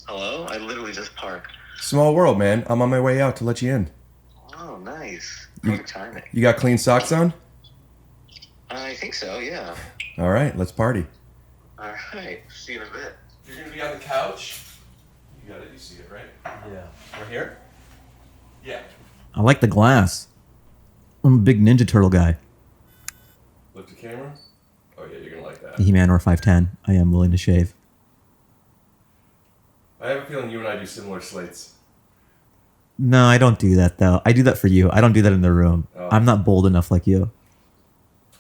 Hello? I literally just parked. Small world, man. I'm on my way out to let you in. Oh, nice. Perfect timing. You got clean socks on? I think so, yeah. All right, let's party. All right. See you in a bit. You're going to be on the couch? You got it. You see it, right? Yeah. Right here? Yeah. I like the glass. I'm a big Ninja Turtle guy. Look the camera? Oh, yeah, you're going to like that. Fahim Anwar 5'10". I am willing to shave. I have a feeling you and I do similar slates. No, I don't do that, though. I do that for you. I don't do that in the room. Oh. I'm not bold enough like you.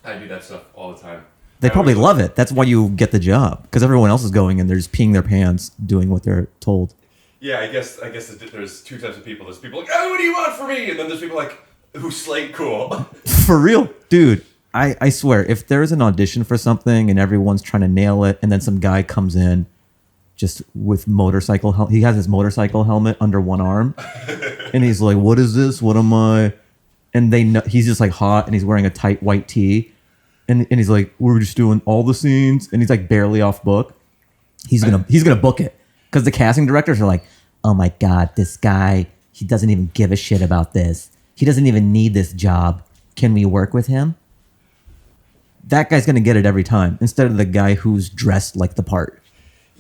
I do that stuff all the time. They probably love it. That's why you get the job. Because everyone else is going and they're just peeing their pants doing what they're told. Yeah, I guess there's two types of people. There's people like, oh, what do you want from me? And then there's people like, who slate cool. For real? Dude, I swear, if there's an audition for something and everyone's trying to nail it and then some guy comes in just with he has his motorcycle helmet under one arm and he's like, what is this? What am I? And they know he's just like hot and he's wearing a tight white tee and he's like, we're just doing all the scenes and he's like barely off book. He's gonna book it because the casting directors are like, oh my God, this guy, he doesn't even give a shit about this. He doesn't even need this job. Can we work with him? That guy's gonna get it every time instead of the guy who's dressed like the part.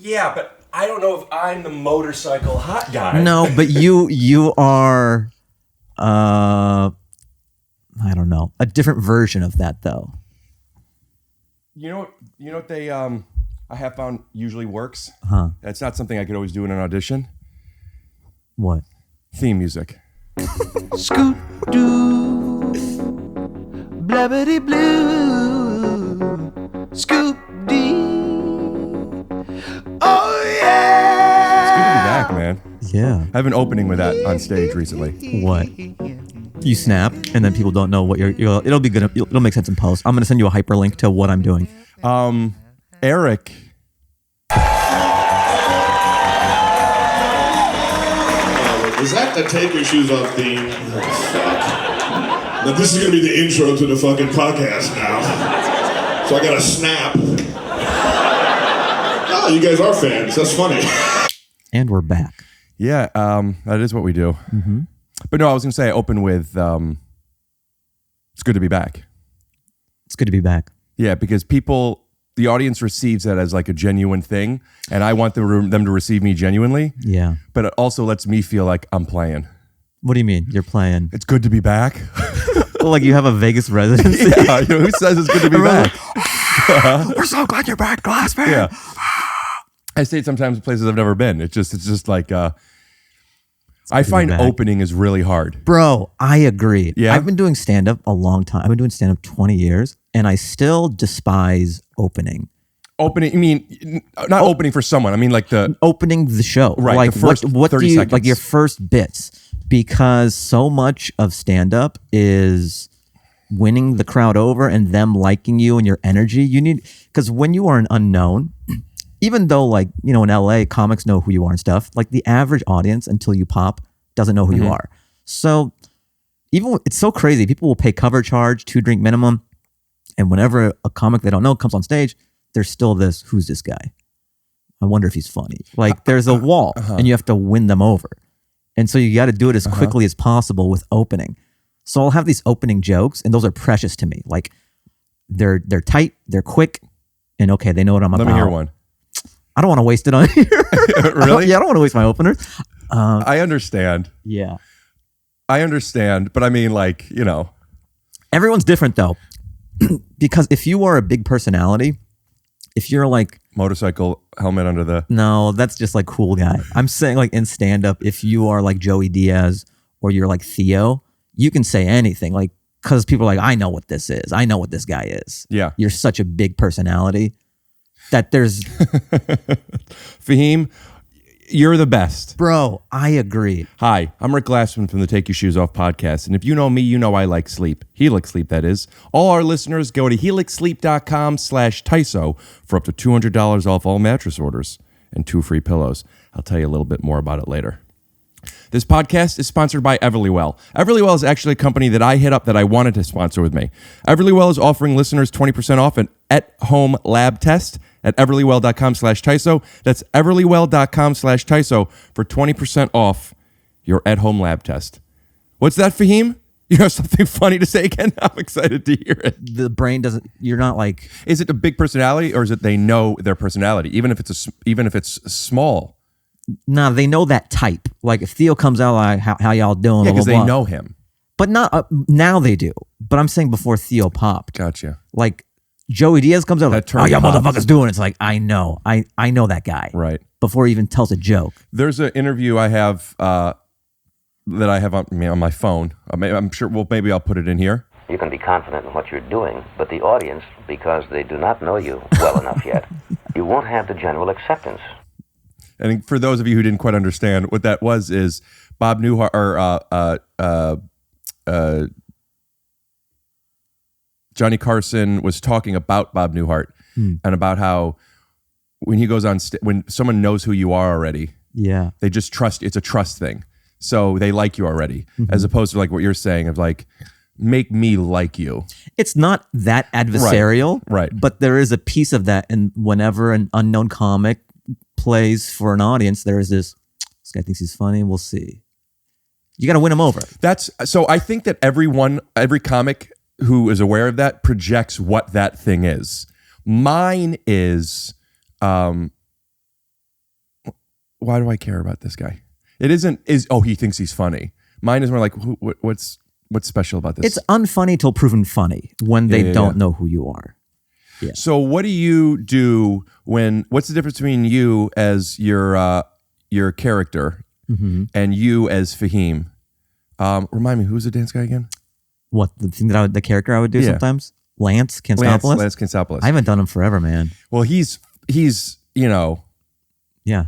Yeah, but I don't know if I'm the motorcycle hot guy. No, but you are, I don't know, a different version of that though. You know what they I have found usually works? Huh? That's not something I could always do in an audition. What? Theme music. Scoot doo, blabbity blue, scoop dee. Oh yeah! It's good to be back, man. Yeah. I have an opening with that on stage recently. What? You snap, and then people don't know what it'll be good. It'll make sense in post. I'm gonna send you a hyperlink to what I'm doing. Eric. Is that the take your shoes off theme? Oh, fuck. Now this is gonna be the intro to the fucking podcast now. So I gotta snap. Oh, you guys are fans. That's funny. And we're back. Yeah, that is what we do. Mm-hmm. But no, I was gonna say I open with it's good to be back. It's good to be back. Yeah, because the audience receives that as like a genuine thing, and I want them to receive me genuinely. Yeah. But it also lets me feel like I'm playing. What do you mean? You're playing? It's good to be back. Well, like you have a Vegas residency? Yeah, who says it's good to be back? We're so glad you're back, Glassman. Yeah. I say it sometimes in places I've never been. It's just like I find opening is really hard. Bro, I agree. Yeah? I've been doing stand-up a long time. I've been doing stand-up 20 years, and I still despise opening. Opening, you mean not opening for someone. I mean like Opening the show. Right, Like the first what 30 do you, seconds. like your first bits, because so much of stand-up is winning the crowd over and them liking you and your energy. Because when you are an unknown, even though like, in LA, comics know who you are and stuff, like the average audience until you pop doesn't know who you are. So it's so crazy. People will pay cover charge, 2-drink minimum. And whenever a comic they don't know comes on stage, there's still who's this guy? I wonder if he's funny. Like there's a wall and you have to win them over. And so you got to do it as quickly as possible with opening. So I'll have these opening jokes and those are precious to me. Like they're tight, they're quick, and okay, they know what I'm about. Let me hear one. I don't want to waste it on here. Really? Yeah, I don't want to waste my openers. I understand. Yeah. I understand, but I mean like, Everyone's different though. Because if you are a big personality, if you're like motorcycle helmet under the... No, that's just like cool guy. I'm saying like in stand-up, if you are like Joey Diaz or you're like Theo, you can say anything. Like, because people are like, I know what this is. I know what this guy is. Yeah. You're such a big personality that there's... Fahim, you're the best. Bro, I agree. Hi, I'm Rick Glassman from the Take Your Shoes Off podcast. And if you know me, you know I like sleep. Helix Sleep, that is. All our listeners go to helixsleep.com/TYSO for up to $200 off all mattress orders and 2 free pillows. I'll tell you a little bit more about it later. This podcast is sponsored by Everlywell. Everlywell is actually a company that I hit up that I wanted to sponsor with me. Everlywell is offering listeners 20% off an at-home lab test at everlywell.com/TYSO. That's everlywell.com/TYSO for 20% off your at-home lab test. What's that, Fahim? You have something funny to say again? I'm excited to hear it. The brain doesn't. You're not like. Is it a big personality, or is it they know their personality, even if it's small? Nah, they know that type. Like if Theo comes out, like how y'all doing? Yeah, because blah, they blah, blah. know him. But not now they do. But I'm saying before Theo popped. Gotcha. Like Joey Diaz comes out, That like, term how y'all pops. motherfuckers doing? It's like I know that guy. Right. Before he even tells a joke. There's an interview I have that I have on my phone. I'm sure. Well, maybe I'll put it in here. You can be confident in what you're doing, but the audience, because they do not know you well enough yet, you won't have the general acceptance. And for those of you who didn't quite understand, what that was is Bob Newhart or Johnny Carson was talking about Bob Newhart and about how when he goes on when someone knows who you are already, Yeah. they just trust. It's a trust thing, so they like you already, as opposed to like what you're saying of like, make me like you. It's not that adversarial, Right. But there is a piece of that, and whenever an unknown comic plays for an audience, there is this guy thinks he's funny. We'll see. You got to win him over. That's so. I think that every comic who is aware of that projects what that thing is. Mine is, why do I care about this guy? It isn't. He thinks he's funny. Mine is more like, what's special about this? It's unfunny till proven funny when they Yeah. don't know who you are. Yeah. So what do you do what's the difference between you as your character and you as Fahim? Remind me, who's the dance guy again? What the thing that the character I would do Yeah. sometimes? Lance Kanstopoulos? Lance Kanstopoulos. I haven't done him forever, man. Well, he's Yeah.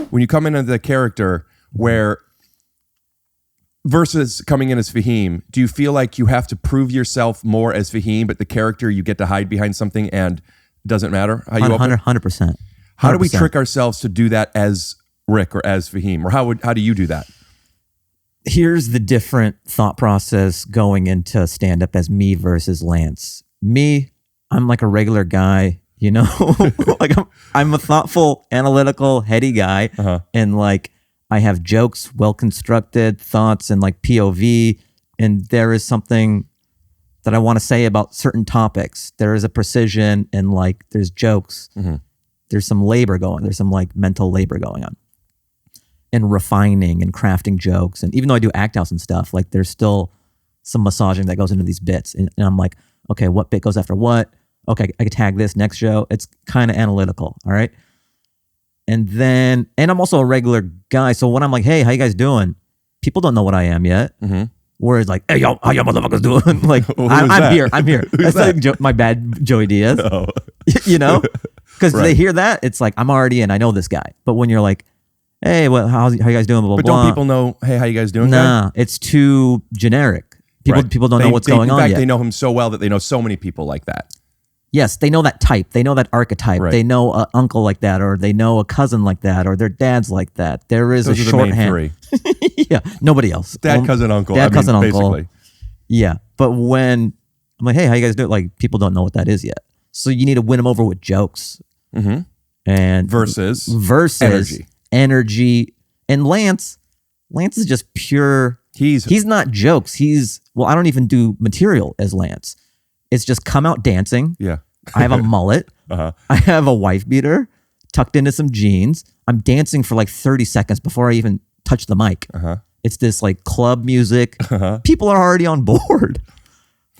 when you come in as the character where versus coming in as Fahim, do you feel like you have to prove yourself more as Fahim, but the character you get to hide behind something and it doesn't matter how you open? 100%. How do we 100%. trick ourselves to do that as Rick or as Fahim? Or how do you do that? Here's the different thought process going into stand-up as me versus Lance. Me, I'm like a regular guy, you know? Like I'm a thoughtful, analytical, heady guy. And like I have jokes, well-constructed thoughts and like POV. And there is something that I want to say about certain topics. There is a precision and like there's jokes. There's some labor going. There's some like mental labor going on. And refining and crafting jokes. And even though I do act outs and stuff, like there's still some massaging that goes into these bits. And I'm like, okay, what bit goes after what? Okay, I could tag this next show. It's kind of analytical, all right? And I'm also a regular guy. So when I'm like, hey, how you guys doing? People don't know what I am yet. Whereas like, hey, yo, how y'all motherfuckers doing? Like, I'm here. That's like my bad Joey Diaz. You know? Because they hear that, it's like, I'm already in. I know this guy. But when you're like, hey, well, how you guys doing? Blah, blah, But blah. don't people know, hey, how you guys doing? Nah, it's too generic. People don't know what's going on in fact, yet. they know him so well that they know so many people like that. Yes, they know that type. They know that archetype. Right. They know an uncle like that, or they know a cousin like that, or their dad's like that. There is Those a are the main shorthand. three. Yeah, nobody else. Dad, cousin, uncle. Dad, cousin, uncle. Basically. Yeah, but when I'm like, hey, how you guys doing? Like, people don't know what that is yet. So you need to win them over with jokes. And Versus energy. And Lance is just pure. He's not jokes. I don't even do material as Lance. It's just come out dancing. Yeah. I have a mullet. I have a wife beater tucked into some jeans. I'm dancing for like 30 seconds before I even touch the mic. It's this like club music. People are already on board.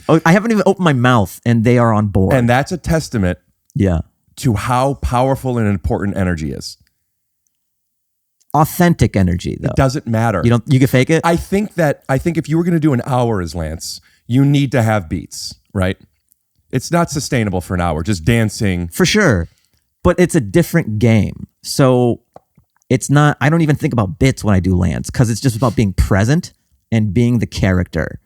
I haven't even opened my mouth and they are on board. And that's a testament yeah. to how powerful and important energy is. Authentic energy though. It doesn't matter. You can fake it? I think if you were going to do an hour as Lance, you need to have beats, right? It's not sustainable for an hour, just dancing. For sure. But it's a different game. So it's not, I don't even think about bits when I do Lance because it's just about being present and being the character.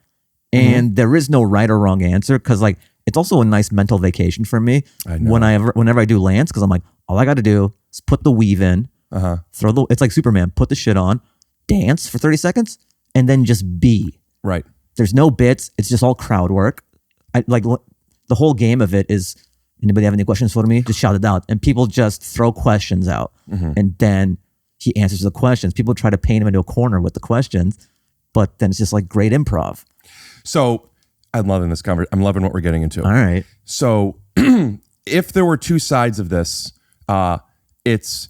And there is no right or wrong answer because like it's also a nice mental vacation for me. I know. Whenever I do lance, because I'm like, all I got to do is put the weave in, it's like Superman, put the shit on, dance for 30 seconds, and then just be. Right. There's no bits. It's just all crowd work. I like the whole game of it is, anybody have any questions for me? Just shout it out. And people just throw questions out. And then he answers the questions. People try to paint him into a corner with the questions, but then it's just like great improv. So I'm loving this conversation. I'm loving what we're getting into. All right. So if there were two sides of this, it's,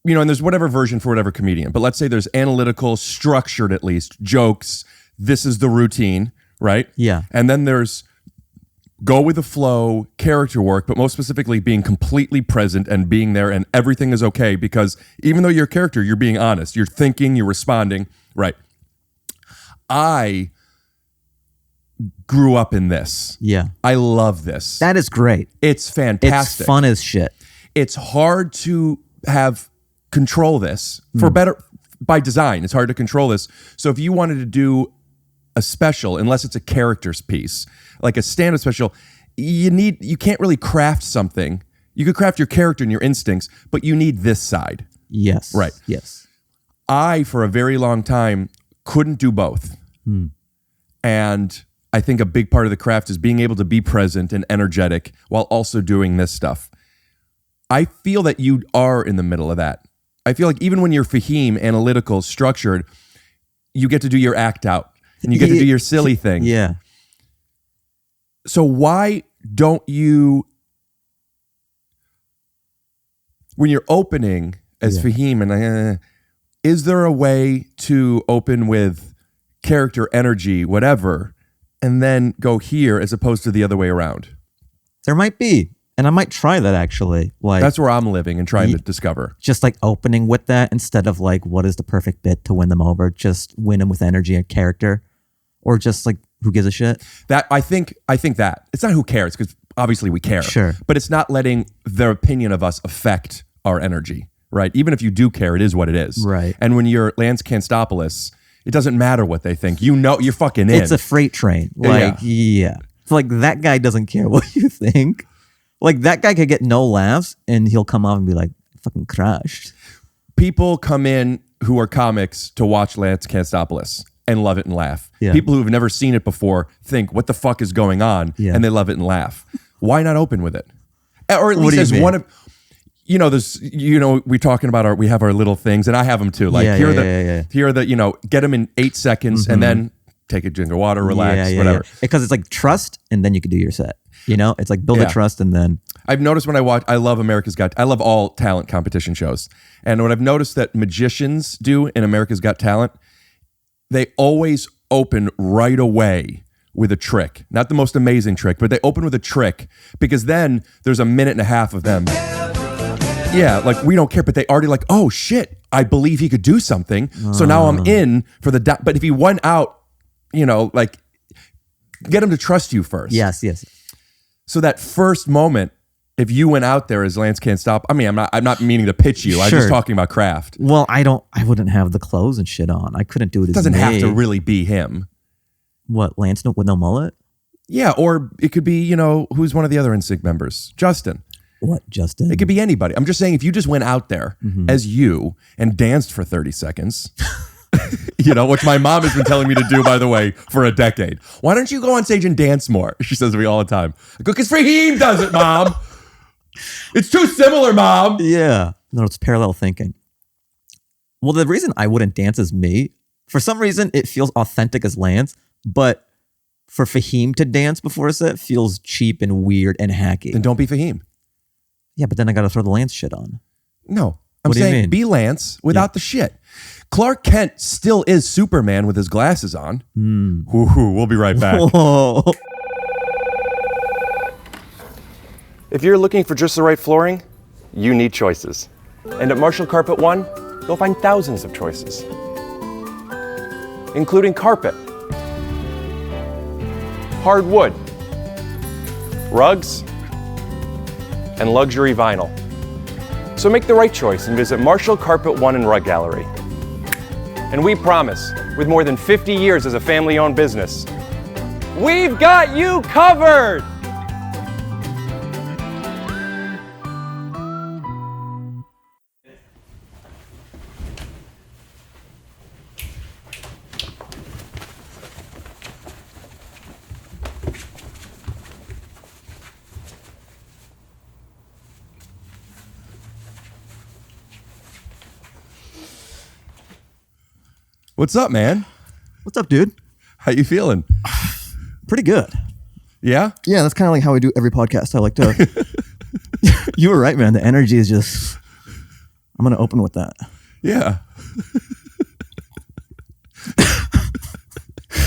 and there's whatever version for whatever comedian, but let's say there's analytical, structured at least, jokes. This is the routine, right? Yeah. And then there's go with the flow, character work, but most specifically being completely present and being there and everything is okay because even though you're a character, you're being honest. You're thinking, you're responding. Right. I grew up in this. Yeah. I love this. That is great. It's fantastic. It's fun as shit. It's hard to control this for better by design. It's hard to control this. So if you wanted to do a special, unless it's a character's piece, like a stand-up special, you can't really craft something. You could craft your character and your instincts, but you need this side. Yes. Right. Yes. I, for a very long time, couldn't do both. And I think a big part of the craft is being able to be present and energetic while also doing this stuff. I feel that you are in the middle of that. I feel like even when you're Fahim, analytical, structured, you get to do your act out and you get to do your silly thing. Yeah. So why don't you, when you're opening as Fahim, and is there a way to open with character energy, whatever, and then go here as opposed to the other way around? There might be. And I might try that actually. Like that's where I'm living and trying to discover. Just like opening with that instead of like, what is the perfect bit to win them over? Just win them with energy and character. Or just like, who gives a shit? That I think that. It's not who cares, because obviously we care. Sure. But it's not letting their opinion of us affect our energy, right? Even if you do care, it is what it is. Right. And when you're Lance Kanstopoulos, it doesn't matter what they think. You're fucking in. It's a freight train. Like, yeah. So like that guy doesn't care what you think. Like that guy could get no laughs and he'll come off and be like, fucking crushed. People come in who are comics to watch Lance Kanstopoulos and love it and laugh. Yeah. People who have never seen it before think, what the fuck is going on? Yeah. And they love it and laugh. Why not open with it? Or at What least do you as mean? one of, there's, we're talking about we have our little things, and I have them too. Like here are the, get them in 8 seconds and then take a drink of water, relax, whatever. Because it's like trust and then you can do your set. It's like build a trust and then. I've noticed when I love I love all talent competition shows. And what I've noticed that magicians do in America's Got Talent, they always open right away with a trick. Not the most amazing trick, but they open with a trick because then there's a minute and a half of them. Yeah, like we don't care, but they already like, oh shit, I believe he could do something. So now I'm in for the, but if he went out, like get him to trust you first. Yes. So that first moment, if you went out there as Lance Kanstopoulos, I mean, I'm not meaning to pitch you. I'm just talking about craft. Well, I wouldn't have the clothes and shit on. I couldn't do it. It doesn't have to really be him. What, Lance with no mullet? Yeah, or it could be, who's one of the other NSYNC members? Justin. What, Justin? It could be anybody. I'm just saying, if you just went out there as you and danced for 30 seconds, which my mom has been telling me to do, by the way, for a decade. Why don't you go on stage and dance more? She says to me all the time. I go, because Fahim does it, Mom. It's too similar, Mom. Yeah. No, it's parallel thinking. Well, the reason I wouldn't dance as me, for some reason, it feels authentic as Lance, but for Fahim to dance before a set feels cheap and weird and hacky. Then don't be Fahim. Yeah, but then I got to throw the Lance shit on. No. I'm What do you saying mean? be Lance without the shit. Clark Kent still is Superman with his glasses on. We'll be right back. Oh. If you're looking for just the right flooring, you need choices. And at Marshall Carpet One, you'll find thousands of choices, including carpet, hardwood, rugs, and luxury vinyl. So make the right choice and visit Marshall Carpet One and Rug Gallery. And we promise, with more than 50 years as a family-owned business, We've got you covered. What's up, man? What's up, dude? How you feeling? Pretty good. Yeah? Yeah, that's kind of like how I do every podcast. I like to. You were right, man. The energy is just. I'm going to open with that. Yeah.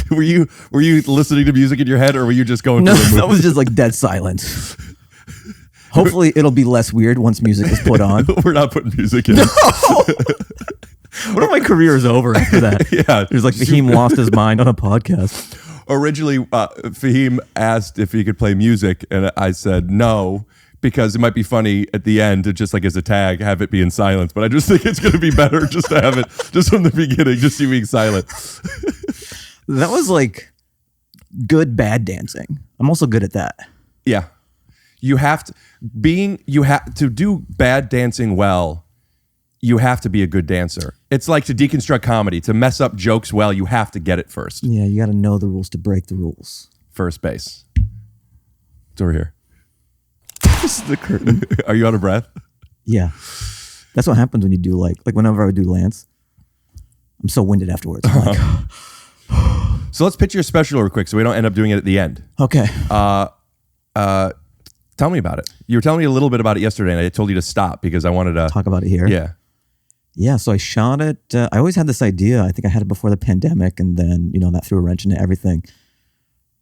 Were you listening to music in your head, or were you just going? No, through the that was just like dead silence. Hopefully, it'll be less weird once music is put on. We're not putting music in. What if my career is over after that? Yeah. There's like Fahim lost his mind on a podcast. Originally, Fahim asked if he could play music, and I said no, because it might be funny at the end to just like as a tag have it be in silence. But I just think it's going to be better just to have it just from the beginning, just you being silent. That was like good bad dancing. I'm also good at that. Yeah, you have to do bad dancing well. You have to be a good dancer. It's like to deconstruct comedy. To mess up jokes well, you have to get it first. Yeah, you got to know the rules to break the rules. First base. It's over here. This is the curtain. Are you out of breath? Yeah. That's what happens when you do like whenever I would do Lance, I'm so winded afterwards. I'm like, So let's pitch your special real quick so we don't end up doing it at the end. okay. Tell me about it. You were telling me a little bit about it yesterday, and I told you to stop because I wanted to Talk about it here. Yeah. Yeah, so I shot it. I always had this idea. I think I had it before the pandemic, and then, that threw a wrench into everything.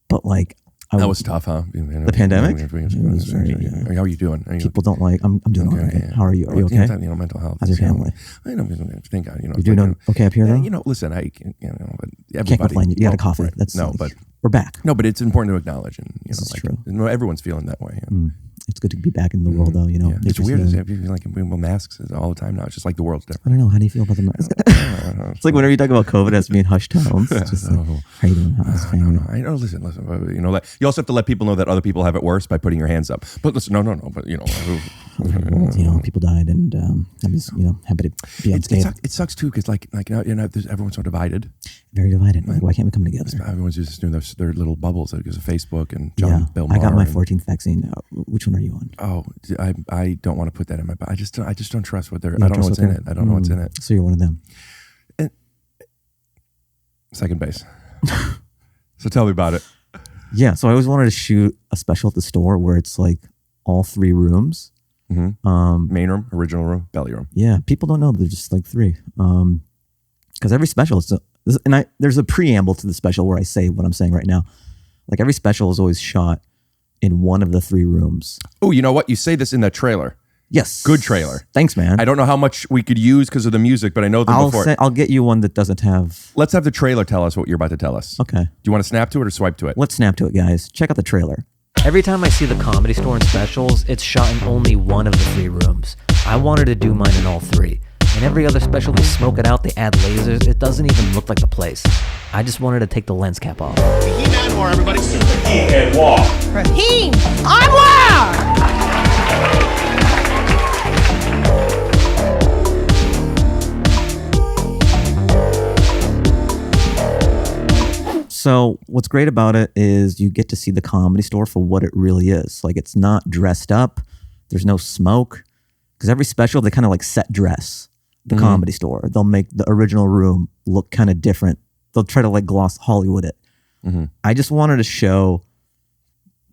But like, That was tough, huh? The pandemic? It was very, How are you doing? people don't like. I'm doing all right. Yeah. How are you? Are you okay? Mental health. How's your family? Thank God. You're doing okay up here, though? Listen, but everybody. Can't complain. You got a coffee. Right. That's no, but we're back. no, but it's important to acknowledge, and This is true. everyone's feeling that way. It's good to be back in the world, though. Yeah. It's Nature's weird. healing. I feel like we wear masks all the time now. It's just like the world's different. I don't know. How do you feel about the mask? It's like whenever you talk about COVID, it has to be in hushed tones. It's just like, how you doing? How's the family? I know. Listen. You also have to let people know that other people have it worse by putting your hands up. But listen, no. But Well, people died, and I'm just happy to be unscathed. it sucks too because everyone's so divided. Very divided. Like, why can't we come together? Everyone's just doing their little bubbles because of Facebook and Bill I got Maher my 14th vaccine. Which one are you on? Oh, I don't want to put that in my. I just don't trust what they're. You I don't know trust what's what in they're- it. I don't know what's in it. So you're one of them. Second base. So tell me about it. Yeah. So I always wanted to shoot a special at the store where it's like all 3 rooms. Main room, original room, belly room. Yeah. People don't know there's just like 3. Because every special is, there's a preamble to the special where I say what I'm saying right now. Like every special is always shot in one of the 3 rooms. Oh, you know what? You say this in that trailer. Yes. Good trailer. Thanks, man. I don't know how much we could use because of the music, but I know them before. I'll get you one that doesn't have. Let's have the trailer tell us what you're about to tell us. Okay. Do you want to snap to it or swipe to it? Let's snap to it, guys. Check out the trailer. Every time I see the Comedy Store in specials, it's shot in only one of the 3 rooms. I wanted to do mine in all 3. In every other special, they smoke it out, they add lasers. It doesn't even look like the place. I just wanted to take the lens cap off. Fahim Anwar, everybody. Fahim Anwar! So what's great about it is you get to see the Comedy Store for what it really is. Like, it's not dressed up. There's no smoke. Because every special, they kind of like set dress the Comedy Store. They'll make the original room look kind of different. They'll try to like gloss Hollywood it. I just wanted to show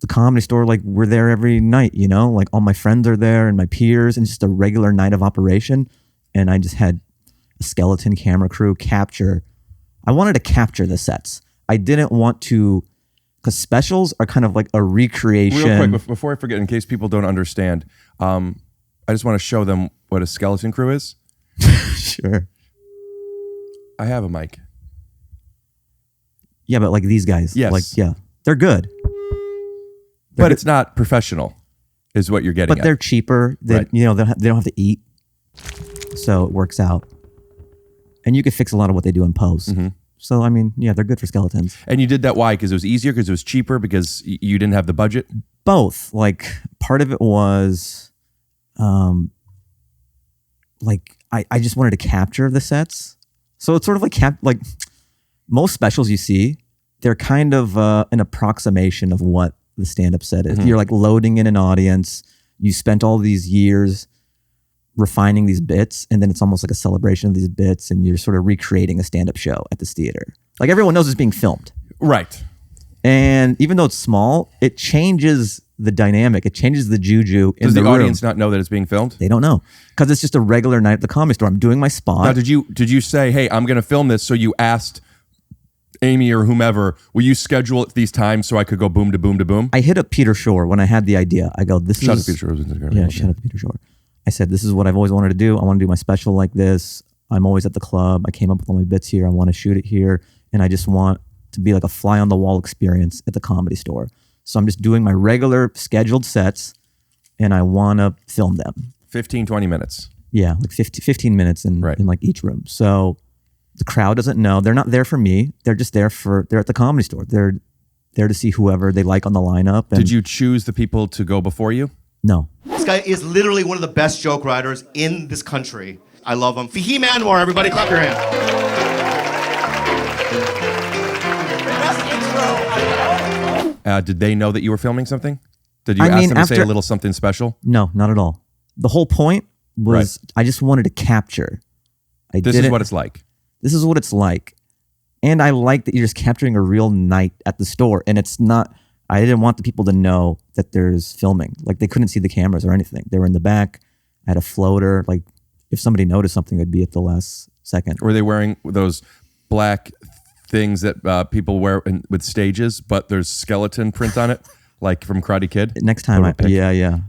the Comedy Store like we're there every night, like all my friends are there and my peers, and just a regular night of operation. And I just had a skeleton camera crew capture. I wanted to capture the sets. I didn't want to, because specials are kind of like a recreation. Real quick, before I forget, in case people don't understand, I just want to show them what a skeleton crew is. Sure. I have a mic. Yeah, but like these guys. Yes. Like, yeah, they're good. But it's not professional, is what you're getting But at. they're cheaper. They, Right. they don't have to eat. So it works out. And you can fix a lot of what they do in post. So I mean, yeah, they're good for skeletons. And you did that why? Because it was easier? Because it was cheaper? Because you didn't have the budget? Both. Like part of it was, like I just wanted to capture the sets. So it's sort of like most specials you see, they're kind of an approximation of what the stand-up set is. You're like loading in an audience. You spent all these years refining these bits, and then it's almost like a celebration of these bits, and you're sort of recreating a stand-up show at this theater. Like everyone knows it's being filmed. Right. And even though it's small, it changes the dynamic. It changes the juju in Does the room. audience not know that it's being filmed? They don't know because it's just a regular night at the Comedy Store. I'm doing my spot. Now, did you say, hey, I'm going to film this, so you asked Amy or whomever, will you schedule it these times so I could go boom to boom to boom? I hit up Peter Shore when I had the idea. I go, this Shout is... out to Peter Shore. Yeah, shout out to Peter Shore. I said, this is what I've always wanted to do. I want to do my special like this. I'm always at the club. I came up with all my bits here. I want to shoot it here. And I just want to be like a fly on the wall experience at the Comedy Store. So I'm just doing my regular scheduled sets and I want to film them. 15, 20 minutes. Yeah, like 15 minutes in like each room. So the crowd doesn't know. They're not there for me. They're just there they're at the Comedy Store. They're there to see whoever they like on the lineup. And did you choose the people to go before you? No. This guy is literally one of the best joke writers in this country. I love him. Fahim Anwar, everybody clap your hands. Did they know that you were filming something? Did you ask them to say a little something special? No, not at all. The whole point was I just wanted to capture. This is what it's like. This is what it's like. And I like that you're just capturing a real night at the store. And it's not, I didn't want the people to know that there's filming. Like they couldn't see the cameras or anything. They were in the back. I had a floater. Like if somebody noticed something, it'd be at the last second. Were they wearing those black things that people wear with stages, but there's skeleton print on it, like from Karate Kid? Next time, yeah.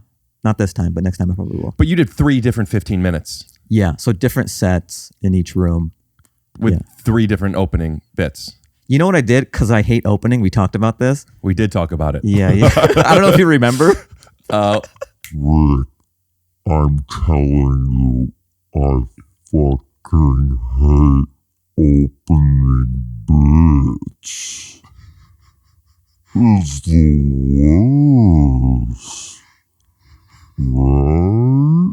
Not this time, but next time I probably will. But you did 3 different 15 minutes. Yeah, so different sets in each room. With 3 different opening bits. You know what I did? Because I hate opening. We talked about this. We did talk about it. Yeah. I don't know if you remember. Rick, I'm telling you, I fucking hate opening bits. It's the worst. Right?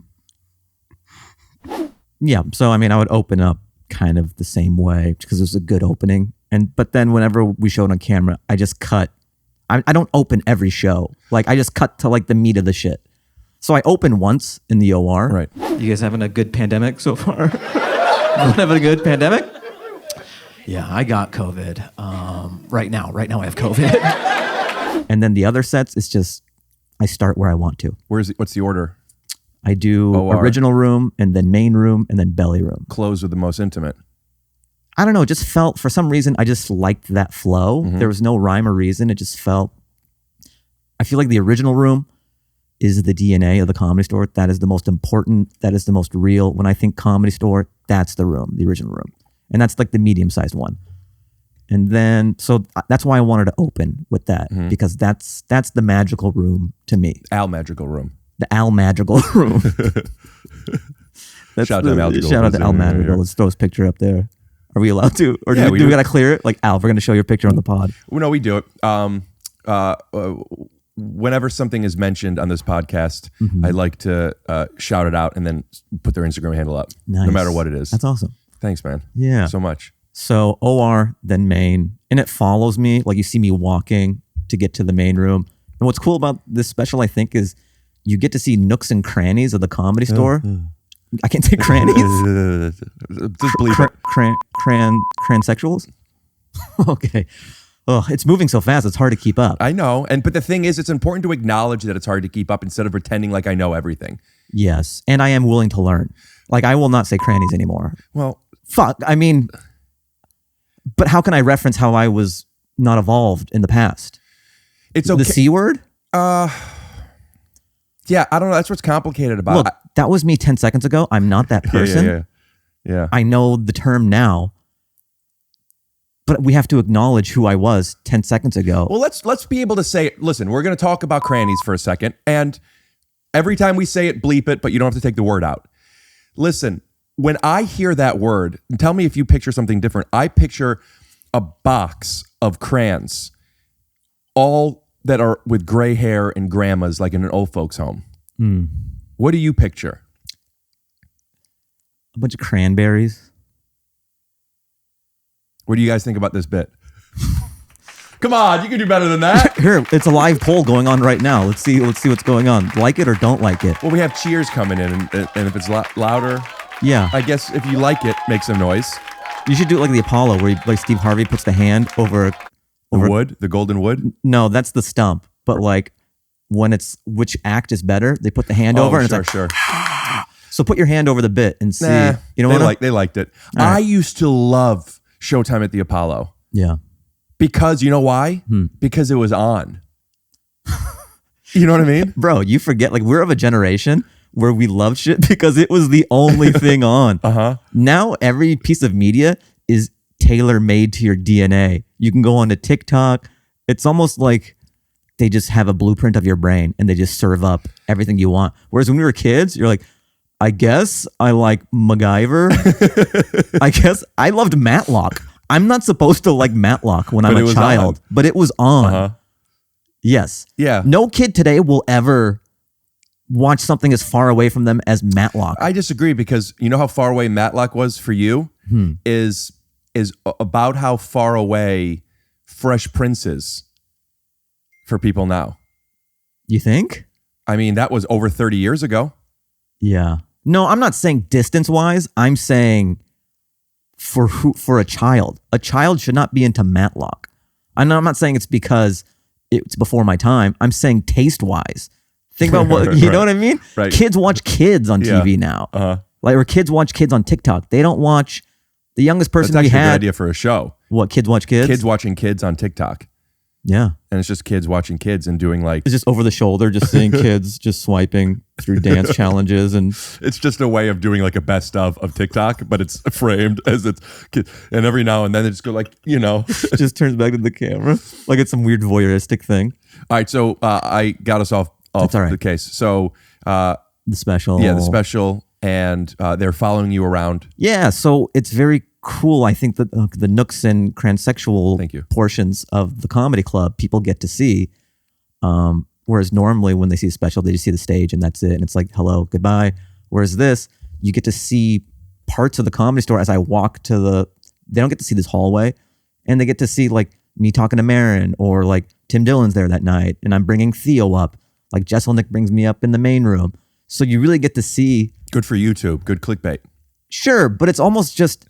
Yeah, so I mean, I would open up kind of the same way because it was a good opening. But then whenever we showed on camera, I just cut. I don't open every show. Like I just cut to like the meat of the shit. So I opened once in the OR. Right. You guys having a good pandemic so far? Having a good pandemic? Yeah, I got COVID. Right now I have COVID. And then the other sets, it's just I start where I want to. What's the order? I do OR. Original room and then main room and then belly room. Close with the most intimate. I don't know. It just felt, for some reason, I just liked that flow. Mm-hmm. There was no rhyme or reason. It just felt, I feel like the original room is the DNA of the Comedy Store. That is the most important. That is the most real. When I think Comedy Store, that's the room, the original room. And that's like the medium-sized one. And then, so that's why I wanted to open with that, because that's the magical room to me. Al Magical Room. The Al Magical Room. Shout out to Al Madrigal. Let's throw his picture up there. Are we allowed to? Or do we got to clear it? Like, Al, we're going to show your picture on the pod. Well, no, we do it. Whenever something is mentioned on this podcast, I like to shout it out and then put their Instagram handle up, no matter what it is. That's awesome. Thanks, man. Yeah. So much. So OR, then main, and it follows me. Like you see me walking to get to the main room. And what's cool about this special, I think, is you get to see nooks and crannies of the Comedy Store. I can't say crannies. Just believe it. Cransexuals? Okay. Oh, it's moving so fast, it's hard to keep up. I know. But the thing is, it's important to acknowledge that it's hard to keep up instead of pretending like I know everything. Yes. And I am willing to learn. Like, I will not say crannies anymore. Well, fuck. I mean, but how can I reference how I was not evolved in the past? It's okay. The C word? Yeah, I don't know. That's what's complicated about it. Look, that was me 10 seconds ago. I'm not that person. Yeah. I know the term now. But we have to acknowledge who I was 10 seconds ago. Well, let's be able to say, listen, we're going to talk about crannies for a second. And every time we say it, bleep it, but you don't have to take the word out. Listen, when I hear that word, and tell me if you picture something different, I picture a box of crayons, all that are with gray hair and grandmas, like in an old folks home. What do you picture? A bunch of cranberries. What do you guys think about this bit? Come on, you can do better than that. Here, it's a live poll going on right now. Let's see what's going on. Like it or don't like it. Well, we have cheers coming in, and if it's louder, Yeah. I guess if you like it, make some noise. You should do it like the Apollo, where like Steve Harvey puts the hand over The wood, the golden wood. No, that's the stump. But like when it's which act is better, they put the hand over and sure, it's like, sure. So put your hand over the bit and see. Nah, you know they what? they liked it. All right. I used to love Showtime at the Apollo Yeah. because you know why? Because it was on. You know what I mean? Bro, you forget, like, we're of a generation where we loved shit because it was the only thing on. Now every piece of media is tailor made to your DNA. You can go onto TikTok. It's almost like they just have a blueprint of your brain and they just serve up everything you want. Whereas when we were kids, you're like, I guess I like MacGyver. I guess I loved Matlock. I'm not supposed to like Matlock when I'm But it a was child, on. but it was on. Yes. Yeah. No kid today will ever watch something as far away from them as Matlock. I disagree because you know how far away Matlock was for you is about how far away Fresh Prince is for people now. You think? I mean, that was over 30 years ago. Yeah. No, I'm not saying distance wise. I'm saying for a child. A child should not be into Matlock. I'm not saying it's because it's before my time. I'm saying taste wise. Think about what you know what I mean? Right. Kids watch kids on TV now. Like, or kids watch kids on TikTok. They don't watch the youngest person That's we actually a good had. idea for a show. What, kids watch kids? Kids watching kids on TikTok. Yeah. And it's just kids watching kids and doing like It's just over the shoulder, just seeing kids just swiping through dance challenges, and it's just a way of doing like a best of TikTok, but it's framed as it's kid. And every now and then they just go like, you know. just turns back to the camera like it's some weird voyeuristic thing. All right, so I got us off That's all right. the case. So The special. yeah, the special, and they're following you around. Yeah, so it's very cool. I think that the nooks and transsexual Thank you. portions of the comedy club people get to see. Whereas normally when they see a special, they just see the stage and that's it. And it's like, hello, goodbye. Whereas this, you get to see parts of the Comedy Store as I walk to they don't get to see this hallway, and they get to see like me talking to Marin, or like Tim Dillon's there that night and I'm bringing Theo up. Like Jesselnick brings me up in the main room. So you really get to see. Good for YouTube. Good clickbait. Sure, but it's almost just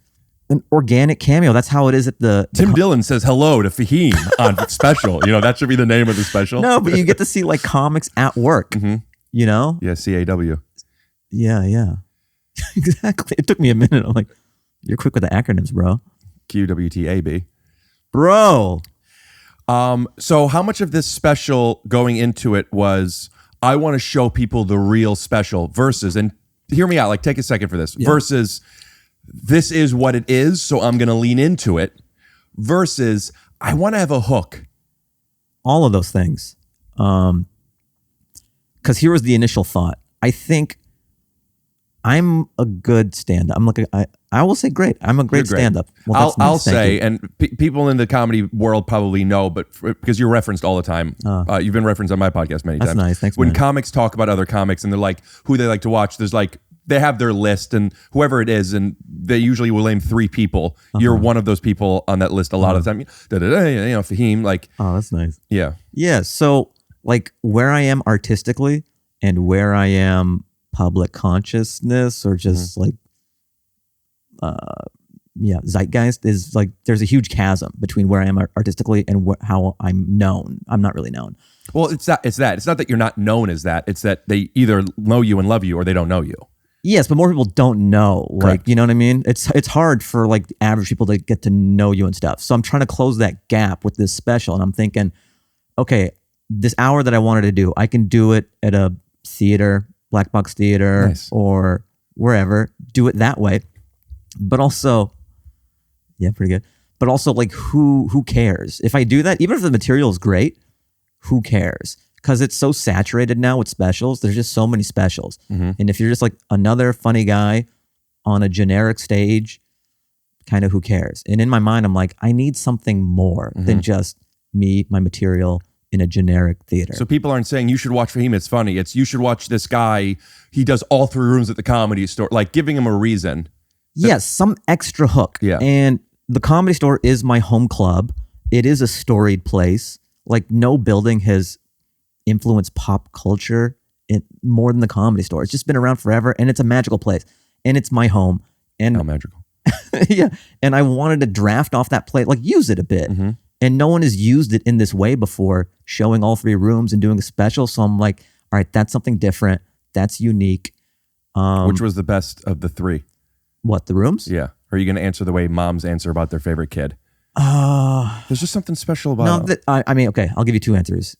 an organic cameo. That's how it is at the Tim Dillon says hello to Fahim on special. You know, that should be the name of the special. No, but you get to see like comics at work. You know? Yeah, CAW. Yeah. Exactly. It took me a minute. I'm like, you're quick with the acronyms, bro. QWTAB. Bro. So how much of this special going into it was, I want to show people the real special versus, and hear me out, like take a second for this, versus this is what it is, so I'm going to lean into it, versus I want to have a hook. All of those things. Because here was the initial thought. I think I'm a good stand-up. I'm like, I will say great. I'm a great stand-up. Well, that's I'll nice. Thank say, you. and people in the comedy world probably know, but because you're referenced all the time, you've been referenced on my podcast many That's times. nice. Thanks, When man. comics talk about other comics and they're like, who they like to watch, there's like, they have their list and whoever it is, and they usually will name 3 people. You're one of those people on that list a lot of the time. You know, Fahim, like, Oh, that's nice. yeah. Yeah. So like where I am artistically and where I am public consciousness, or just like, zeitgeist, is like, there's a huge chasm between where I am artistically and how I'm known. I'm not really known. Well, it's that. It's not that you're not known as that. It's that they either know you and love you or they don't know you. Yes, but more people don't know. Like, Correct. you know what I mean? It's hard for like average people to get to know you and stuff. So I'm trying to close that gap with this special, and I'm thinking, okay, this hour that I wanted to do, I can do it at a theater, Black Box Theater, Nice. or wherever. Do it that way. But also, yeah, pretty good. But also, like, who cares? If I do that, even if the material is great, who cares? Because it's so saturated now with specials. There's just so many specials. And if you're just like another funny guy on a generic stage, kind of who cares? And in my mind, I'm like, I need something more than just me, my material in a generic theater. So people aren't saying you should watch Fahim, it's funny. It's you should watch this guy. He does all 3 rooms at the Comedy Store. Like giving him a reason. Yes, some extra hook. Yeah. And the Comedy Store is my home club. It is a storied place. Like no building has influenced pop culture more than the Comedy Store. It's just been around forever, and it's a magical place, and it's my home. And How magical. yeah, and I wanted to draft off that place, like use it a bit. And no one has used it in this way before, showing all 3 rooms and doing a special. So I'm like, all right, that's something different. That's unique. Which was the best of the 3? What, the rooms? Yeah. Are you going to answer the way moms answer about their favorite kid? There's just something special about No, I mean, okay, I'll give you 2 answers.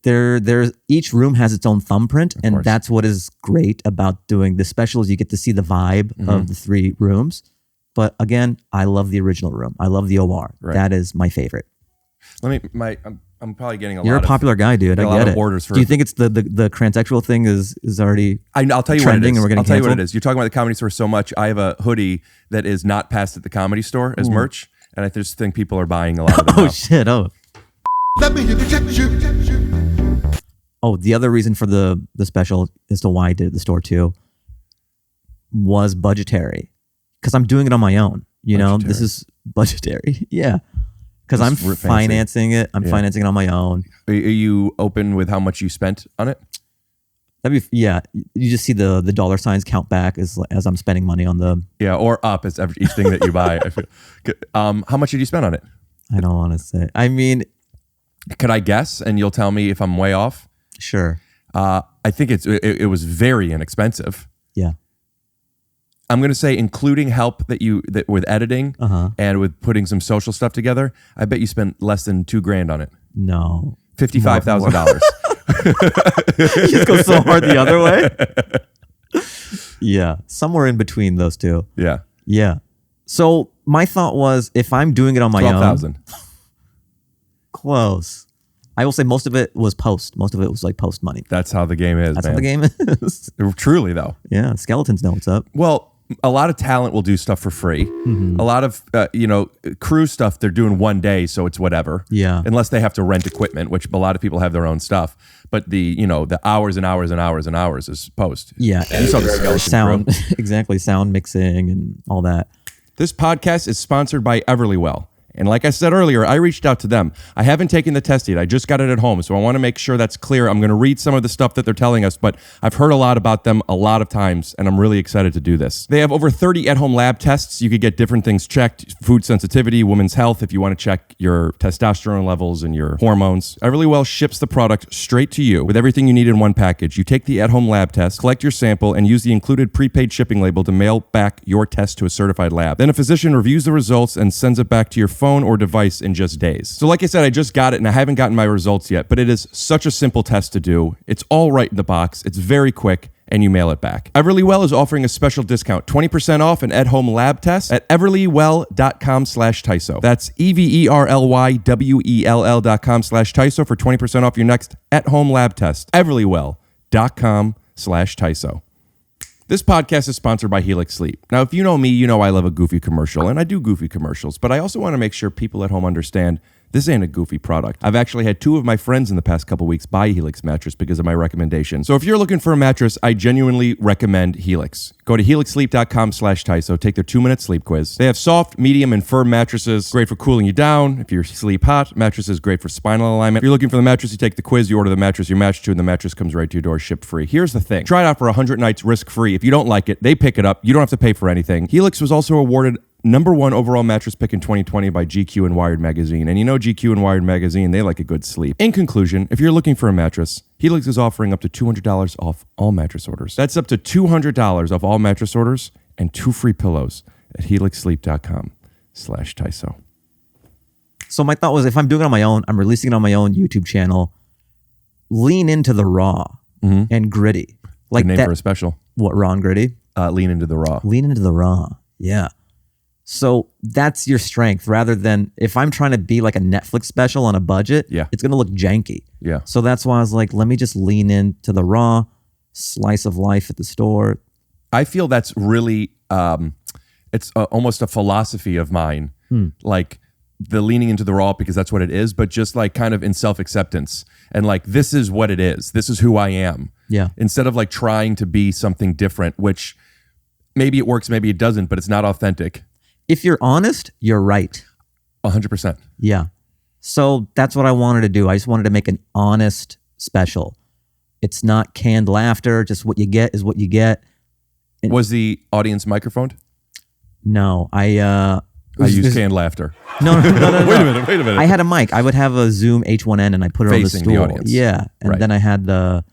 There's each room has its own thumbprint, and course. that's what is great about doing the specials. You get to see the vibe of the 3 rooms. But again, I love the original room. I love the OR. Right. That is my favorite. I'm probably getting You're a popular guy, dude. I a lot get of it. orders for Do you think it's the transsexual thing is already I'll tell you trending what it is. and we're getting I'll tell you what canceled? it is. You're talking about the Comedy Store so much. I have a hoodie that is not passed at the Comedy Store as merch, and I just think people are buying a lot of them Oh now. shit! Oh. Oh, the other reason for the special as to why I did it at the store too was budgetary, because I'm doing it on my own. You know, this is budgetary. Yeah, because I'm That's fancy. financing it. I'm financing it on my own. Are you open with how much you spent on it? That'd be yeah. You just see the dollar signs count back as I'm spending money on the. Yeah, or up as each thing that you buy. I feel. How much did you spend on it? I don't want to say. I mean, could I guess, and you'll tell me if I'm way off? Sure. I think it was very inexpensive. Yeah. I'm going to say, including help that with editing and with putting some social stuff together, I bet you spent less than $2,000 on it. No. $55,000. You just go so hard the other way. Yeah, somewhere in between those two. Yeah. Yeah. So my thought was, if I'm doing it on my own, 12,000. Close. I will say most of it was post. Most of it was like post money. That's how the game is. That's man. how the game is. Truly, though. Yeah, skeletons know what's up. Well, a lot of talent will do stuff for free. A lot of crew stuff they're doing one day, so it's whatever. Yeah. Unless they have to rent equipment, which a lot of people have their own stuff. But the hours and hours and hours and hours is post. Yeah, You saw the skeleton sound crew. exactly, sound mixing and all that. This podcast is sponsored by Everlywell. And like I said earlier, I reached out to them. I haven't taken the test yet. I just got it at home. So I want to make sure that's clear. I'm going to read some of the stuff that they're telling us, but I've heard a lot about them a lot of times, and I'm really excited to do this. They have over 30 at-home lab tests. You could get different things checked: food sensitivity, women's health, if you want to check your testosterone levels and your hormones. Everlywell ships the product straight to you with everything you need in one package. You take the at-home lab test, collect your sample, and use the included prepaid shipping label to mail back your test to a certified lab. Then a physician reviews the results and sends it back to your phone or device in just days. So like I said, I just got it and I haven't gotten my results yet, but it is such a simple test to do. It's all right in the box. It's very quick, and you mail it back. Everlywell is offering a special discount, 20% off an at-home lab test at everlywell.com/TYSO. That's everlywell.com/TYSO for 20% off your next at-home lab test. everlywell.com/TYSO. This podcast is sponsored by Helix Sleep. Now, if you know me, you know I love a goofy commercial, and I do goofy commercials, but I also want to make sure people at home understand this ain't a goofy product. I've actually had 2 of my friends in the past couple weeks buy Helix mattress because of my recommendation. So if you're looking for a mattress, I genuinely recommend Helix. Go to helixsleep.com/TYSO, take their 2-minute sleep quiz. They have soft, medium, and firm mattresses, great for cooling you down. If you sleep hot, mattresses great for spinal alignment. If you're looking for the mattress, you take the quiz, you order the mattress you match to, and the mattress comes right to your door, shipped free. Here's the thing. Try it out for 100 nights risk-free. If you don't like it, they pick it up. You don't have to pay for anything. Helix was also awarded #1 overall mattress pick in 2020 by GQ and Wired Magazine. And you know GQ and Wired Magazine, they like a good sleep. In conclusion, if you're looking for a mattress, Helix is offering up to $200 off all mattress orders. That's up to $200 off all mattress orders and 2 free pillows at helixsleep.com/TYSO. So my thought was, if I'm doing it on my own, I'm releasing it on my own YouTube channel. Lean into the raw and gritty. Like Good name that, for a special. What, raw and gritty? Lean into the raw. Lean into the raw. Yeah. So that's your strength, rather than if I'm trying to be like a Netflix special on a budget, it's going to look janky. Yeah. So that's why I was like, let me just lean into the raw slice of life at the store. I feel that's really, it's almost a philosophy of mine, like the leaning into the raw because that's what it is, but just like kind of in self-acceptance and like, this is what it is. This is who I am. Yeah. Instead of like trying to be something different, which maybe it works, maybe it doesn't, but it's not authentic. If you're honest, you're right. 100%. Yeah. So that's what I wanted to do. I just wanted to make an honest special. It's not canned laughter. Just what you get is what you get. Was the audience microphoned? No, I used canned laughter. No. Wait a minute. I had a mic. I would have a Zoom H1N and I put it on the Facing stool. the audience. Yeah. And Right. then I had the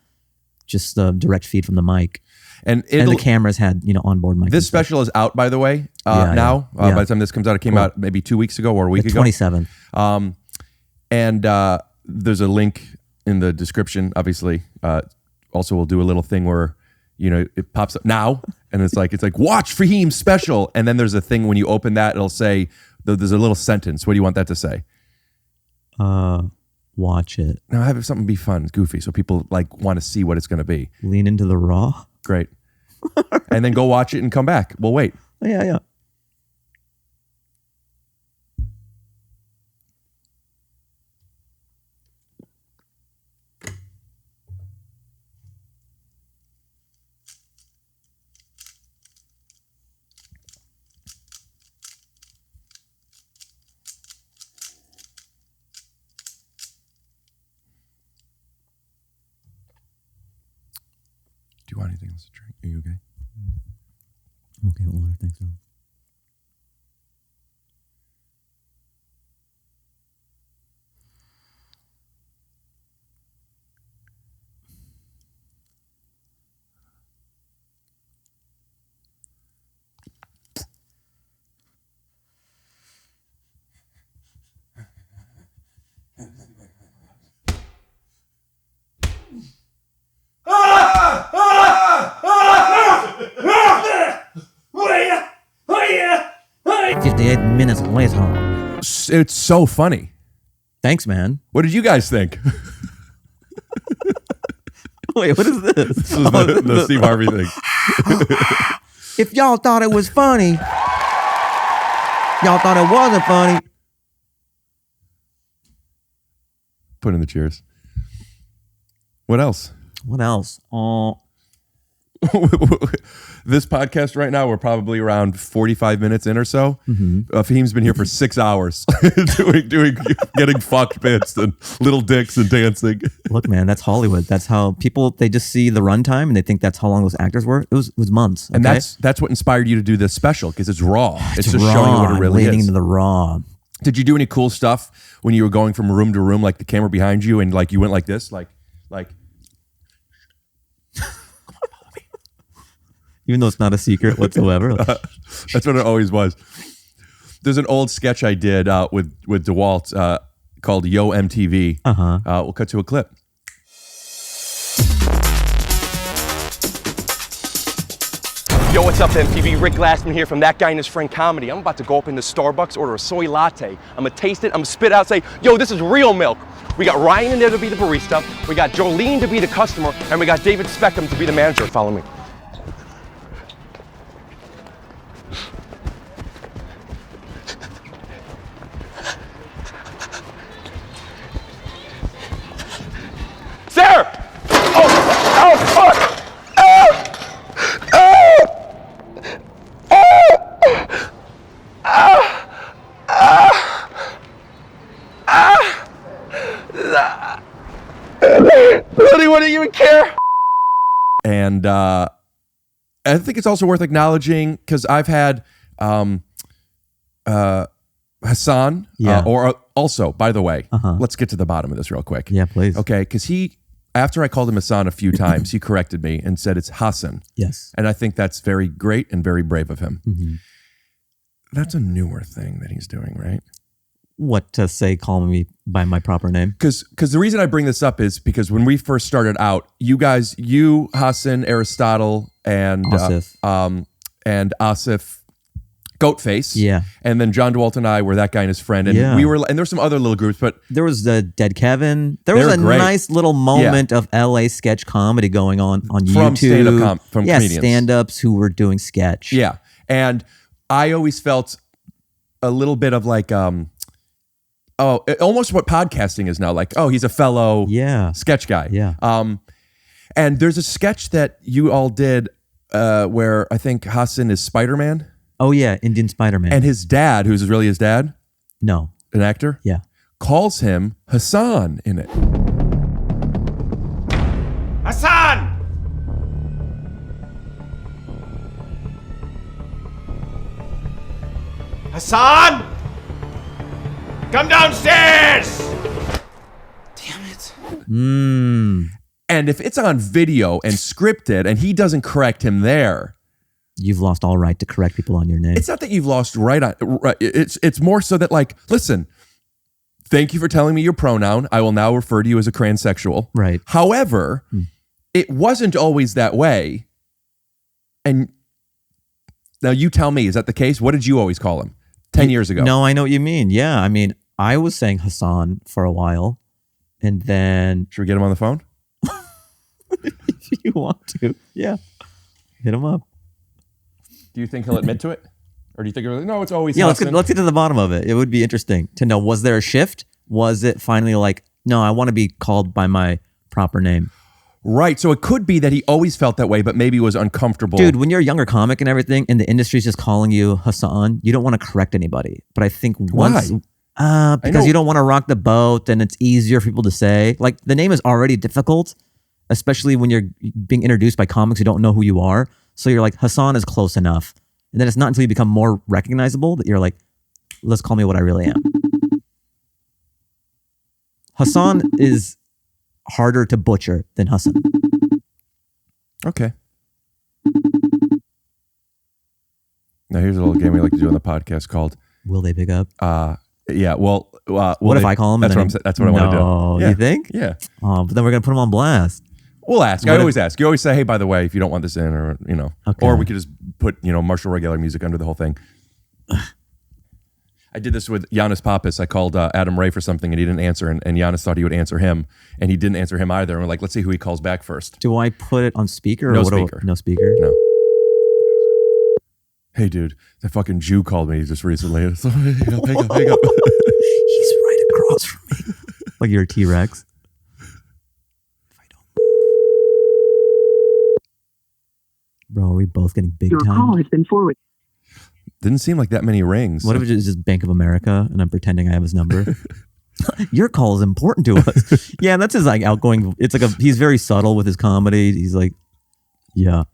direct feed from the mic. And the cameras had, onboard mic. This special is out, by the way, Yeah, now. yeah. By the time this comes out, it came out maybe 2 weeks ago or a week the ago. 27th. And there's a link in the description, obviously. Also, we'll do a little thing where, it pops up now, and it's like watch Fahim's special, and then there's a thing when you open that, it'll say there's a little sentence. What do you want that to say? Watch it. Now have something be fun, goofy, so people like want to see what it's going to be. Lean into the raw. Great, and then go watch it and come back. We'll wait. Yeah. Do you want anything else to drink? Are you okay? I'm okay with water. Thanks, John. Oh yeah! 58 minutes later. It's so funny. Thanks, man. What did you guys think? Wait, what is this? This is the Steve Harvey thing. If y'all thought it was funny, y'all thought it wasn't funny. Put in the cheers. What else? What else? This podcast right now, we're probably around 45 minutes in or so. Fahim's been here for 6 hours doing getting fucked bits and little dicks and dancing. Look, man, that's Hollywood. That's how people, they just see the runtime and they think that's how long those actors were. It was months. And okay? that's what inspired you to do this special, because it's raw. It's just raw. showing you what it really leaning is. into the raw. Did you do any cool stuff when you were going from room to room, like the camera behind you, and like you went like this, like Even though it's not a secret whatsoever. that's what it always was. There's an old sketch I did with DeWalt called Yo MTV. We'll cut to a clip. Yo, what's up, MTV? Rick Glassman here from That Guy and His Friend Comedy. I'm about to go up into Starbucks, order a soy latte. I'm gonna taste it, I'm gonna spit out, say, yo, this is real milk. We got Ryan in there to be the barista, we got Jolene to be the customer, and we got David Speckham to be the manager. Follow me. Sarah! Oh, fuck! Anyone even care? And I think it's also worth acknowledging, because I've had Hasan, or also, by the way, let's get to the bottom of this real quick. Yeah, please. Okay, because after I called him Hasan a few times, he corrected me and said it's Hasan. Yes. And I think that's very great and very brave of him. That's a newer thing that he's doing, right? What to say, call me by my proper name? Because the reason I bring this up is because when we first started out, you guys, Hasan, Aristotle, and Asif. And Asif, Goatface, Yeah. and then John DeWalt and I were That Guy and His Friend, and Yeah. we were, and there's some other little groups, but There was the Dead Kevin. There was They're a great. nice little moment of LA sketch comedy going on From YouTube. stand-up from comedians. stand-ups who were doing sketch. yeah, and I always felt a little bit of like, almost what podcasting is now. Like, oh, he's a fellow sketch guy. Yeah. And there's a sketch that you all did where I think Hasan is Spider-Man. Oh yeah, Indian Spider-Man. And his dad, who's really his dad, no, an actor, yeah, calls him Hasan in it. Hasan! Hasan! Come downstairs! Damn it. And if it's on video and scripted and he doesn't correct him there, you've lost all right to correct people on your name. It's not that you've lost right. It's more so that, like, listen, thank you for telling me your pronoun. I will now refer to you as a transsexual. Right. However, it wasn't always that way. And now you tell me, is that the case? What did you always call him 10 years ago? No, I know what you mean. Yeah. I mean, I was saying Hasan for a while. And then... Should we get him on the phone? If you want to. Yeah. Hit him up. Do you think he'll admit to it? Or do you think, no, it's always let's get to the bottom of it. It would be interesting to know, was there a shift? Was it finally like, no, I want to be called by my proper name? Right. So it could be that he always felt that way, but maybe was uncomfortable. Dude, when you're a younger comic and everything, and the industry's just calling you Hasan, you don't want to correct anybody. But I think once... Why? Because you don't want to rock the boat and it's easier for people to say. Like, the name is already difficult, especially when you're being introduced by comics who don't know who you are. So you're like, Hasan is close enough. And then it's not until you become more recognizable that you're like, let's call me what I really am. Hasan is harder to butcher than Hasan. Okay. Now here's a little game we like to do on the podcast called Will They Big Up? Yeah, well, what if I call him? That's what I want to do. Yeah. You think? Yeah. Oh, but then we're going to put him on blast. We'll ask. I always ask. You always say, hey, by the way, if you don't want this in, or, Okay. Or we could just put, Marshall regular music under the whole thing. I did this with Giannis Pappas. I called Adam Ray for something and he didn't answer, and Giannis thought he would answer him, and he didn't answer him either. And we're like, let's see who he calls back first. Do I put it on speaker? No or speaker. No speaker? No. Hey, dude, that fucking Jew called me just recently. Hang up. He's right across from me. Like you're a T-Rex. If I don't move. Bro, are we both getting big time? Your call has been forwarded. Didn't seem like that many rings. What if it's just Bank of America and I'm pretending I have his number? Your call is important to us. Yeah, that's his like outgoing. It's like he's very subtle with his comedy. He's like, yeah.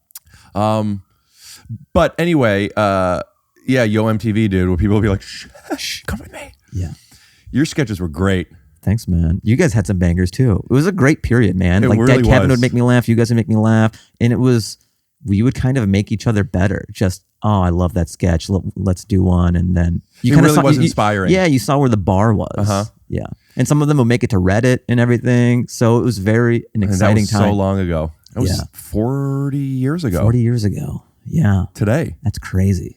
But anyway, Yo MTV, dude, where people will be like, shh, come with me. Yeah. Your sketches were great. Thanks, man. You guys had some bangers too. It was a great period, man. It like really Dead Kevin was. would make me laugh. You guys would make me laugh. And we would kind of make each other better. Just, oh, I love that sketch. Let's do one. And then It really was inspiring. Yeah, you saw where the bar was. Uh-huh. Yeah. And some of them would make it to Reddit and everything. So it was an exciting time. So long ago. It was 40 years ago. 40 years ago. Yeah. Today. That's crazy.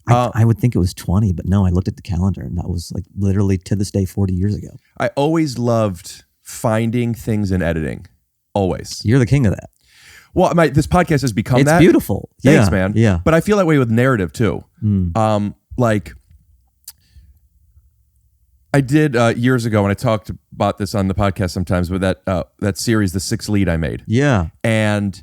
I would think it was 20, but no, I looked at the calendar and that was like literally to this day 40 years ago. I always loved finding things in editing. Always. You're the king of that. Well, this podcast has become It's that. beautiful. Thanks, Yeah, man. yeah. But I feel that way with narrative too. Like I did years ago, and I talked about this on the podcast sometimes with that series, The Sixth Lead I made. Yeah. And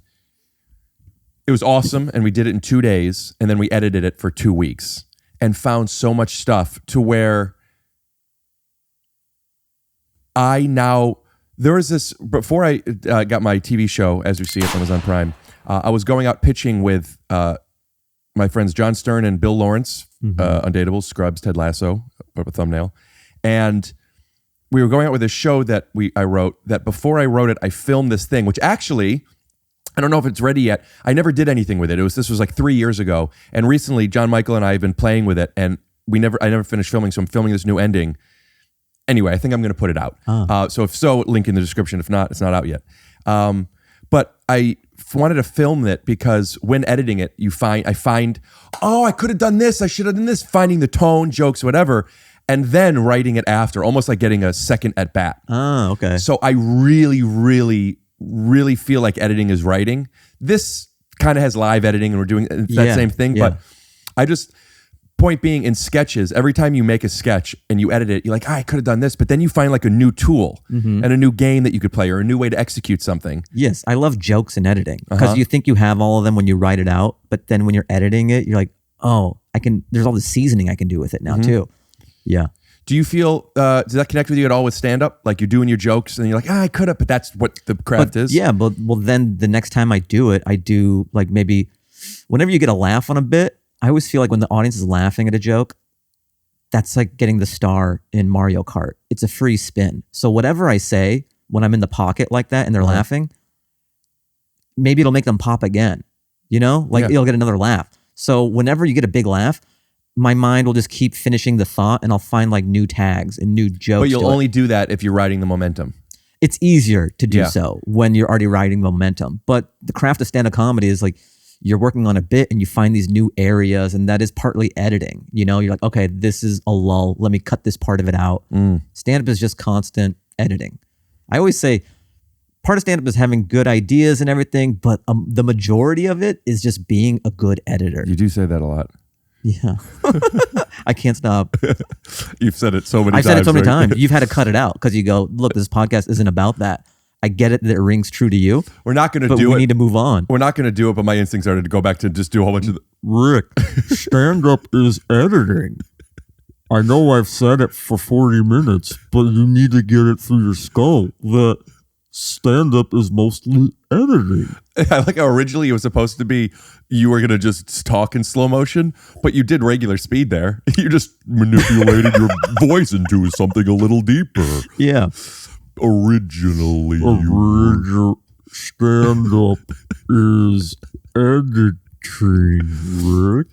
it was awesome, and we did it in 2 days, and then we edited it for 2 weeks and found so much stuff to where there was this, before I got my TV show, As You See It, on Amazon Prime, I was going out pitching with my friends John Stern and Bill Lawrence, Undateable, Scrubs, Ted Lasso, put up a thumbnail. And we were going out with a show that I wrote, that before I wrote it, I filmed this thing, which actually, I don't know if it's ready yet. I never did anything with it. This was like 3 years ago. And recently, JonMichael and I have been playing with it, and I never finished filming, so I'm filming this new ending. Anyway, I think I'm going to put it out. So if so, link in the description. If not, it's not out yet. But I wanted to film it because when editing it, I find, oh, I could have done this. I should have done this. Finding the tone, jokes, whatever, and then writing it after, almost like getting a second at bat. Oh, okay. So I really, really, really feel like editing is writing. This kind of has live editing, and we're doing that same thing. Yeah. But I just, point being, in sketches, every time you make a sketch and you edit it, you're like, I could have done this, but then you find like a new tool and a new game that you could play or a new way to execute something. Yes, I love jokes in editing because you think you have all of them when you write it out, but then when you're editing it, you're like, oh, there's all the seasoning I can do with it now too. Yeah. Do you feel, does that connect with you at all with stand-up? Like you're doing your jokes and you're like, I could have, but that's what the craft is? Yeah, well, then the next time I do it, I do like maybe whenever you get a laugh on a bit, I always feel like when the audience is laughing at a joke, that's like getting the star in Mario Kart. It's a free spin. So whatever I say when I'm in the pocket like that and they're laughing, maybe it'll make them pop again. You know, like you'll get another laugh. So whenever you get a big laugh, my mind will just keep finishing the thought and I'll find like new tags and new jokes. But you'll only do that if you're riding the momentum. It's easier to do so when you're already riding momentum. But the craft of stand-up comedy is like you're working on a bit and you find these new areas, and that is partly editing. You know, you're like, okay, this is a lull. Let me cut this part of it out. Stand-up is just constant editing. I always say part of stand-up is having good ideas and everything, but the majority of it is just being a good editor. You do say that a lot. Yeah. I can't stop. You've said it so many times. I've said it so many times. You've had to cut it out because you go, look, this podcast isn't about that. I get it that it rings true to you. We're not going to do it. But we need to move on. We're not going to do it, but my instincts are to go back to just do a whole bunch of Rick, stand-up is editing. I know I've said it for 40 minutes, but you need to get it through your skull that stand-up is mostly editing. I like how originally it was supposed to be you were going to just talk in slow motion, but you did regular speed there. You just manipulated your voice into something a little deeper. Yeah. Originally. Stand-up is editing, Rick.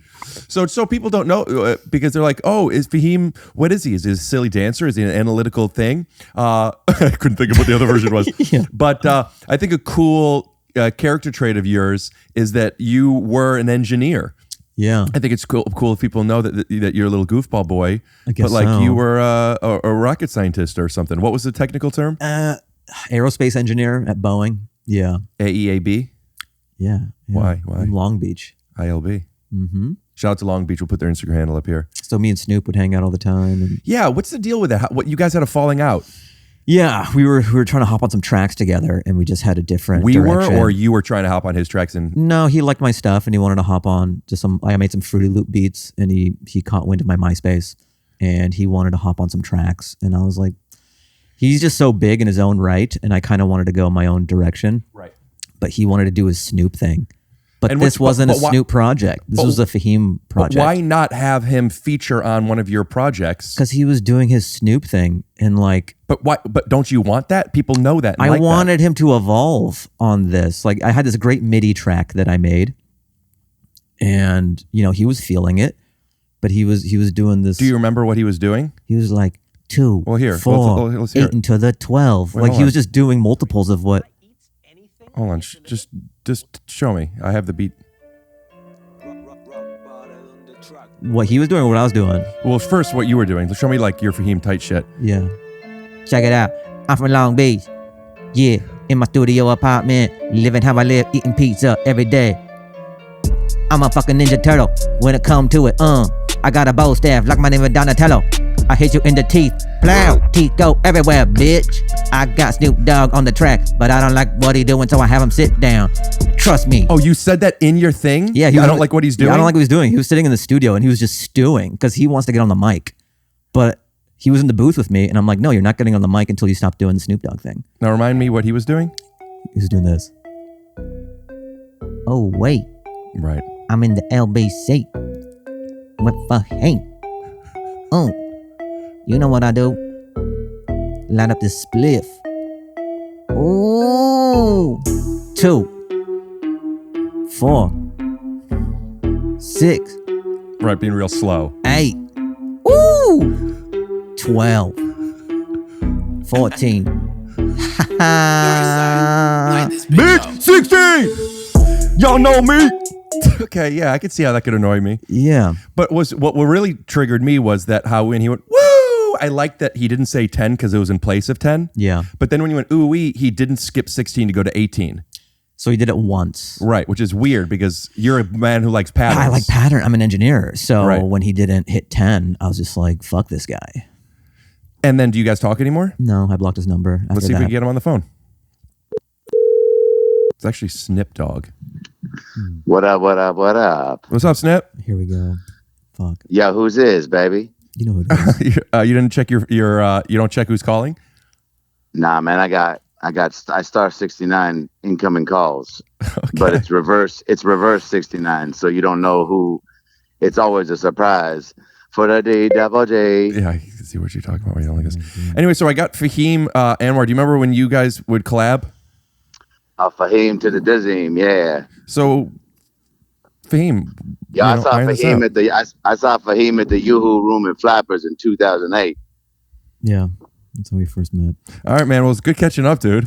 So people don't know because they're like, oh, is Fahim, what is he? Is he a silly dancer? Is he an analytical thing? I couldn't think of what the other version was. But I think a cool character trait of yours is that you were an engineer. Yeah. I think it's cool if people know that you're a little goofball boy. I guess but like so. you were a rocket scientist or something. What was the technical term? Aerospace engineer at Boeing. Yeah. AEAB? Yeah. Why? In Long Beach. ILB. Shout out to Long Beach. We'll put their Instagram handle up here. So me and Snoop would hang out all the time. And yeah. What's the deal with that? What you guys had a falling out? yeah, we were trying to hop on some tracks together, and we just had a different direction. Or you were trying to hop on his tracks and no, he liked my stuff and he wanted to hop on to some. I made some Fruity Loop beats, and he caught wind of my MySpace, and he wanted to hop on some tracks, and I was like, he's just so big in his own right, and I kind of wanted to go my own direction. Right. But he wanted to do his Snoop thing. But And this wasn't a Snoop project. This was a Fahim project. But why not have him feature on one of your projects? Because he was doing his Snoop thing, and like. But why? But don't you want that? People know that. And I wanted him to evolve on this. Like I had this great MIDI track that I made, and he was feeling it, but he was doing this. Do you remember what he was doing? He was like 2, Well, here, 4, let's hear 8 it. into the 12. Wait, Like hold he on. was just doing multiples of what. Hold on, just show me. I have the beat. What he was doing or what I was doing. Well, first, what you were doing. Show me like your Fahim tight shit. Yeah. Check it out. I'm from Long Beach. Yeah. In my studio apartment. Living how I live. Eating pizza every day. I'm a fucking Ninja Turtle. When it come to it, I got a bow staff like my name is Donatello. I hit you in the teeth. Plow. Teeth go everywhere, bitch. I got Snoop Dogg on the track, but I don't like what he doing, so I have him sit down. Trust me. Oh, you said that in your thing? Yeah, I don't like what he's doing. I don't like what he's doing. He was sitting in the studio and he was just stewing because he wants to get on the mic. But he was in the booth with me, and I'm like, no, you're not getting on the mic until you stop doing the Snoop Dogg thing. Now remind me what he was doing. He was doing this. Oh, wait. Right. I'm in the LBC with Fahim. You know what I do? Light up this spliff. Ooh. 2, 4, 6. Right, being real slow. 8. Ooh. 12. 14. Big 16! Y'all know me! Okay, yeah, I could see how that could annoy me. Yeah. But what really triggered me was that how when he went, woo! I liked that he didn't say 10 because it was in place of 10. Yeah. But then when he went, ooh-wee, he didn't skip 16 to go to 18. So he did it once. Right, which is weird because you're a man who likes patterns. I like pattern. I'm an engineer. So Right. when he didn't hit 10, I was just like, fuck this guy. And then do you guys talk anymore? No, I blocked his number. Let's see if we that. can get him on the phone. It's actually Snip Dog. What up, what up, what up? What's up, Snip? Here we go. Fuck. Yo, who's this, baby? You know who it is. You didn't check your you don't check who's calling? Nah, man, I star 69 incoming calls. But it's reverse 69, so you don't know who. It's always a surprise for the D double J. Yeah, I can see what you're talking about when you don't like this. Anyway, so I got Fahim Anwar. Do you remember when you guys would collab? Fahim to the Dizim, yeah. So Fahim. Yeah, I saw Fahim at the I saw Fahim at the Yoo-Hoo Room in Flappers in 2008. Yeah, that's how we first met. All right, man. Well, it's good catching up, dude.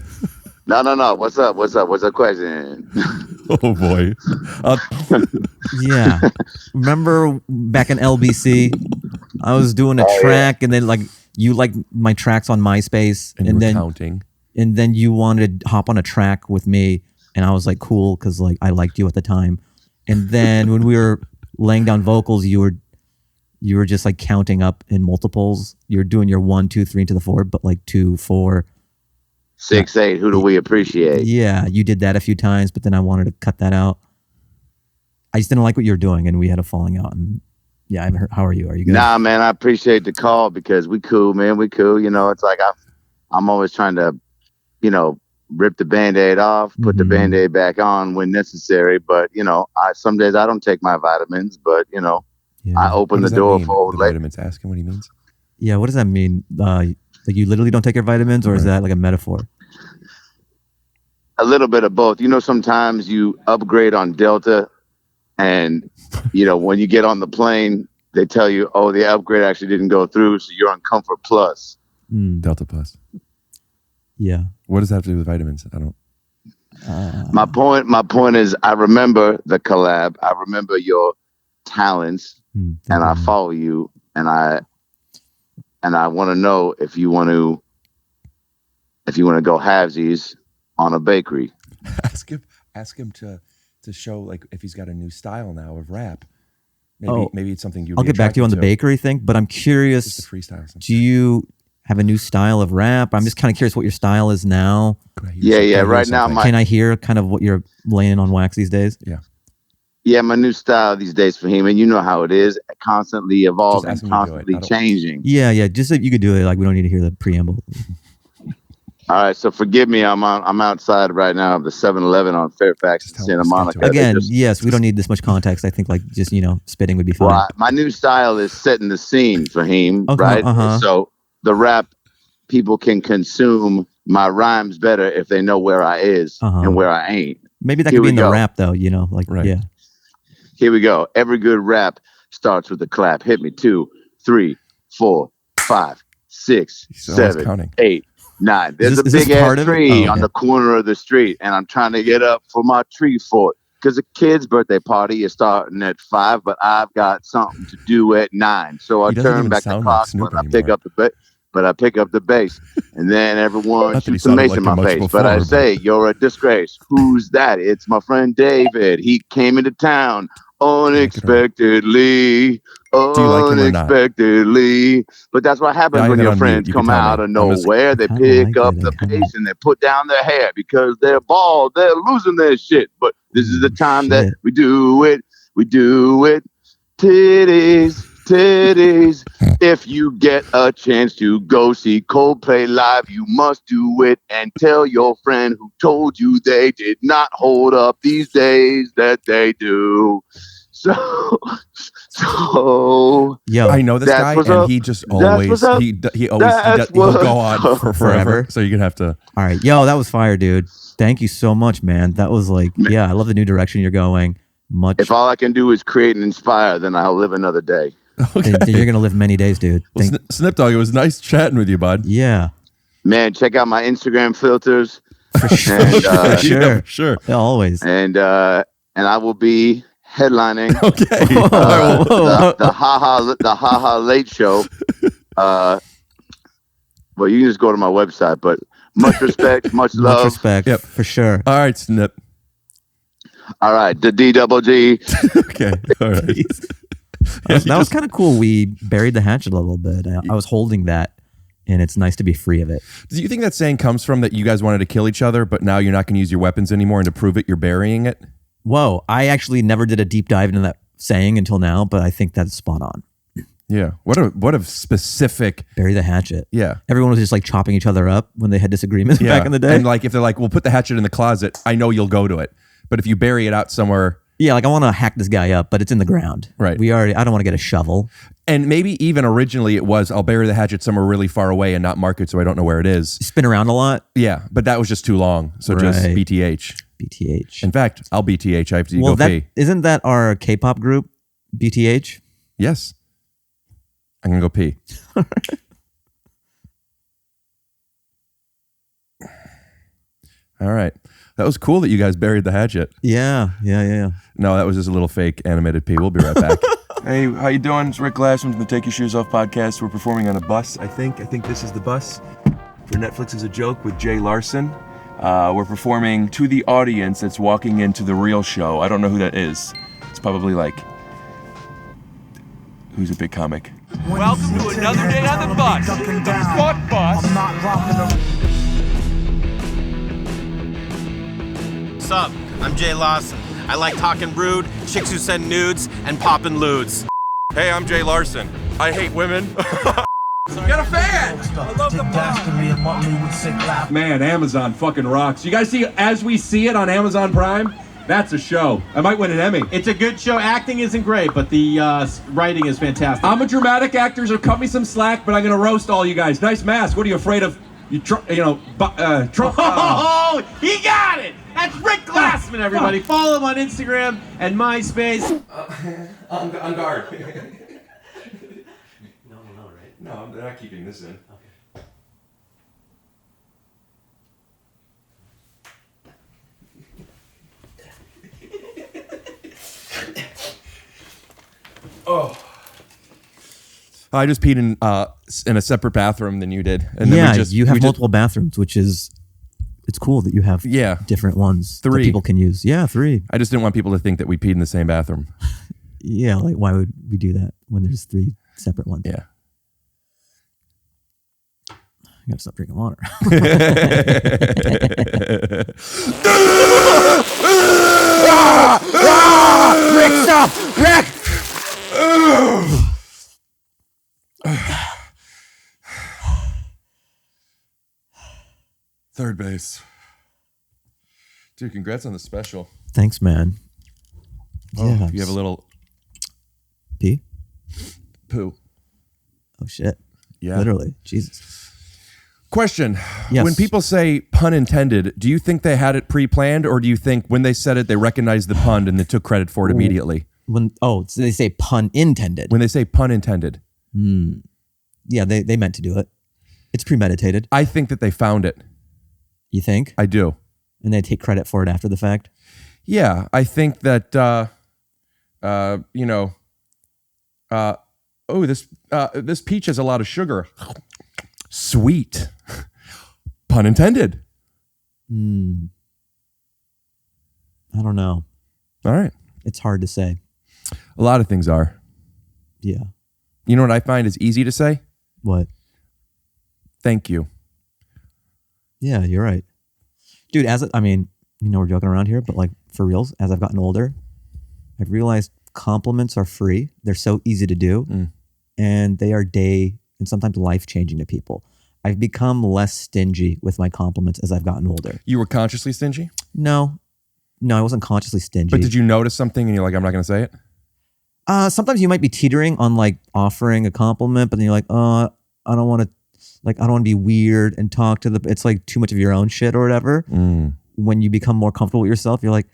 No. What's up? What's the question? Oh boy. Yeah. Remember back in LBC, I was doing a track, and then like you liked my tracks on MySpace, and then counting. And then you wanted to hop on a track with me, and I was like, cool, because like I liked you at the time. And then when we were laying down vocals, you were just like counting up in multiples. You're doing your 1, 2, 3 into the 4, but like 2, 4, 6, 8. Who do we appreciate? Yeah, you did that a few times, but then I wanted to cut that out. I just didn't like what you were doing, and we had a falling out. And yeah, I haven't heard. How are you? Are you good? Nah, man, I appreciate the call because we cool, man. We cool. You know, it's like I'm always trying to, rip the Band-Aid off, put the Band-Aid back on when necessary. But, some days I don't take my vitamins, but, I open the door for old lady. Vitamins. Ask him what he means. Yeah, what does that mean? Like you literally don't take your vitamins, or is that like a metaphor? A little bit of both. Sometimes you upgrade on Delta, and, when you get on the plane, they tell you, oh, the upgrade actually didn't go through, so you're on Comfort Plus. Delta Plus. Yeah. What does that have to do with vitamins? I don't. My point is, I remember the collab. I remember your talents, and I follow you, and I want to know if you want to go halvesies on a bakery. Ask him to show like if he's got a new style now of rap. Maybe it's something I'll get back to you on the bakery thing, but I'm curious. Just a freestyle. Do you have a new style of rap? I'm just kind of curious what your style is now. Yeah. Right now, can I hear kind of what you're laying on wax these days? Yeah, my new style these days for him, and you know how it is, constantly evolving, constantly changing. Yeah. Just if you could do it, like we don't need to hear the preamble. All right, so forgive me. I'm outside right now of the 7-Eleven on Fairfax in Santa Monica. Again, yes, we don't need this much context. I think like just spitting would be fine. Well, my new style is setting the scene for him, right? So the rap people can consume my rhymes better if they know where I is and where I ain't. Maybe that could be in the rap though, yeah. Here we go. Every good rap starts with a clap. Hit me 2, 3, 4, 5, 6, 7, 8, 9. There's a big ass tree on the corner of the street, and I'm trying to get up for my tree fort because the kid's birthday party is starting at 5, but I've got something to do at 9. So I turn back the clock when I pick up the bass, and then everyone shoots some mace in my face. But I say, you're a disgrace. Who's that? It's my friend David. He came into town unexpectedly. Unexpectedly. But that's what happens when your friends come out of nowhere. They pick up the pace and they put down their hair because they're bald. They're losing their shit. But this is the time that we do it. We do it. Titties. If you get a chance to go see Coldplay live, you must do it and tell your friend who told you they did not hold up these days that they do. So yo, I know this guy, and he just always he'll go on for forever. So you're gonna have to. All right, yo, that was fire, dude. Thank you so much, man. That was like, yeah, I love the new direction you're going. If all I can do is create and inspire, then I'll live another day. Okay. Then you're gonna live many days, dude. Well, Snip Dog, it was nice chatting with you, bud. Yeah, man. Check out my Instagram filters. For sure. And, sure. Yeah, always. And I will be headlining. Okay. The haha late show. Well, you can just go to my website. But much respect, much love. Much respect. Yep, for sure. All right, Snip. All right, the D double G. Okay, all right. That was kind of cool. We buried the hatchet a little bit. I was holding that, and it's nice to be free of it. Do you think that saying comes from that you guys wanted to kill each other, but now you're not going to use your weapons anymore, and to prove it, you're burying it? Whoa, I actually never did a deep dive into that saying until now, but I think that's spot on. Yeah. What a specific... Bury the hatchet. Yeah. Everyone was just like chopping each other up when they had disagreements back in the day. And like if they're like, we'll put the hatchet in the closet, I know you'll go to it. But if you bury it out somewhere... Yeah, like I want to hack this guy up, but it's in the ground. Right. I don't want to get a shovel. And maybe even originally it was, I'll bury the hatchet somewhere really far away and not mark it so I don't know where it is. Spin around a lot. Yeah, but that was just too long. So just BTH. BTH. In fact, I'll BTH. I have to go pee. Isn't that our K-pop group, BTH? Yes. I'm going to go pee. All right. That was cool that you guys buried the hatchet. Yeah. No, that was just a little fake animated pee. We'll be right back. Hey, how you doing? It's Rick Glassman from the Take Your Shoes Off podcast. We're performing on a bus, I think. I think this is the bus for Netflix is a Joke with Jay Larson. We're performing to the audience that's walking into the real show. I don't know who that is. It's probably like, who's a big comic? Welcome to another day on the bus. The Spot Bus. What's up? I'm Jay Lawson. I like talking rude, chicks who send nudes, and popping lewds. Hey, I'm Jay Larson. I hate women. Get a fan! I love the bus. Man, Amazon fucking rocks. You guys see As We See It on Amazon Prime? That's a show. I might win an Emmy. It's a good show. Acting isn't great, but the writing is fantastic. I'm a dramatic actor, so cut me some slack, but I'm gonna roast all you guys. Nice mask. What are you afraid of? Trump. Oh, he got it! That's Rick Glassman, everybody. Follow him on Instagram and MySpace. On guard. No, right? No, they're not keeping this in. Okay. Oh. I just peed in a separate bathroom than you did. And yeah, then you have multiple bathrooms, which is, it's cool that you have different ones 3 that people can use. Yeah, 3. I just didn't want people to think that we peed in the same bathroom. Yeah, like why would we do that when there's 3 separate ones? Yeah. I gotta stop drinking water. Rick, stop! Rick! Third base. Dude, congrats on the special. Thanks, man. Oh, yeah, you have a little pee? Poo. Oh, shit. Yeah. Literally. Jesus. Question. Yes. When people say pun intended, do you think they had it pre-planned, or do you think when they said it, they recognized the pun and they took credit for it immediately? So they say pun intended. When they say pun intended. Yeah, they meant to do it. It's premeditated. I think that they found it. You think? I do. And they take credit for it after the fact? Yeah, I think that, this peach has a lot of sugar. Sweet. Pun intended. I don't know. All right. It's hard to say. A lot of things are. Yeah. You know what I find is easy to say? What? Thank you. Yeah, you're right. Dude, we're joking around here, but like for reals, as I've gotten older, I've realized compliments are free. They're so easy to do. And they are day and sometimes life-changing to people. I've become less stingy with my compliments as I've gotten older. You were consciously stingy? No, I wasn't consciously stingy. But did you notice something and you're like, I'm not going to say it? Sometimes you might be teetering on like offering a compliment, but then you're like, I don't want to be weird and talk to it's like too much of your own shit or whatever. When you become more comfortable with yourself, you're like,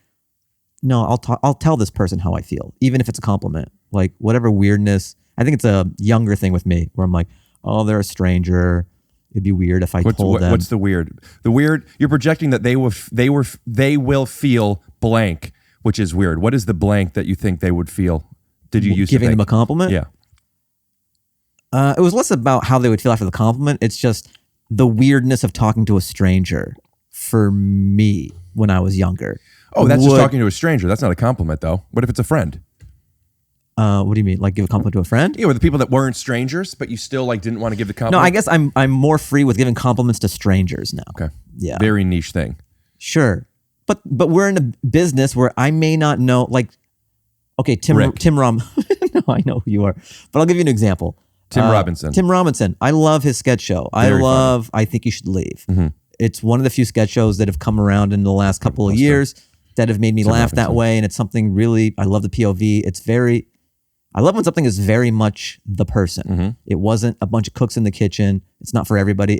no, I'll tell this person how I feel, even if it's a compliment. Like whatever weirdness. I think it's a younger thing with me where I'm like, oh, they're a stranger. It'd be weird if I told them. What's the weird? The weird, you're projecting that they will feel blank, which is weird. What is the blank that you think they would feel? Did you use giving them a compliment? Yeah. It was less about how they would feel after the compliment. It's just the weirdness of talking to a stranger for me when I was younger. Oh, that's just talking to a stranger. That's not a compliment, though. What if it's a friend? What do you mean? Like give a compliment to a friend? Yeah, or the people that weren't strangers, but you still like didn't want to give the compliment. No, I guess I'm more free with giving compliments to strangers now. Okay. Yeah. Very niche thing. Sure. But we're in a business where I may not know, like, okay, Tim No, I know who you are. But I'll give you an example. Tim Robinson. Tim Robinson. I love his sketch show. Very funny. I Think You Should Leave. Mm-hmm. It's one of the few sketch shows that have come around in the last couple of years that have made me laugh that way. And it's something really, I love the POV. I love when something is very much the person. Mm-hmm. It wasn't a bunch of cooks in the kitchen. It's not for everybody.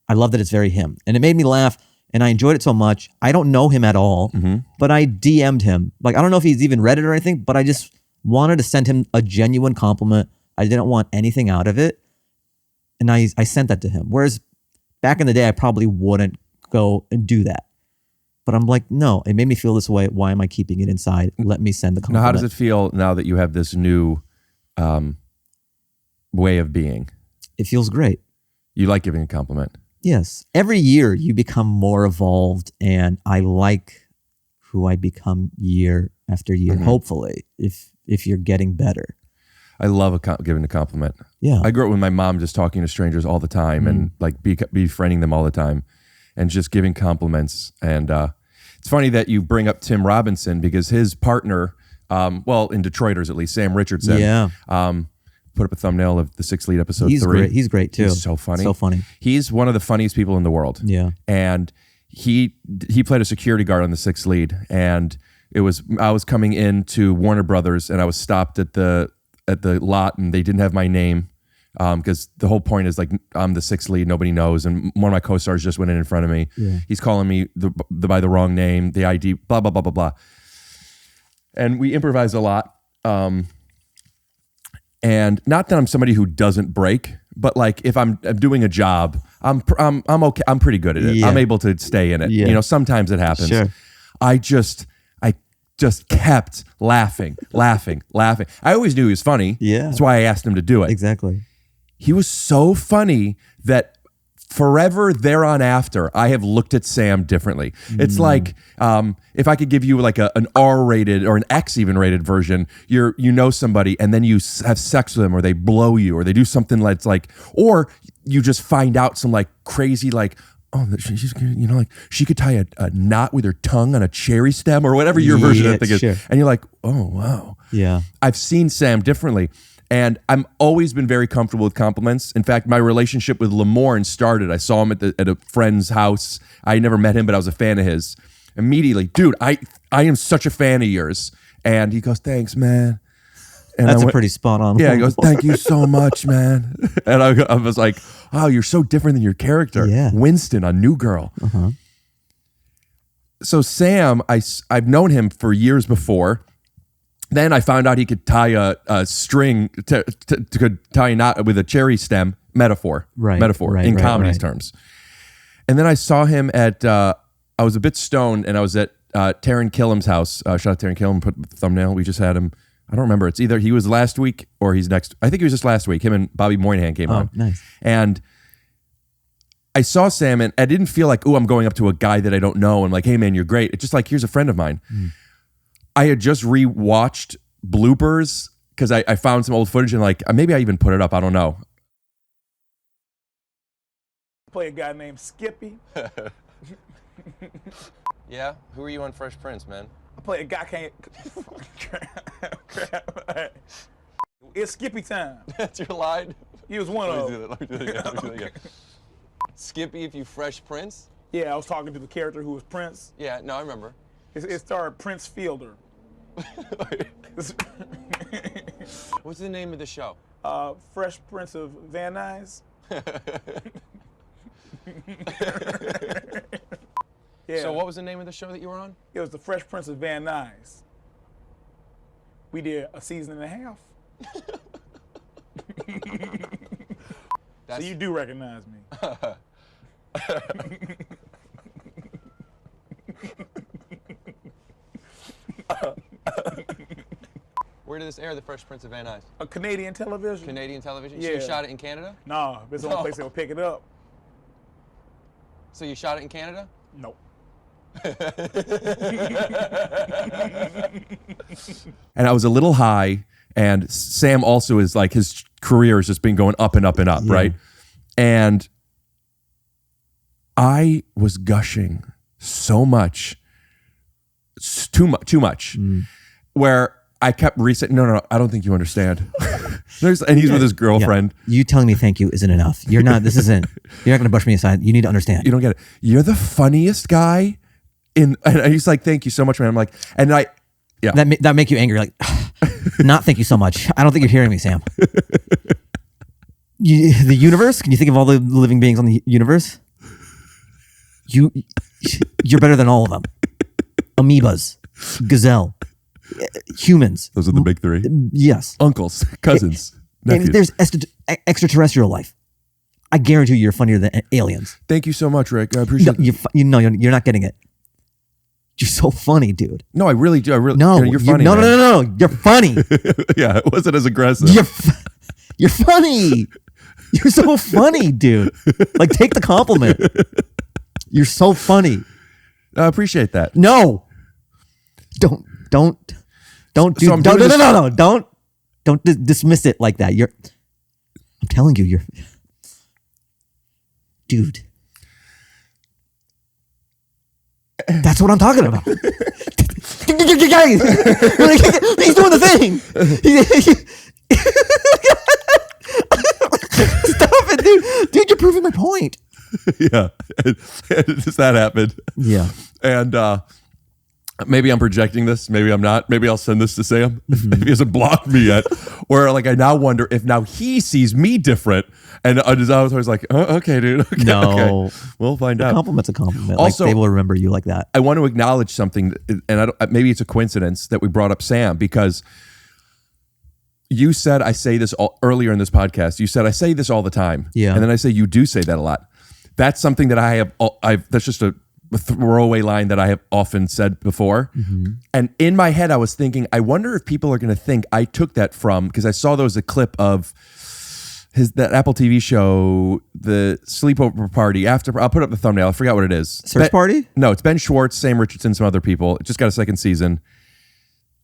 I love that it's very him. And it made me laugh and I enjoyed it so much. I don't know him at all, but I DM'd him. Like, I don't know if he's even read it or anything, but I just wanted to send him a genuine compliment. I didn't want anything out of it. And I sent that to him. Whereas back in the day, I probably wouldn't go and do that. But I'm like, no, it made me feel this way. Why am I keeping it inside? Let me send the compliment. Now, how does it feel now that you have this new way of being? It feels great. You like giving a compliment? Yes. Every year you become more evolved, and I like who I become year after year, hopefully, if you're getting better. I love giving a compliment. Yeah. I grew up with my mom just talking to strangers all the time and like befriending them all the time and just giving compliments. And it's funny that you bring up Tim Robinson because his partner, well, in Detroiters at least, Sam Richardson, put up a thumbnail of the 6th Lead episode 3. Great. He's great too. He's so funny. So funny. He's one of the funniest people in the world. Yeah. And he played a security guard on the 6th Lead. And I was coming into Warner Brothers and I was stopped at the lot and they didn't have my name because the whole point is like I'm the 6th lead, nobody knows, and one of my co-stars just went in front of me. Yeah. He's calling me by the wrong name, the ID, blah blah blah blah blah, and we improvised a lot. And not that I'm somebody who doesn't break, but like if I'm doing a job, I'm okay. I'm pretty good at it. Yeah. I'm able to stay in it. Yeah. You know, sometimes it happens. Sure. I just kept laughing. I always knew he was funny. Yeah. That's why I asked him to do it. Exactly. He was so funny that forever there on after, I have looked at Sam differently. It's like if I could give you like an R-rated or an X even rated version, you know somebody and then you have sex with them or they blow you or they do something that's like, or you just find out some like crazy like, oh, she's, you know, like she could tie a knot with her tongue on a cherry stem or whatever your version of the thing is. And you're like, oh, wow. Yeah. I've seen Sam differently. And I'm always been very comfortable with compliments. In fact, my relationship with Lamorne started. I saw him at a friend's house. I never met him, but I was a fan of his. Immediately, dude, I am such a fan of yours. And he goes, thanks, man. And That's a pretty spot on. Yeah, he goes, thank you so much, man. And I was like, wow, you're so different than your character. Yeah. Winston on New Girl. Uh-huh. So Sam, I've known him for years before. Then I found out he could tie a string, could tie a knot with a cherry stem, metaphor in comedy's terms. And then I saw him at, I was a bit stoned and I was at Taran Killam's house. Shout out Taran Killam, put the thumbnail. We just had him. I don't remember. It's either he was last week or he's next. I think he was just last week. Him and Bobby Moynihan came on. Nice. And I saw Sam and I didn't feel like, oh, I'm going up to a guy that I don't know and like, hey man, you're great. It's just like, here's a friend of mine. I had just rewatched bloopers because I found some old footage and like, maybe I even put it up. I don't know. Play a guy named Skippy. Yeah? Who are you on Fresh Prince, man? I play a guy can't. Crap. It's Skippy time. That's your line? He was one of them. Let me do that again. Skippy, if you Fresh Prince? Yeah, I was talking to the character who was Prince. Yeah, no, I remember. It starred Prince Fielder. What's the name of the show? Fresh Prince of Van Nuys. Yeah. So what was the name of the show that you were on? It was the Fresh Prince of Van Nuys. We did a season and a half. So you do recognize me. Where did this air, the Fresh Prince of Van Nuys? A Canadian television. Canadian television? Yeah. So you shot it in Canada? No, it's the only place they'll pick it up. So you shot it in Canada? Nope. And I was a little high, and Sam also is like, his career has just been going up and up and up, right? And I was gushing so much, too much, where I kept resetting. No, I don't think you understand. And he's with his girlfriend. Yeah. You telling me thank you isn't enough. You're not going to brush me aside. You need to understand. You don't get it. You're the funniest guy and he's like, thank you so much, man. I'm like, and that make you angry. Like, not thank you so much. I don't think you're hearing me, Sam. The universe, can you think of all the living beings on the universe? You're better than all of them. Amoebas, gazelle, humans. Those are the big three. Yes. Uncles, cousins, nephews. And there's extraterrestrial life. I guarantee you're funnier than aliens. Thank you so much, Rick. I appreciate it. You're not getting it. You're so funny, dude. No, I really do. No, you're funny. No. You're funny. Yeah, it wasn't as aggressive. You're funny. You're so funny, dude. Like, take the compliment. You're so funny. I appreciate that. No. Don't do. So No. Don't dismiss it like that. I'm telling you, dude. That's what I'm talking about. He's doing the thing. Stop it, dude. Dude, you're proving my point. Yeah. Just that happened. Yeah. And maybe I'm projecting this. Maybe I'm not. Maybe I'll send this to Sam. Maybe he hasn't blocked me yet. Or like, I now wonder if now he sees me different. And I was always like, oh, okay, dude. Okay, no. Okay. We'll find out. A compliment's a compliment. Also, like, they will remember you like that. I want to acknowledge something, and maybe it's a coincidence that we brought up Sam, because you said I say this earlier in this podcast. You said I say this all the time. Yeah. And then I say you do say that a lot. That's something that that's just a throwaway line that I have often said before. Mm-hmm. And in my head, I was thinking, I wonder if people are going to think I took that from, because I saw there was a clip of that Apple TV show, the sleepover party. I'll put up the thumbnail. I forgot what it is. Search Party? No, it's Ben Schwartz, Sam Richardson, some other people. It just got a second season.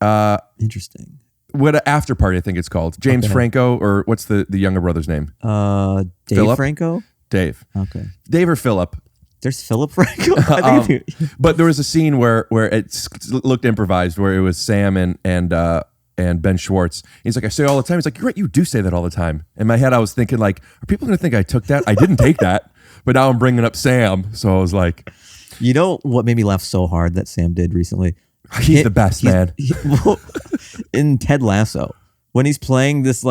Interesting. What After Party, I think it's called. James Franco, or what's the younger brother's name? Dave Phillip? Franco? Dave. Okay. Dave or Philip. There's Philip Franco. But there was a scene where it looked improvised, where it was Sam and Ben Schwartz. He's like, I say all the time. He's like, you're right, you do say that all the time. In my head, I was thinking, like, are people going to think I took that? I didn't take that. But now I'm bringing up Sam. So I was like. You know what made me laugh so hard that Sam did recently? He's the best, man. In Ted Lasso, when he's playing this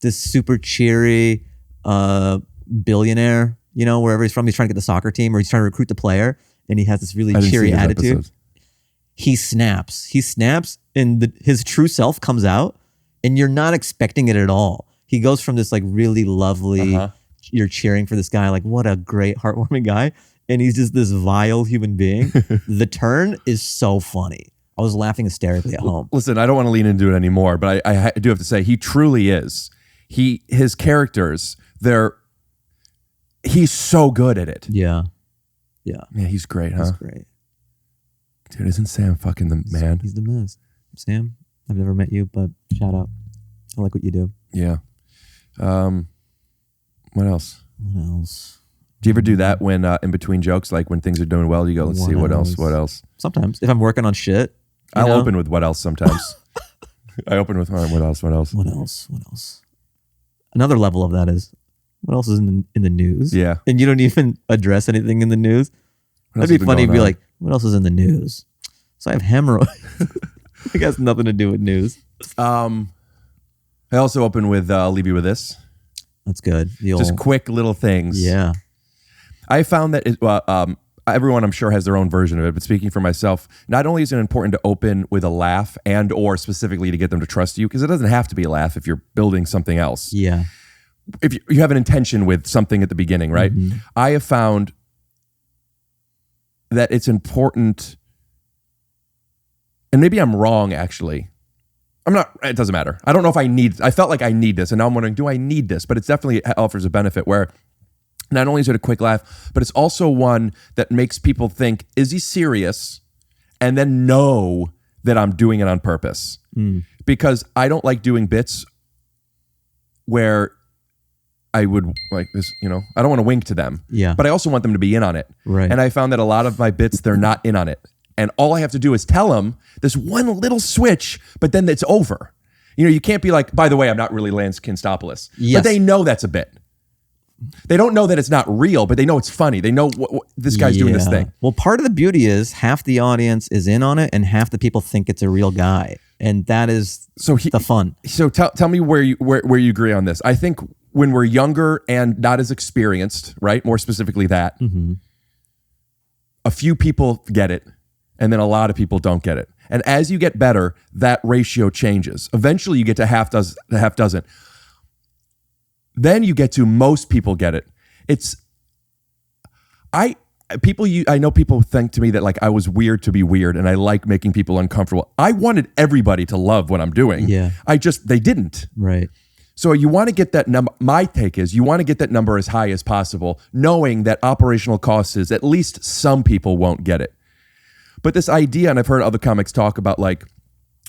super cheery billionaire, wherever he's from, he's trying to get the soccer team, or he's trying to recruit the player, and he has this really cheery attitude. Episodes. He snaps, and his true self comes out, and you're not expecting it at all. He goes from this like really lovely, you're cheering for this guy, like what a great, heartwarming guy, and he's just this vile human being. The turn is so funny. I was laughing hysterically at home. Listen, I don't want to lean into it anymore, but I do have to say, he truly is. His characters, he's so good at it. Yeah. Man, he's great, huh? He's great. Dude, isn't Sam fucking the man? He's the best. Sam, I've never met you, but shout out. I like what you do. Yeah. What else? What else? Do you ever do that when in between jokes, like when things are doing well, you go, let's see what else? Sometimes, if I'm working on shit. I'll open with what else sometimes. I open with what else? What else? Another level of that is, what else is in the news? Yeah. And you don't even address anything in the news. That'd be funny to be like, what else is in the news? So I have hemorrhoids. It has nothing to do with news. I also open with, I'll leave you with this. That's good. Just quick little things. Yeah. I found that everyone, I'm sure, has their own version of it, but speaking for myself, not only is it important to open with a laugh and or specifically to get them to trust you, because it doesn't have to be a laugh if you're building something else. Yeah. If you have an intention with something at the beginning, right? Mm-hmm. I have found that it's important, and maybe I'm wrong, actually. I'm not, it doesn't matter. I don't know if I felt like I need this, and now I'm wondering, do I need this? But it definitely offers a benefit where not only is it a quick laugh, but it's also one that makes people think, is he serious? And then know that I'm doing it on purpose. Because I don't like doing bits where I would like this, you know, I don't want to wink to them. Yeah. But I also want them to be in on it. Right. And I found that a lot of my bits, they're not in on it. And all I have to do is tell them this one little switch, but then it's over. You know, you can't be like, by the way, I'm not really Lance Kinstopoulos. Yes. But they know that's a bit. They don't know that it's not real, but they know it's funny. They know what this guy's doing this thing. Well, part of the beauty is half the audience is in on it and half the people think it's a real guy. And that is the fun. So tell me where you agree on this. I think when we're younger and not as experienced, right? More specifically that, a few people get it and then a lot of people don't get it. And as you get better, that ratio changes. Eventually you get to half dozen. Then you get to most people get it. I know people think to me that like I was weird to be weird and I like making people uncomfortable. I wanted everybody to love what I'm doing. Yeah. They didn't. Right. So you want to get that number. My take is you want to get that number as high as possible, knowing that operational cost is at least some people won't get it. But this idea, and I've heard other comics talk about like,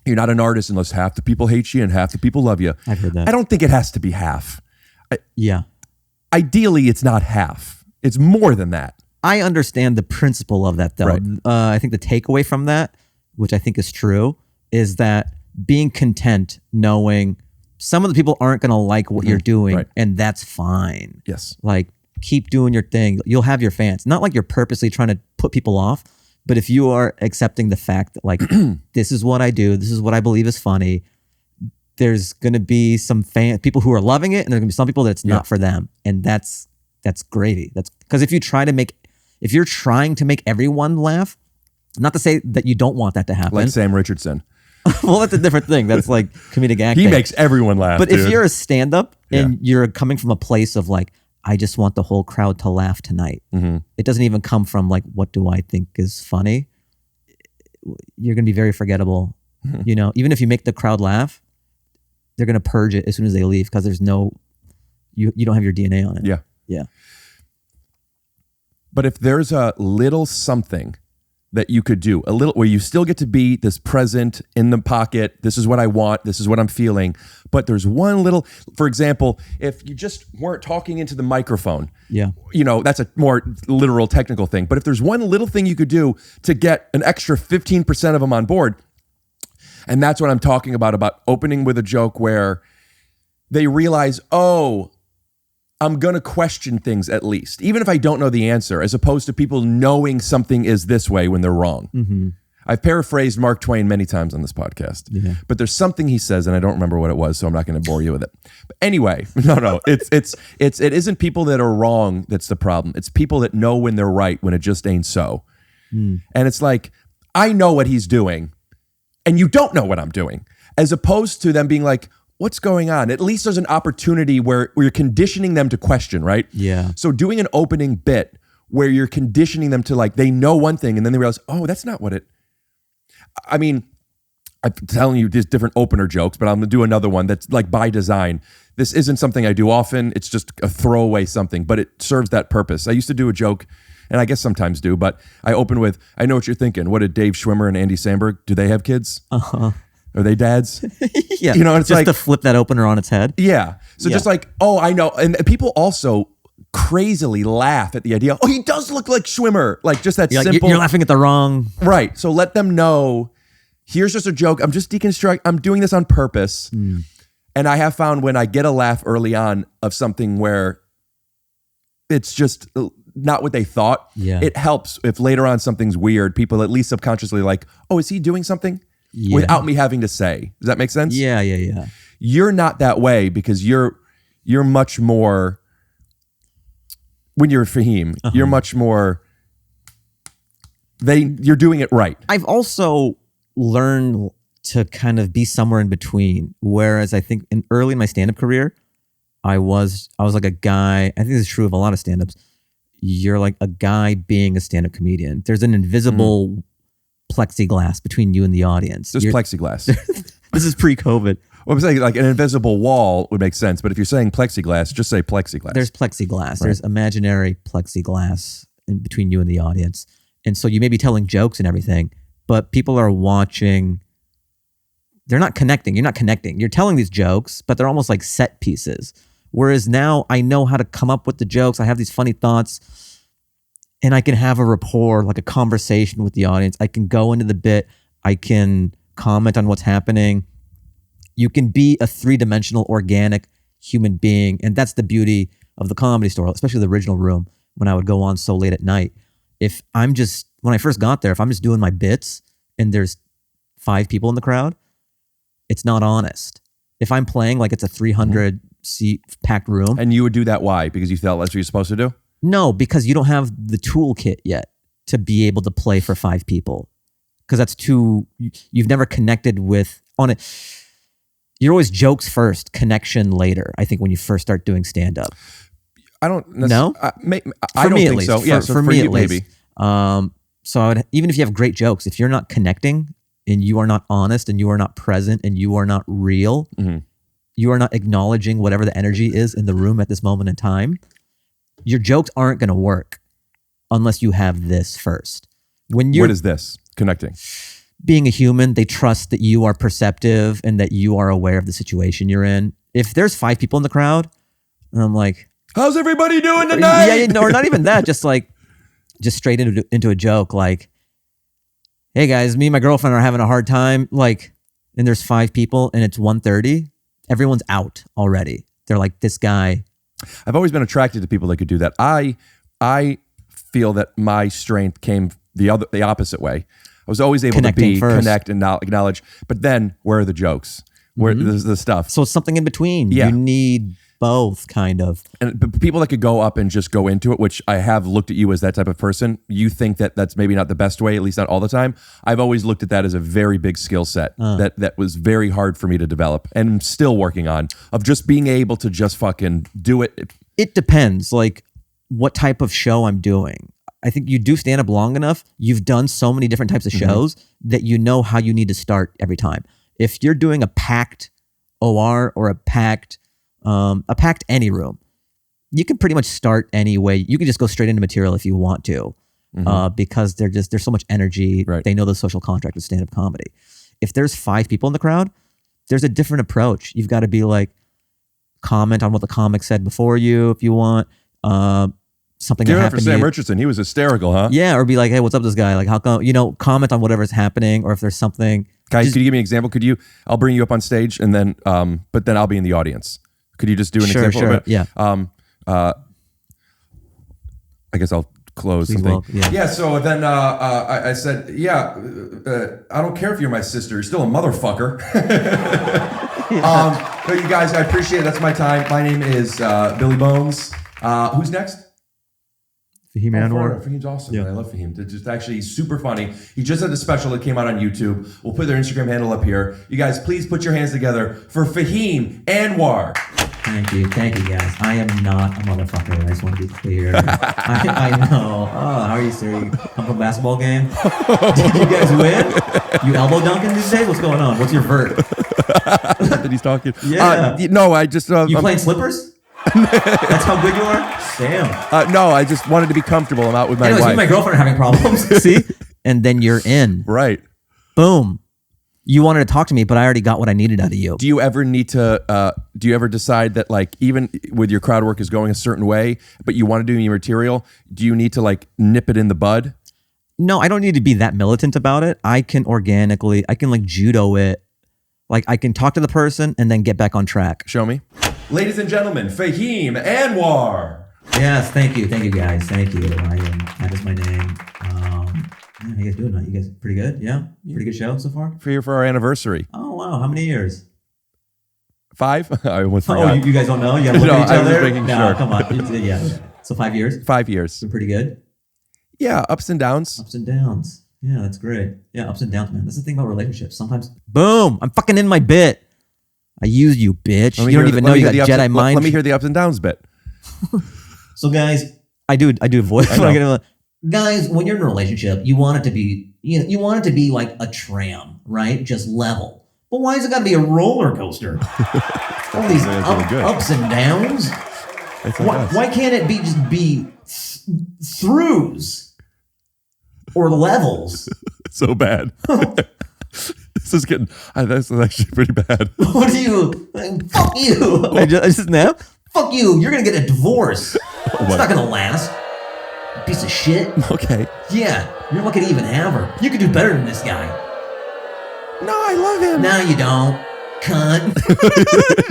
you're not an artist unless half the people hate you and half the people love you. I've heard that. I don't think it has to be half. Yeah. Ideally, it's not half. It's more than that. I understand the principle of that, though. Right. I think the takeaway from that, which I think is true, is that being content knowing some of the people aren't going to like what you're doing, Right. and that's fine. Yes. Like, keep doing your thing. You'll have your fans. Not like you're purposely trying to put people off, but if you are accepting the fact that, like, this is what I do, this is what I believe is funny, there's going to be some people who are loving it, and there's going to be some people that's not for them. And that's gravy. That's because if you're trying to make everyone laugh, not to say that you don't want that to happen. Like Sam Richardson. Well, that's a different thing. That's like comedic acting. He makes everyone laugh. But dude. if you're a stand-up and you're coming from a place of like, I just want the whole crowd to laugh tonight. It doesn't even come from like, what do I think is funny? You're going to be very forgettable. You know, even if you make the crowd laugh, they're going to purge it as soon as they leave because there's you don't have your DNA on it. Yeah. Yeah. But if there's a little something that you could do, a little where you still get to be this present in the pocket, this is what I want, this is what I'm feeling, but there's one little, for example, if you just weren't talking into the microphone, you know, that's a more literal technical thing. But if there's one little thing you could do to get an extra 15% of them on board, and that's what I'm talking about opening with a joke where they realize, oh, I'm going to question things at least, even if I don't know the answer, as opposed to people knowing something is this way when they're wrong. I've paraphrased Mark Twain many times on this podcast, but there's something he says, and I don't remember what it was, so I'm not going to bore you with it. But anyway, no, it isn't people that are wrong that's the problem. It's people that know when they're right when it just ain't so. And it's like, I know what he's doing, and you don't know what I'm doing, as opposed to them being like, what's going on? At least there's an opportunity where you're conditioning them to question, right? Yeah. So doing an opening bit where you're conditioning them to like, they know one thing and then they realize, oh, that's not what it, I mean, I'm telling you these different opener jokes, but I'm gonna do another one that's like by design. This isn't something I do often. It's just a throwaway something, but it serves that purpose. I used to do a joke, and I guess sometimes do, but I open with, I know what you're thinking. What did Dave Schwimmer and Andy Samberg, do they have kids? Are they dads? Yeah. You know, it's just like to flip that opener on its head. Yeah. So just like, oh, I know. And people also crazily laugh at the idea, oh, he does look like Schwimmer. Like just that simple. You're laughing at the wrong. Right. So let them know, here's just a joke. I'm just I'm doing this on purpose. And I have found when I get a laugh early on of something where it's just not what they thought, it helps if later on something's weird, people at least subconsciously like, oh, is he doing something? Without me having to say. Does that make sense? Yeah. You're not that way because you're much more, when you're Fahim, you're much more, you're doing it right. I've also learned to kind of be somewhere in between. Whereas I think early in my stand-up career, I was like a guy, I think this is true of a lot of stand-ups. You're like a guy being a stand-up comedian. There's an invisible plexiglass between you and the audience. There's plexiglass. This is pre-COVID. Well, I'm saying like an invisible wall would make sense, but if you're saying plexiglass, just say plexiglass. There's plexiglass. Right. There's imaginary plexiglass in between you and the audience. And so you may be telling jokes and everything, but people are watching. They're not connecting. You're not connecting. You're telling these jokes, but they're almost like set pieces. Whereas now I know how to come up with the jokes. I have these funny thoughts and I can have a rapport, like a conversation with the audience. I can go into the bit. I can comment on what's happening. You can be a three-dimensional organic human being. And that's the beauty of the Comedy Store, especially the original room when I would go on so late at night. When I first got there, if I'm just doing my bits and there's 5 people in the crowd, it's not honest. If I'm playing like it's a 300 seat packed room. And you would do that, why? Because you felt that's what you're supposed to do? No, because you don't have the toolkit yet to be able to play for 5 people. Because that's you've never connected with, on it. You're always jokes first, connection later, I think, when you first start doing stand-up. I don't No? I don't think so. Yeah, for me you, at least. maybe. So even if you have great jokes, if you're not connecting and you are not honest and you are not present and you are not real, you are not acknowledging whatever the energy is in the room at this moment in time, your jokes aren't going to work unless you have this first. What is this? Connecting. Being a human, they trust that you are perceptive and that you are aware of the situation you're in. If there's 5 people in the crowd, and I'm like, how's everybody doing tonight? Yeah, no, or not even that. Just straight into a joke. Like, hey guys, me and my girlfriend are having a hard time. Like, and there's 5 people and it's 1:30. Everyone's out already. They're like, this guy. I've always been attracted to people that could do that. I feel that my strength came the opposite way. I was always able Connecting to first. connect and acknowledge. But then, where are the jokes? Where the stuff? So it's something in between. Yeah. You need both, kind of. But people that could go up and just go into it, which I have looked at you as that type of person. You think that that's maybe not the best way, at least not all the time. I've always looked at that as a very big skill set that was very hard for me to develop, and I'm still working on, of just being able to just fucking do it. It depends, like what type of show I'm doing. I think you do stand up long enough. You've done so many different types of shows that you know how you need to start every time. If you're doing a packed OR or a packed any room, you can pretty much start any way. You can just go straight into material if you want to, because there's so much energy. Right. They know the social contract with stand up comedy. If there's 5 people in the crowd, there's a different approach. You've got to be like, comment on what the comic said before you if you want. Something Give that it up happened for to Sam you. Richardson. He was hysterical, huh? Yeah, or be like, hey, what's up, this guy? Like, how come, comment on whatever's happening, or if there's something. Guys, could you give me an example? I'll bring you up on stage and then, but then I'll be in the audience. Could you just do an example of it? Yeah. I guess I'll close Please something. yeah. So then I said, I don't care if you're my sister. You're still a motherfucker. But you guys, I appreciate it. That's my time. My name is Billy Bones. Who's next? Fahim Anwar. Fahim's awesome. Yeah. I love Fahim. It's just actually super funny. He just had a special that came out on YouTube. We'll put their Instagram handle up here. You guys, please put your hands together for Fahim Anwar. Thank you, guys. I am not a motherfucker. I just want to be clear. I know. Oh, how are you, sir? You come from a basketball game? Did you guys win? You elbow dunking these days? What's going on? What's your vert? That he's talking. Yeah. No, I just. You playing slippers? That's how good you are? Damn. No, I just wanted to be comfortable. I'm out with my Anyways, wife. me and my girlfriend are having problems. See? And then you're in. Right. Boom. You wanted to talk to me, but I already got what I needed out of you. Do you ever need to, do you ever decide that, like, even with your crowd work is going a certain way, but you want to do your material, do you need to, like, nip it in the bud? No, I don't need to be that militant about it. I can like judo it. Like, I can talk to the person and then get back on track. Show me. Ladies and gentlemen, Fahim Anwar. Yes, thank you, guys. Thank you. That is my name. How you guys doing? You guys pretty good? Yeah, pretty good show so far. For our anniversary. Oh wow, how many years? 5. I almost forgot. Oh, you guys don't know? You gotta look at each I was other. making sure. Come on. Yeah. So 5 years. 5 years. Been pretty good. Yeah, ups and downs. Ups and downs. Yeah, that's great. Yeah, ups and downs, man. That's the thing about relationships. Sometimes, boom, I'm fucking in my bit. I used you, bitch. You don't even know you got Jedi mind. Let me hear the ups and downs bit. So, guys, I do a voice. Guys, when you're in a relationship, you want it to be, you want it to be like a tram, right? Just level. But why has it got to be a roller coaster? All these ups and downs. Why can't it just be throughs or levels? So bad. This is getting. That's actually pretty bad. What do you? Fuck you! I just snap. Fuck you! You're gonna get a divorce. It's not gonna last. Piece of shit. Okay. Yeah, you're lucky to even have her. You could do better than this guy. No, I love him. No, you don't. Cunt.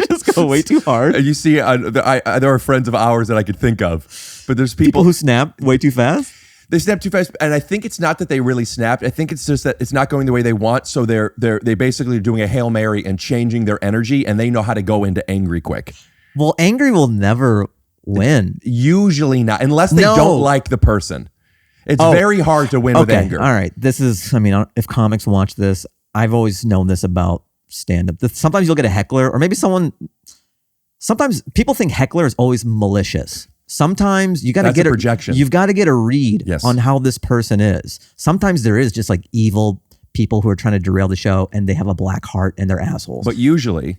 Just go way too hard. You see, there are friends of ours that I could think of, but there's people who snap way too fast. They snap too fast, and I think it's not that they really snapped. I think it's just that it's not going the way they want. So they basically are doing a Hail Mary and changing their energy, and they know how to go into angry quick. Well, angry will never win. Usually not, unless they don't like the person. It's very hard to win with anger. All right, this is. I mean, if comics watch this, I've always known this about stand-up. Sometimes you'll get a heckler, or maybe someone. Sometimes people think heckler is always malicious. Sometimes you got to get a projection. You've got to get a read on how this person is. Sometimes there is just like evil people who are trying to derail the show, and they have a black heart and they're assholes. But usually,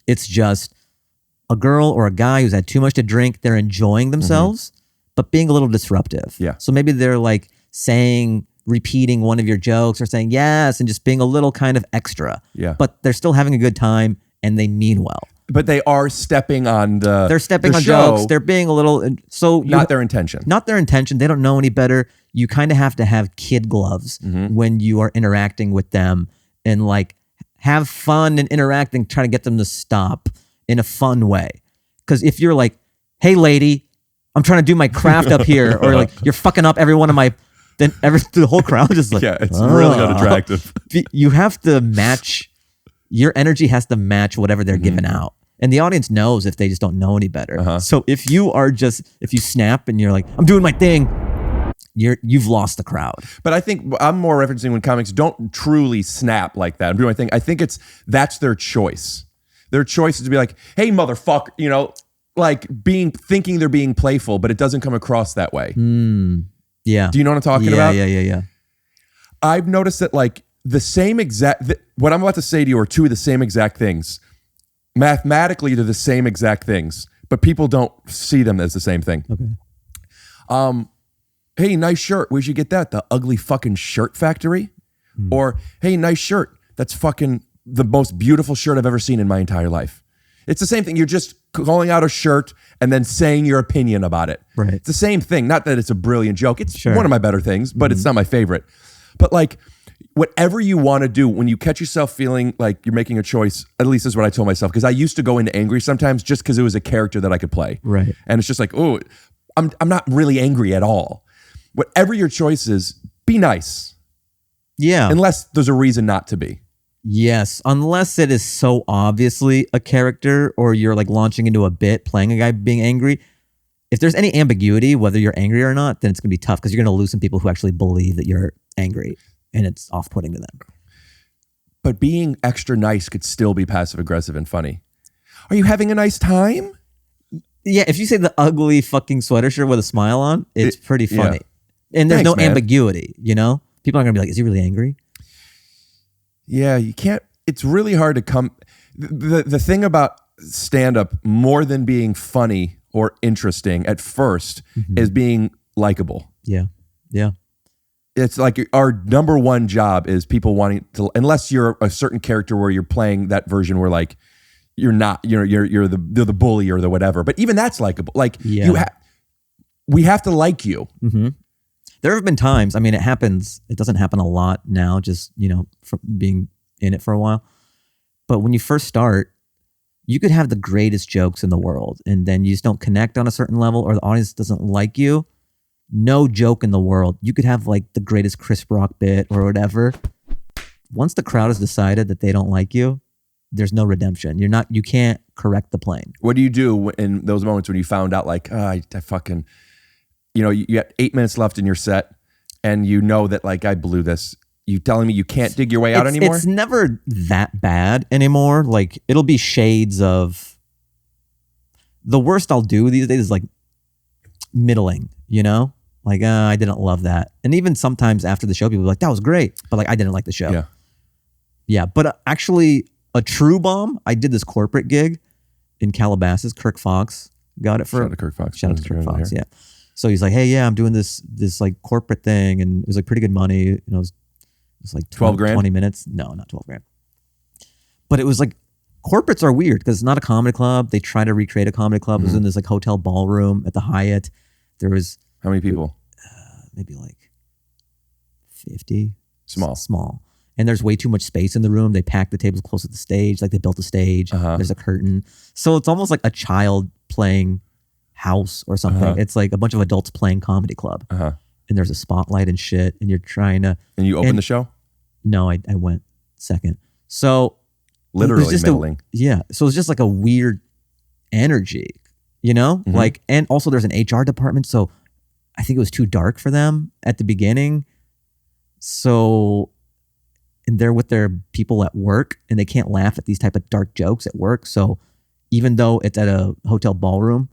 it's just a girl or a guy who's had too much to drink. They're enjoying themselves, but being a little disruptive. Yeah. So maybe they're like repeating one of your jokes or saying yes and just being a little kind of extra. Yeah. But they're still having a good time and they mean well. But they are stepping on They're stepping on show, jokes. They're being a little not their intention. Not their intention. They don't know any better. You kind of have to have kid gloves when you are interacting with them and like have fun and interacting, try to get them to stop in a fun way. Because if you're like, hey lady, I'm trying to do my craft up here, or like you're fucking up every one of my, then the whole crowd is like, it's really unattractive. You have to match, your energy has to match whatever they're giving out. And the audience knows if they just don't know any better. So if you snap and you're like, I'm doing my thing, you've lost the crowd. But I think I'm more referencing when comics don't truly snap like that. I'm doing my thing. I think that's their choice. Their choice is to be like, hey, motherfucker, like thinking they're being playful, but it doesn't come across that way. Yeah. Do you know what I'm talking about? Yeah. I've noticed that like the same exact, what I'm about to say to you are two of the same exact things. Mathematically, they're the same exact things, but people don't see them as the same thing. Okay. Hey, nice shirt. Where'd you get that? The ugly fucking shirt factory? Or, hey, nice shirt. That's fucking the most beautiful shirt I've ever seen in my entire life. It's the same thing. You're just calling out a shirt and then saying your opinion about it. Right. It's the same thing. Not that it's a brilliant joke. It's one of my better things, but it's not my favorite. But like, whatever you want to do, when you catch yourself feeling like you're making a choice, at least is what I told myself, because I used to go into angry sometimes just because it was a character that I could play. Right. And it's just like, oh, I'm not really angry at all. Whatever your choice is, be nice. Yeah. Unless there's a reason not to be. Yes. Unless it is so obviously a character or you're like launching into a bit, playing a guy being angry. If there's any ambiguity, whether you're angry or not, then it's going to be tough because you're going to lose some people who actually believe that you're angry. And it's off-putting to them. But being extra nice could still be passive-aggressive and funny. Are you having a nice time? Yeah, if you say the ugly fucking sweater shirt with a smile on, it's pretty funny. Yeah. And there's Thanks, no man. ambiguity, People are going to be like, is he really angry? Yeah, you can't. It's really hard to come. The thing about stand-up, more than being funny or interesting at first, is being likable. Yeah. It's like our number one job is people wanting to, unless you're a certain character where you're playing that version where like you're not, you're the bully or the whatever. But even that's likable. Like we have to like you. There have been times. I mean, it happens. It doesn't happen a lot now. Just from being in it for a while. But when you first start, you could have the greatest jokes in the world, and then you just don't connect on a certain level, or the audience doesn't like you. No joke in the world. You could have like the greatest Chris Rock bit or whatever. Once the crowd has decided that they don't like you, there's no redemption. You can't correct the plane. What do you do in those moments when you found out like, I fucking, you got 8 minutes left in your set and you know that like I blew this. You telling me you can't dig your way out anymore? It's never that bad anymore. Like it'll be shades of, the worst I'll do these days is like middling, Like, I didn't love that. And even sometimes after the show, people are like, that was great. But like, I didn't like the show. Yeah. Yeah, but actually, a true bomb. I did this corporate gig in Calabasas. Kirk Fox got it for. Shout out to Kirk Fox. Shout out to Kirk Fox. Yeah. So he's like, hey, yeah, I'm doing this like corporate thing, and it was like pretty good money. You know, it was like 12 grand? 20 minutes. No, not 12 grand. But it was like corporates are weird because it's not a comedy club. They try to recreate a comedy club. It was in this like hotel ballroom at the Hyatt. There was how many people? Maybe like 50. Small. And there's way too much space in the room. They packed the tables close to the stage. Like they built a stage. There's a curtain. So it's almost like a child playing house or something. It's like a bunch of adults playing comedy club. And there's a spotlight and shit. And you're trying to. And you opened the show? No, I went second. So literally middling. Yeah. So it's just like a weird energy, you know? Like, and also there's an HR department. So I think it was too dark for them at the beginning. So, and they're with their people at work and they can't laugh at these type of dark jokes at work. So even though it's at a hotel ballroom,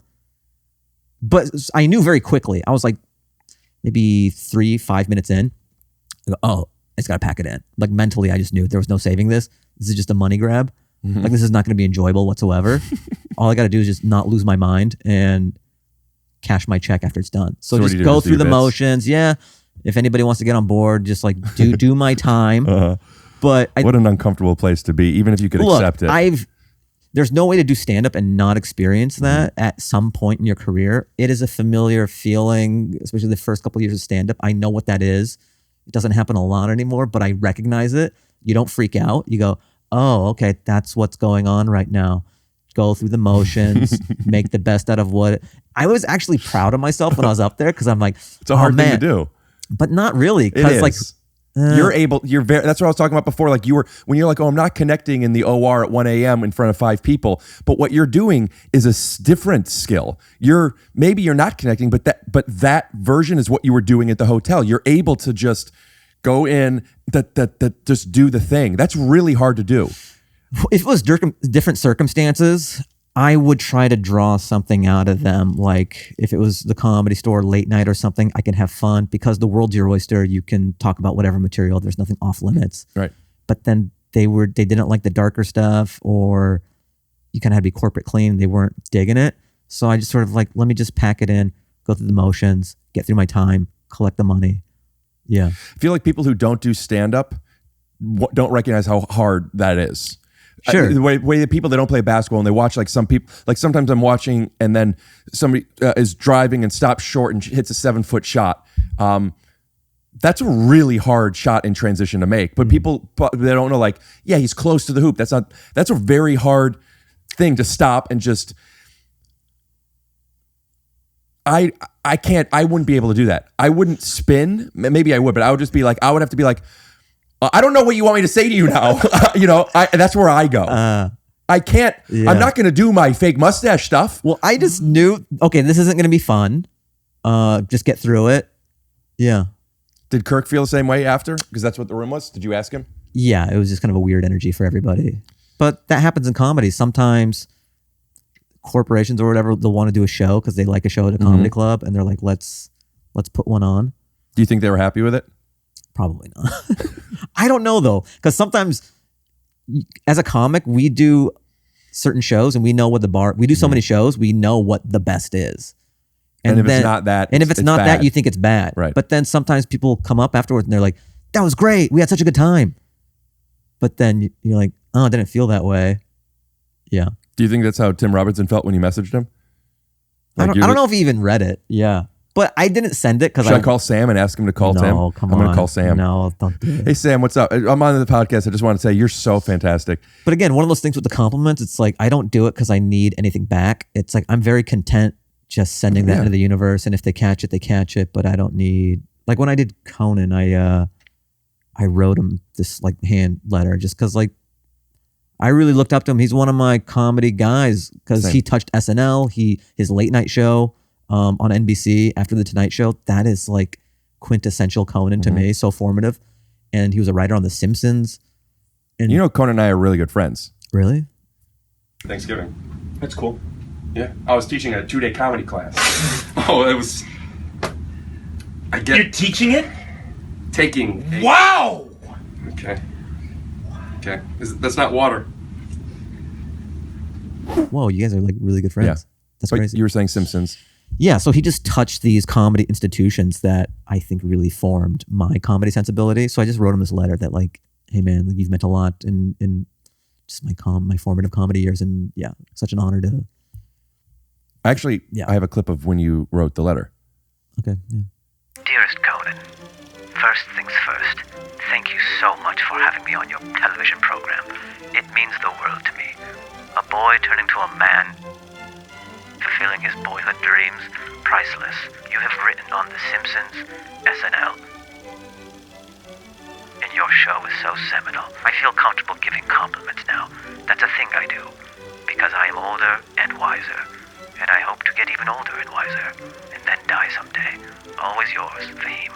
but I knew very quickly, I was like maybe 3-5 minutes in, I go, oh, I just got to pack it in. Like mentally, I just knew there was no saving this. This is just a money grab. Like this is not going to be enjoyable whatsoever. All I got to do is just not lose my mind and cash my check after it's done. So just go through the motions. Yeah. If anybody wants to get on board, just like do my time. But what an uncomfortable place to be, even if you could accept it. There's no way to do stand-up and not experience that at some point in your career. It is a familiar feeling, especially the first couple of years of stand-up. I know what that is. It doesn't happen a lot anymore, but I recognize it. You don't freak out. You go, oh, okay, that's what's going on right now. Go through the motions, make the best out of what. I was actually proud of myself when I was up there because I'm like, it's a hard thing to do. But not really. Because like you're very, that's what I was talking about before. Like when you're like, oh, I'm not connecting in the OR at 1 a.m. in front of 5 people. But what you're doing is a different skill. Maybe you're not connecting, but that version is what you were doing at the hotel. You're able to just go in, that just do the thing. That's really hard to do. If it was different circumstances, I would try to draw something out of them. Like if it was the Comedy Store late night or something, I can have fun because the world's your oyster. You can talk about whatever material. There's nothing off limits. Right. But then they didn't like the darker stuff, or you kind of had to be corporate clean. They weren't digging it. So I just sort of like, let me just pack it in, go through the motions, get through my time, collect the money. Yeah. I feel like people who don't do stand-up don't recognize how hard that is. Sure. The way that people that don't play basketball and they watch like some people, like sometimes I'm watching and then somebody is driving and stops short and hits a 7-foot shot. That's a really hard shot in transition to make. But people, they don't know, like, yeah, he's close to the hoop. That's a very hard thing to stop and just. I wouldn't be able to do that. I wouldn't spin. Maybe I would, but I would have to be like, I don't know what you want me to say to you now. That's where I go. I can't, I'm not going to do my fake mustache stuff. Well, I just knew, okay, this isn't going to be fun. Just get through it. Yeah. Did Kirk feel the same way after? Because that's what the room was. Did you ask him? Yeah, it was just kind of a weird energy for everybody. But that happens in comedy. Sometimes corporations or whatever, they'll want to do a show because they like a show at a comedy club and they're like, let's put one on. Do you think they were happy with it? Probably not. I don't know though, because sometimes as a comic, we do certain shows and we know what we do so many shows, we know what the best is. And if it's not that, you think it's bad. Right. But then sometimes people come up afterwards and they're like, that was great. We had such a good time. But then you're like, oh, I didn't feel that way. Yeah. Do you think that's how Tim Robertson felt when you messaged him? Like I don't know if he even read it. Yeah. But I didn't send it because I call Sam and ask him to call Tim? No, come on. I'm going to call Sam. No, don't do it. Hey, Sam, what's up? I'm on the podcast. I just want to say you're so fantastic. But again, one of those things with the compliments, it's like I don't do it because I need anything back. It's like I'm very content just sending that into the universe. And if they catch it, they catch it. But I don't need, like when I did Conan, I wrote him this like hand letter just because like I really looked up to him. He's one of my comedy guys because he touched SNL, his late night show on NBC after the Tonight Show. That is like quintessential Conan to me, so formative. And he was a writer on The Simpsons. And you know, Conan and I are really good friends. Really? Thanksgiving. That's cool. Yeah. I was teaching a 2-day comedy class. You're teaching it? Taking. Wow! Okay. Okay. That's not water. Whoa, you guys are like really good friends. Yeah. That's But crazy. you were saying Simpsons. Yeah, so he just touched these comedy institutions that I think really formed my comedy sensibility. So I just wrote him this letter that like, hey man, like, you've meant a lot in just my formative comedy years, and yeah, such an honor to. Actually, I have a clip of when you wrote the letter. Okay. Yeah. Dearest Conan, first things first, thank you so much for having me on your television program. It means the world to me. A boy turning to a man, fulfilling his boyhood dreams, priceless. You have written on The Simpsons, SNL. And your show is so seminal. I feel comfortable giving compliments now. That's a thing I do, because I am older and wiser. And I hope to get even older and wiser, and then die someday. Always yours, Fahim.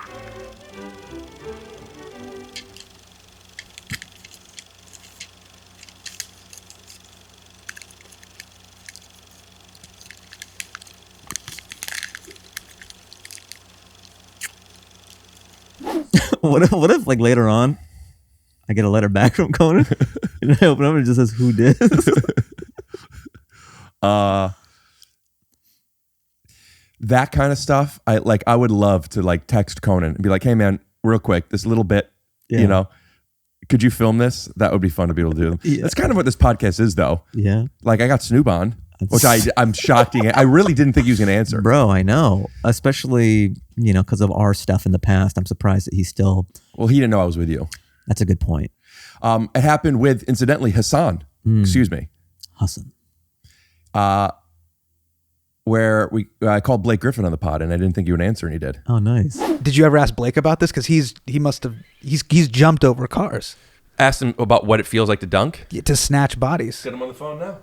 What if like later on I get a letter back from Conan and I open up and it just says who did? That kind of stuff, I would love to like text Conan and be like, hey man, real quick, this little bit, Yeah. you know, could you film this? That would be fun to be able to do. Yeah. That's kind of what this podcast is though. Yeah. Like I got Snoop on, which I'm shocked. I really didn't think he was going to answer. Bro, I know. Especially, you know, because of our stuff in the past. I'm surprised that he's still. Well, he didn't know I was with you. That's a good point. It happened with, incidentally, Hasan. Excuse me. Hasan. Where I called Blake Griffin on the pod and I didn't think he would answer, and he did. Oh, nice. Did you ever ask Blake about this? Because he's jumped over cars. Asked him about what it feels like to dunk? Yeah, to snatch bodies. Get him on the phone now.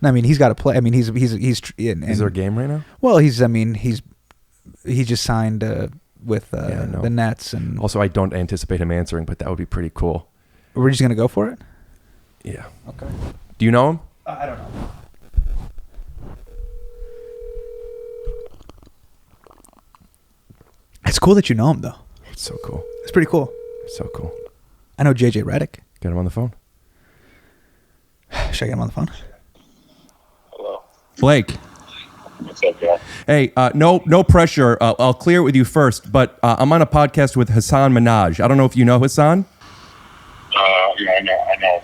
I mean, he's got to play. I mean, he's. Is there a game right now? Well, he just signed with the Nets, and also I don't anticipate him answering, but that would be pretty cool. We're just gonna go for it. Yeah. Okay. Do you know him? I don't know. It's cool that you know him, though. It's so cool. It's pretty cool. It's so cool. I know JJ Redick. Get him on the phone. Should I get him on the phone? Hello. Blake. What's up, guy? Hey, no pressure. I'll clear it with you first, but I'm on a podcast with Hasan Minhaj. I don't know if you know Hasan. Yeah, I know of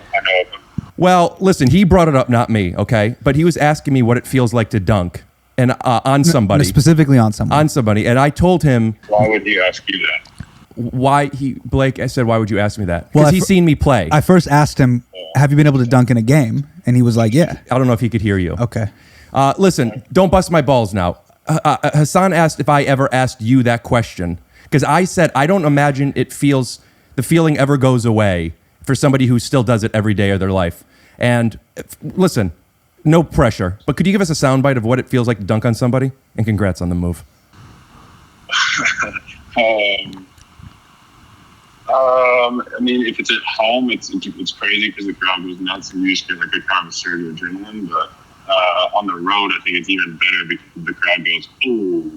him. Well, listen, he brought it up, not me, okay? But he was asking me what it feels like to dunk and on somebody. Specifically on someone. On somebody. And I told him... Why would he ask you that? Blake, I said, why would you ask me that? Well, Because he's seen me play. I first asked him, have you been able to dunk in a game? And he was like, yeah. I don't know if he could hear you. Okay. Listen, don't bust my balls now. Hasan asked if I ever asked you that question. Because I said, I don't imagine the feeling ever goes away for somebody who still does it every day of their life. And listen, no pressure, but could you give us a soundbite of what it feels like to dunk on somebody? And congrats on the move. I mean, if it's at home, it's crazy because the crowd goes nuts and you just get like a kind of surge of adrenaline. But on the road, I think it's even better because the crowd goes, oh,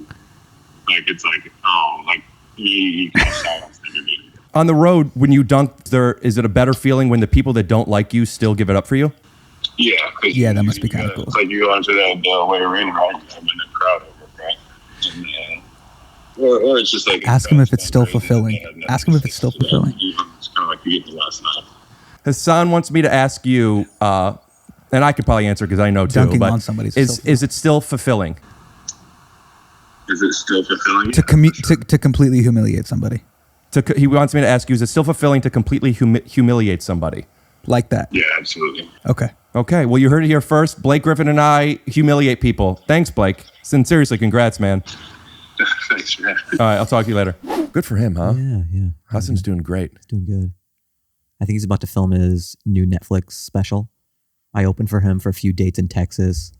like it's like, oh, like you can silence everybody. On the road, when you dunk, is it a better feeling when the people that don't like you still give it up for you? Yeah, that must be kind of cool. It's like you go into the way arena, right? And the crowd over, right? And, or it's just like Ask him if it's still fulfilling. Ask him if it's still fulfilling. It's kind of like you get the last night. Hassan wants me to ask you, and I could probably answer because I know too. Dunking but on somebody is it still fulfilling? Is it still fulfilling? To completely humiliate somebody. He wants me to ask you: is it still fulfilling to completely humiliate somebody? Like that? Yeah, absolutely. Okay. Well, you heard it here first. Blake Griffin and I humiliate people. Thanks, Blake. Seriously, congrats, man. Thanks, man. All right, I'll talk to you later. Good for him, huh? Yeah. Hassan's doing great. He's doing good. I think he's about to film his new Netflix special. I opened for him for a few dates in Texas.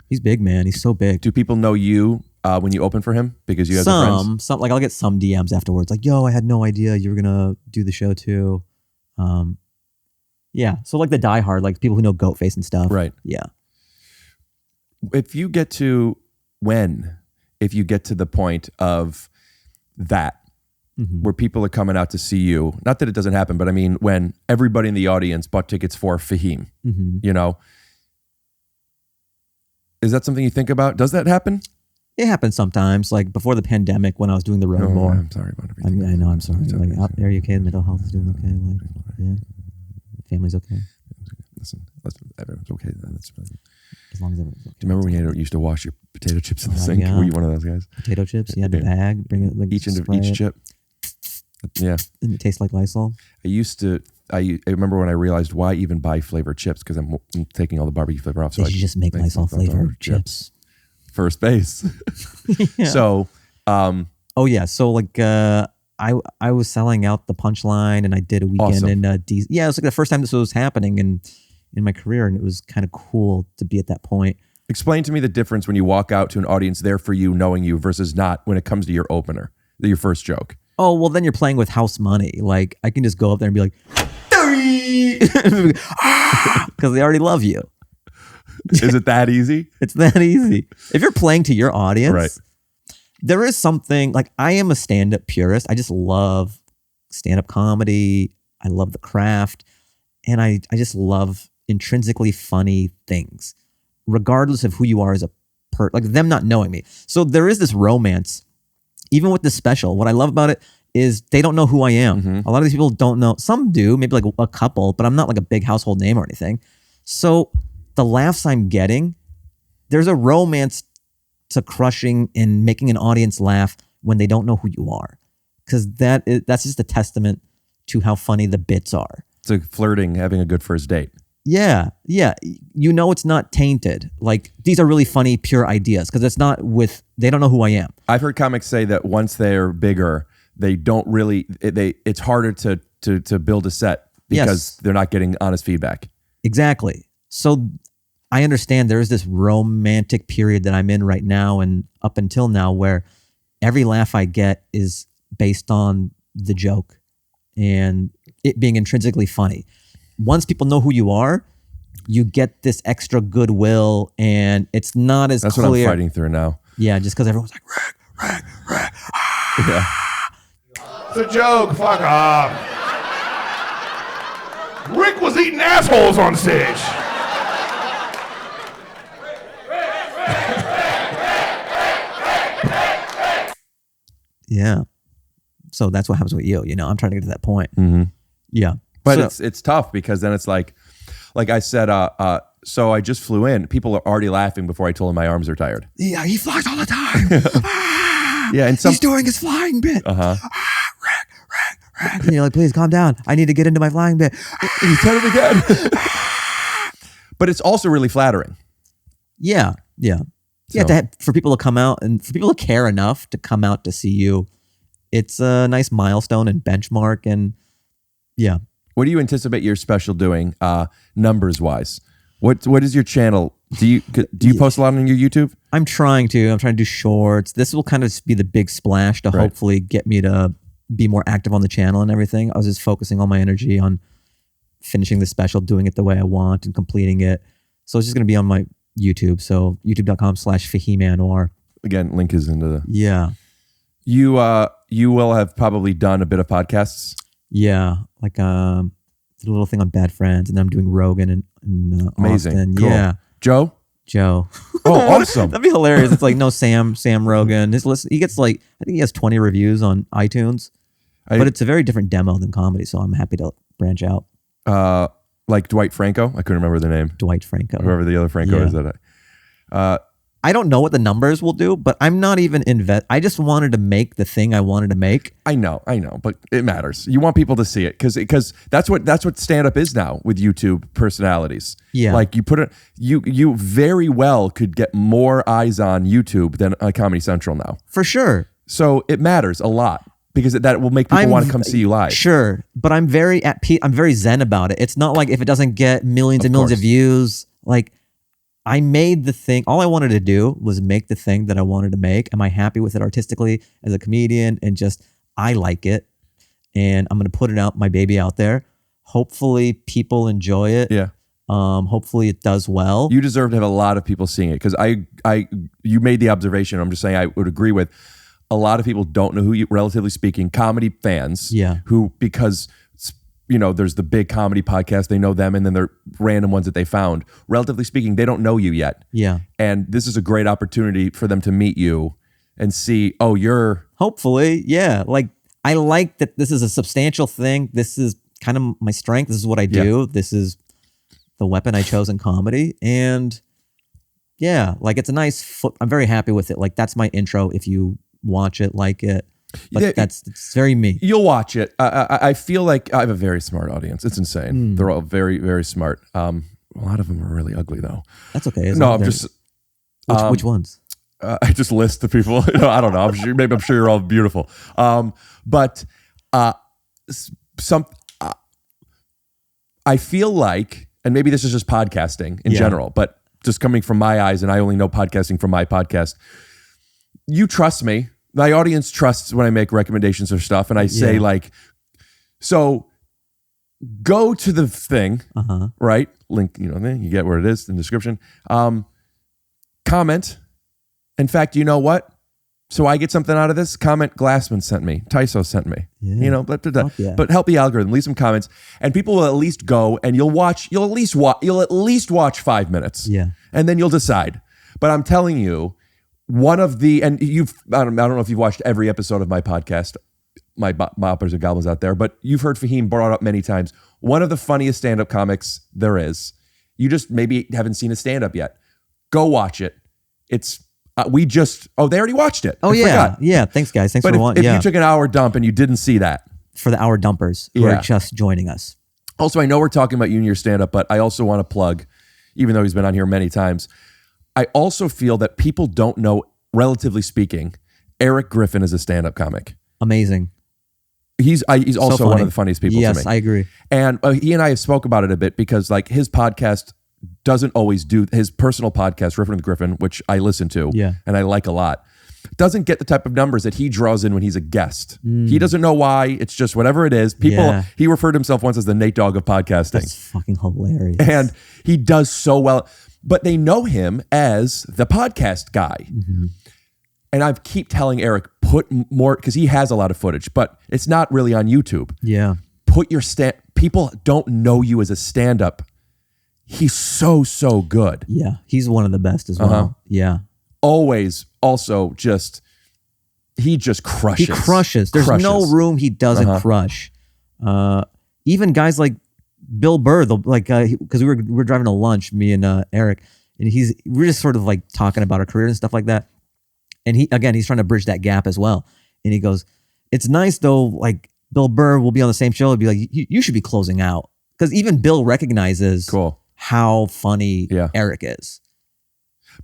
He's big, man. He's so big. Do people know you when you open for him because you have friends? Some like I'll get some DMs afterwards, like, "Yo, I had no idea you were gonna do the show too." Yeah. So like the diehard, like people who know Goatface and stuff. Right. Yeah. If you get to the point of that, where people are coming out to see you. Not that it doesn't happen, but I mean, when everybody in the audience bought tickets for Fahim, you know, is that something you think about? Does that happen? It happens sometimes, like before the pandemic when I was doing the road more. I'm sorry about everything. I know, I'm sorry. Like, out there, you okay? Mental health is doing okay? Like, yeah. Family's okay? Listen, everyone's okay. That's as long as everyone's okay. Do you remember when you used to wash your potato chips in the sink? Yeah. Were you one of those guys? Potato chips? You had the bag, bring it, like each it. chip. Yeah. And it tastes like Lysol? I remember when I realized why even buy flavored chips, because I'm taking all the barbecue flavor off. So they should just make Lysol flavored chips. First base. Yeah. So, oh yeah. So like, I was selling out the Punchline, and I did a weekend in yeah, it was like the first time this was happening in my career, and it was kind of cool to be at that point. Explain to me the difference when you walk out to an audience there for you, knowing you, versus not when it comes to your opener, your first joke. Oh, well, then you're playing with house money. Like, I can just go up there and be like, because they already love you. Is it that easy? It's that easy. If you're playing to your audience, right. There is something, like, I am a stand-up purist. I just love stand-up comedy. I love the craft. And I just love intrinsically funny things, regardless of who you are as a like them not knowing me. So there is this romance. Even with this special, what I love about it is they don't know who I am. A lot of these people don't know. Some do, maybe like a couple, but I'm not like a big household name or anything. So the laughs I'm getting, there's a romance to crushing and making an audience laugh when they don't know who you are. Because that's just a testament to how funny the bits are. It's like flirting, having a good first date. Yeah. You know it's not tainted. Like, these are really funny, pure ideas, because it's not they don't know who I am. I've heard comics say that once they're bigger, they don't really, it's harder to build a set because they're not getting honest feedback. Exactly. So I understand there is this romantic period that I'm in right now and up until now where every laugh I get is based on the joke and it being intrinsically funny. Once people know who you are, you get this extra goodwill, and it's not as That's clear. what I'm fighting through now. Yeah, just because everyone's like, Rick. Yeah. It's a joke. Fuck off. Rick was eating assholes on stage. Yeah. So that's what happens with you. You know, I'm trying to get to that point. Yeah. But it's tough because then it's like I said, so I just flew in. People are already laughing before I told them my arms are tired. Yeah, he flies all the time. Yeah, and he's doing his flying bit. Rick. And you're like, please calm down. I need to get into my flying bit. He said it again. But it's also really flattering. Yeah. For people to come out and for people to care enough to come out to see you, it's a nice milestone and benchmark. And yeah. What do you anticipate your special doing, numbers wise? What is your channel? Do you post a lot on your YouTube? I'm trying to do shorts. This will kind of be the big splash to hopefully get me to be more active on the channel and everything. I was just focusing all my energy on finishing the special, doing it the way I want and completing it. So it's just going to be on my YouTube. So youtube.com/Fahim Anwar. Again, link is into the... Yeah. You will have probably done a bit of podcasts. Yeah, like did a little thing on Bad Friends, and then I'm doing Rogan and amazing. Austin. Cool. Yeah, Joe. Oh, awesome! That'd be hilarious. It's like Sam Rogan. He gets like, I think he has 20 reviews on iTunes, but it's a very different demo than comedy. So I'm happy to branch out. Like Dwight Franco. I couldn't remember the name. Dwight Franco. Whoever the other Franco is that. I don't know what the numbers will do, but I'm not even I just wanted to make the thing I wanted to make. I know, but it matters. You want people to see it because that's what stand up is now with YouTube personalities. Yeah, like you put it, you very well could get more eyes on YouTube than on Comedy Central now, for sure. So it matters a lot because that will make people want to come see you live. Sure, but I'm very I'm very zen about it. It's not like if it doesn't get millions and millions of views, like. I made the thing. All I wanted to do was make the thing that I wanted to make. Am I happy with it artistically as a comedian? And just, I like it. And I'm going to put it out, my baby out there. Hopefully people enjoy it. Yeah. Hopefully it does well. You deserve to have a lot of people seeing it because you made the observation. I'm just saying I would agree with a lot of people don't know who you, relatively speaking, comedy fans. Yeah. Who, because, you know, there's the big comedy podcast, they know them, and then there are random ones that they found. Relatively speaking, they don't know you yet. Yeah. And this is a great opportunity for them to meet you and see, oh, you're... Hopefully, yeah. Like, I like that this is a substantial thing. This is kind of my strength. This is what I do. Yeah. This is the weapon I chose in comedy. And yeah, like it's a nice foot. I'm very happy with it. Like that's my intro. If you watch it, like it. But it's very me. You'll watch it. I feel like I have a very smart audience. It's insane. They're all very, very smart. A lot of them are really ugly though. That's okay. No, I'm just... Which ones? I just list the people. You know, I don't know. I'm sure you're all beautiful. But I feel like, and maybe this is just podcasting in general, but just coming from my eyes, and I only know podcasting from my podcast. You trust me. My audience trusts when I make recommendations of stuff, and I say like, so go to the thing, right? Link, you know, you get where it is in the description. Comment. In fact, you know what? So I get something out of this. Comment Glassman sent me. TYSO sent me. You know, but help the algorithm. Leave some comments, and people will at least go and you'll at least watch 5 minutes. Yeah, and then you'll decide. But I'm telling you, one of the I don't know if you've watched every episode of my podcast, my boppers and goblins out there, but you've heard Fahim brought up many times. One of the funniest stand-up comics there is. You just maybe haven't seen a stand-up yet. Go watch it. It's. They already watched it. Oh, I forgot. Yeah. Thanks, guys. Thanks for watching. If you took an hour dump and you didn't see that. For the hour dumpers who are just joining us. Also, I know we're talking about you and your stand-up, but I also want to plug, even though he's been on here many times, I also feel that people don't know, relatively speaking, Eric Griffin is a stand-up comic. Amazing. He's also one of the funniest people to me. Yes, I agree. And he and I have spoke about it a bit because like his podcast doesn't always do his personal podcast, Riffin with Griffin, which I listen to and I like a lot. Doesn't get the type of numbers that he draws in when he's a guest. He doesn't know why. It's just whatever it is. He referred himself once as the Nate Dogg of podcasting. That's fucking hilarious. And he does so well, but they know him as the podcast guy. And I keep telling Eric, put more, because he has a lot of footage, but it's not really on YouTube. Yeah. Put your people don't know you as a stand-up. He's so good. Yeah, he's one of the best as well. Yeah. Always also he just crushes. He crushes. There's no room he doesn't crush. Even guys like Bill Burr, because we were driving to lunch, me and Eric, and we're just sort of like talking about our career and stuff like that. And he's trying to bridge that gap as well. And he goes, it's nice though, like Bill Burr will be on the same show and be like, you should be closing out. Because even Bill recognizes how funny Eric is.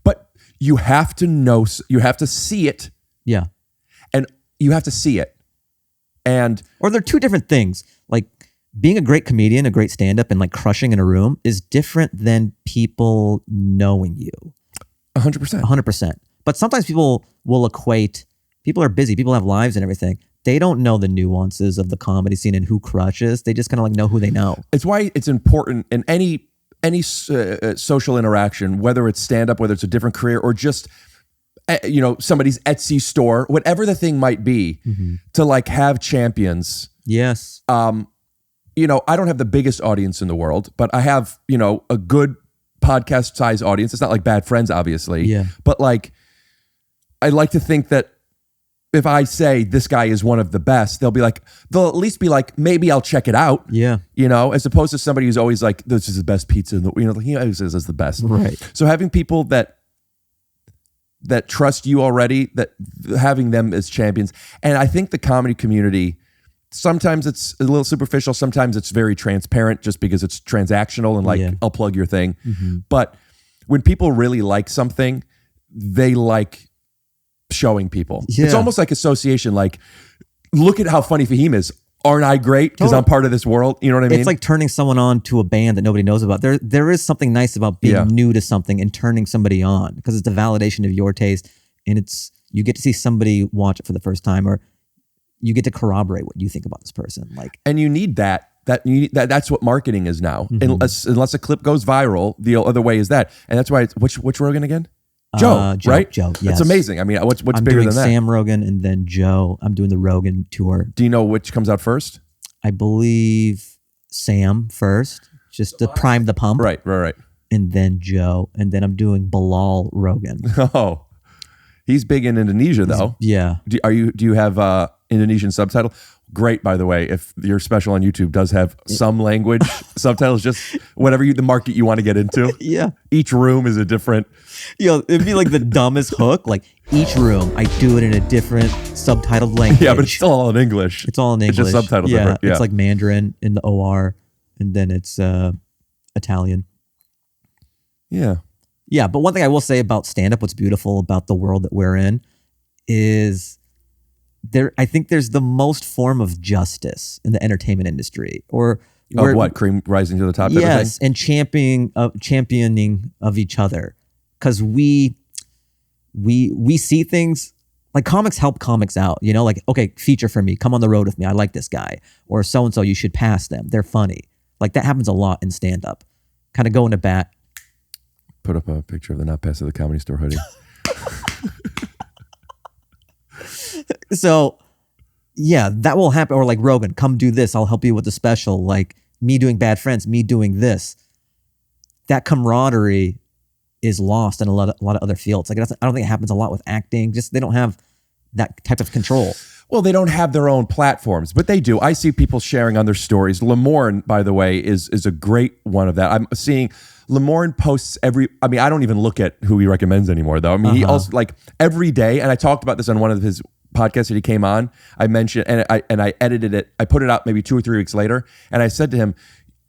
But you have to know, you have to see it. Yeah. And you have to see it. Or they're two different things. Like being a great comedian, a great stand-up, and like crushing in a room is different than people knowing you. 100%. 100%. But sometimes people will equate, people are busy, people have lives and everything. They don't know the nuances of the comedy scene and who crushes. They just kind of like know who they know. It's why it's important in any social interaction, whether it's stand-up, whether it's a different career, or just somebody's Etsy store, whatever the thing might be, to like have champions. Yes. I don't have the biggest audience in the world, but I have a good podcast size audience. It's not like Bad Friends, obviously. Yeah. But like, I like to think that if I say this guy is one of the best, they'll at least be like, maybe I'll check it out. Yeah. As opposed to somebody who's always like, this is the best pizza in the, he always says it's the best. Right. So having people that trust you already, that having them as champions. And I think the comedy community, sometimes it's a little superficial. Sometimes it's very transparent just because it's transactional and like, I'll plug your thing. But when people really like something, they like showing people. It's almost like association. Like, look at how funny Fahim is. Aren't I great? Because I'm part of this world. You know what I mean? It's like turning someone on to a band that nobody knows about. There is something nice about being new to something and turning somebody on, because it's a validation of your taste, and you get to see somebody watch it for the first time, or you get to corroborate what you think about this person. Like, and you need that. That's what marketing is now. Unless a clip goes viral, the other way is that, and that's why it's which Rogan again? Joe, right? Joe, yes. That's amazing. I mean, what's I'm bigger doing than that? Sam Rogan and then Joe. I'm doing the Rogan tour. Do you know which comes out first? I believe Sam first, just to prime the pump. Right. And then Joe. And then I'm doing Bilal Rogan. Oh, he's big in Indonesia, though. Yeah. Do you have Indonesian subtitle? Great, by the way. If your special on YouTube does have some language subtitles, just whatever the market you want to get into. Yeah. Each room is a different. It'd be like the dumbest hook. Like each room, I do it in a different subtitled language. Yeah, but it's still all in English. It's all in English. It's just subtitled yeah, different. Yeah. It's like Mandarin in the OR, and then it's Italian. Yeah. Yeah, but one thing I will say about stand-up, what's beautiful about the world that we're in, is I think there's the most form of justice in the entertainment industry. Or of what? Cream rising to the top? Yes, and championing of each other. Because we see things like comics help comics out, like, okay, feature for me, come on the road with me, I like this guy, or so-and-so, you should pass them, they're funny. Like that happens a lot in stand-up. Kind of going to bat. Put up a picture of the Not Pass to the Comedy Store hoodie. So yeah, that will happen. Or like Rogan, come do this, I'll help you with the special. Like me doing Bad Friends, me doing this. That camaraderie is lost in a lot of other fields. Like I don't think it happens a lot with acting. Just they don't have that type of control. Well, they don't have their own platforms, but they do. I see people sharing on their stories. Lamorne, by the way, is a great one of that. I'm seeing Lamorne posts I don't even look at who he recommends anymore, though. I mean, he also like every day, and I talked about this on one of his podcasts that he came on. I mentioned, and I edited it. I put it out maybe 2 or 3 weeks later, and I said to him,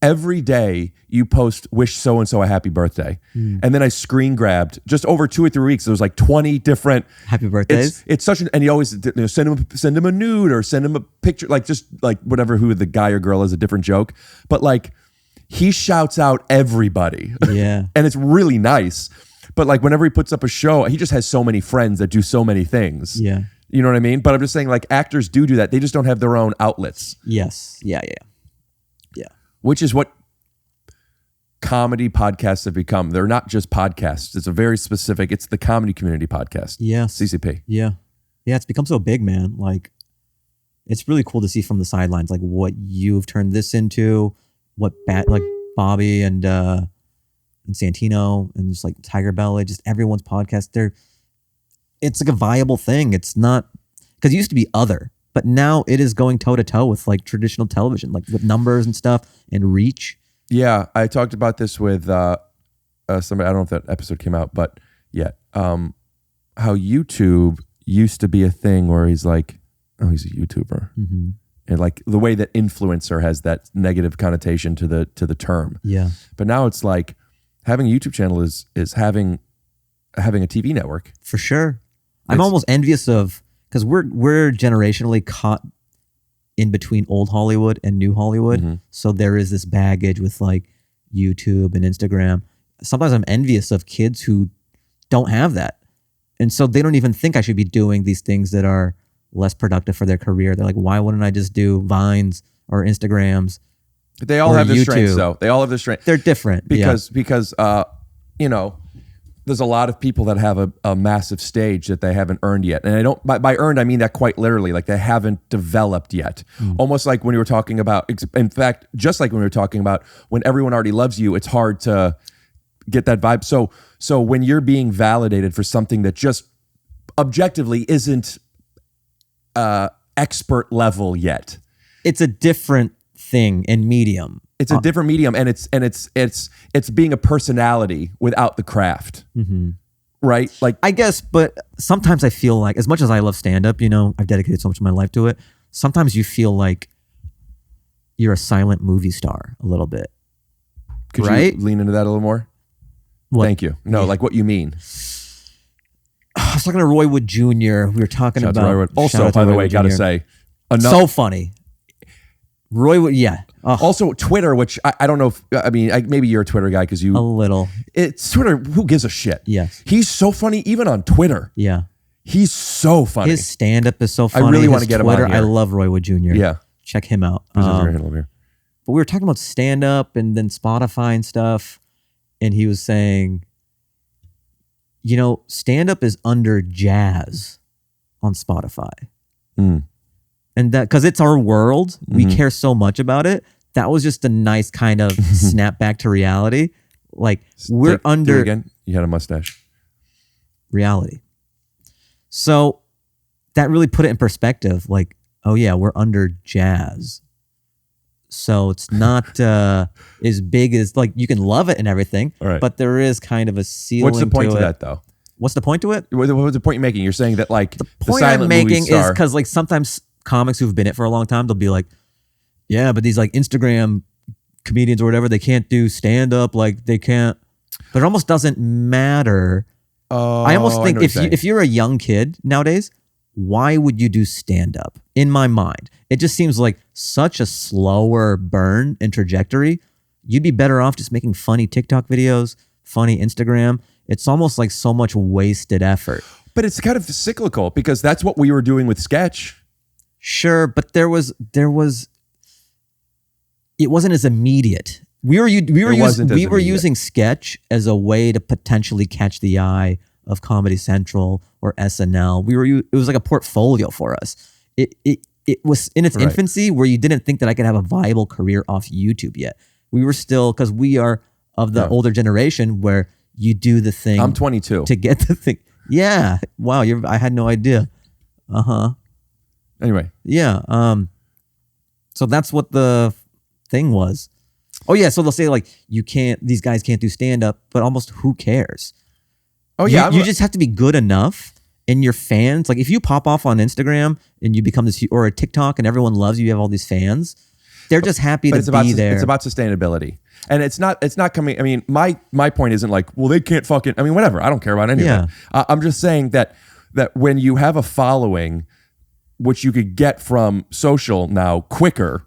every day you post wish so-and-so a happy birthday. And then I screen grabbed just over 2 or 3 weeks. There was like 20 different happy birthdays. It's such and he always send him a nude or send him a picture, like just like whatever, who the guy or girl is, a different joke. But like he shouts out everybody. Yeah. And it's really nice. But like whenever he puts up a show, he just has so many friends that do so many things. Yeah. You know what I mean? But I'm just saying, like, actors do that. They just don't have their own outlets. Yes. Yeah. Which is what comedy podcasts have become. They're not just podcasts. It's a very specific, it's the comedy community podcast. Yes. CCP. Yeah. Yeah, it's become so big, man. Like, it's really cool to see from the sidelines, like what you've turned this into, like Bobby and Santino and just like Tiger Belly, just everyone's podcast. It's like a viable thing. It's not, because it used to be other, but now it is going toe to toe with like traditional television, like with numbers and stuff and reach. Yeah, I talked about this with somebody. I don't know if that episode came out, but yeah, how YouTube used to be a thing where he's like, oh, he's a YouTuber, and like the way that influencer has that negative connotation to the term. Yeah, but now it's like having a YouTube channel is having a TV network for sure. I'm almost envious of, because we're generationally caught in between old Hollywood and new Hollywood. So there is this baggage with like YouTube and Instagram. Sometimes I'm envious of kids who don't have that. And so they don't even think I should be doing these things that are less productive for their career. They're like, why wouldn't I just do Vines or Instagrams? They all have their strengths, though. They all have their strengths. They're different. Because you know, there's a lot of people that have a massive stage that they haven't earned yet. And I don't, by earned, I mean that quite literally, like they haven't developed yet. Almost like when you were talking about, in fact, just like when we were talking about when everyone already loves you, it's hard to get that vibe. So when you're being validated for something that just objectively isn't expert level yet. It's a different thing in medium. It's a different medium, and it's being a personality without the craft, right? Like, I guess, but sometimes I feel like, as much as I love stand-up, you know, I've dedicated so much of my life to it. Sometimes you feel like you're a silent movie star a little bit. Could right? you lean into that a little more? What? Thank you. No, like what you mean. I was talking to Roy Wood Jr. We were talking Shout out to about. Roy Wood. Also, by the way, got to say, so funny. Roy Wood, yeah. Also, Twitter, which I don't know if, I mean, maybe you're a Twitter guy because you... A little. It's Twitter, who gives a shit? Yes. He's so funny, even on Twitter. Yeah. He's so funny. His stand-up is so funny. I really want to get Twitter, him on here. I love Roy Wood Jr. Yeah. Check him out. But we were talking about stand-up and then Spotify and stuff, and he was saying, you know, stand-up is under jazz on Spotify. Mm. And that, because it's our world, we care so much about it. That was just a nice kind of snap back to reality. Like, we're under... Do it again. You had a mustache. Reality. So that really put it in perspective. Like, oh yeah, we're under jazz. So it's not as big as, like, you can love it and everything, right. but there is kind of a ceiling. What's the point to to it. that, though? What's the point to it? What's the point you're making? You're saying that, like, the point silent I'm making movie star, is because, like, sometimes comics who've been it for a long time, they'll be like, yeah, but these, like, Instagram comedians or whatever, they can't do stand up, like, they can't. But it almost doesn't matter. I almost think if you're a young kid nowadays, why would you do stand up? In my mind, it just seems like such a slower burn and trajectory. You'd be better off just making funny TikTok videos, funny Instagram. It's almost like so much wasted effort. But it's kind of cyclical because that's what we were doing with sketch. Sure, but there was it wasn't as immediate. We were using sketch as a way to potentially catch the eye of Comedy Central or SNL. It was like a portfolio for us. It was in its infancy where you didn't think that I could have a viable career off YouTube yet. We were still, because we are of the older generation where you do the thing. I'm 22 to get the thing. Yeah. Wow. I had no idea. Anyway. Yeah. So that's what the thing was. Oh yeah. So they'll say, like, these guys can't do stand up, but almost who cares? Oh yeah. You just have to be good enough, and your fans, like, if you pop off on Instagram and you become this, or a TikTok and everyone loves you, you have all these fans, they're just happy to be there. It's about sustainability. And it's not coming. I mean, my point isn't like, well, they can't fucking, I mean, whatever. I don't care about any of it. I'm just saying that when you have a following, which you could get from social now quicker,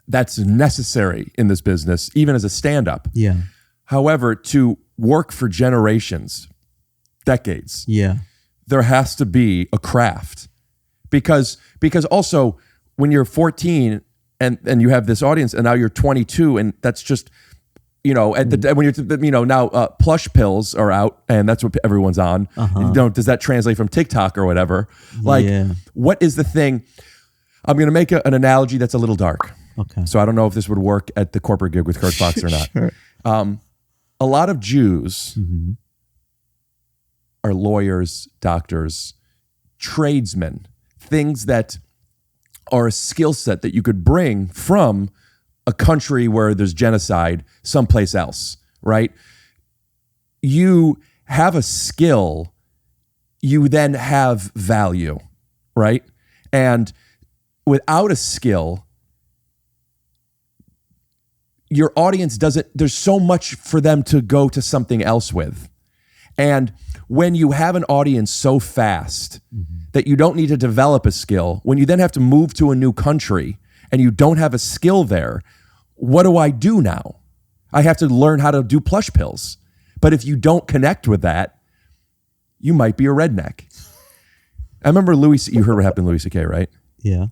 that's necessary in this business, even as a stand-up. Yeah. However, to work for generations, decades, there has to be a craft. Because also when you're 14 and you have this audience, and now you're 22, and that's just, you know, when you're, you know, now plush pills are out, and that's what everyone's on. You know, does that translate from TikTok or whatever? Like, what is the thing? I'm going to make an analogy that's a little dark. Okay. So I don't know if this would work at the corporate gig with Kurt Fox or not. Sure. A lot of Jews are lawyers, doctors, tradesmen, things that are a skill set that you could bring from a country where there's genocide someplace else, right? You have a skill, you then have value, right? And without a skill, your audience there's so much for them to go to something else with. And when you have an audience so fast that you don't need to develop a skill, when you then have to move to a new country and you don't have a skill there, what do I do now? I have to learn how to do plush pills. But if you don't connect with that, you might be a redneck. I remember you heard what happened to Louis C.K., right? Yeah.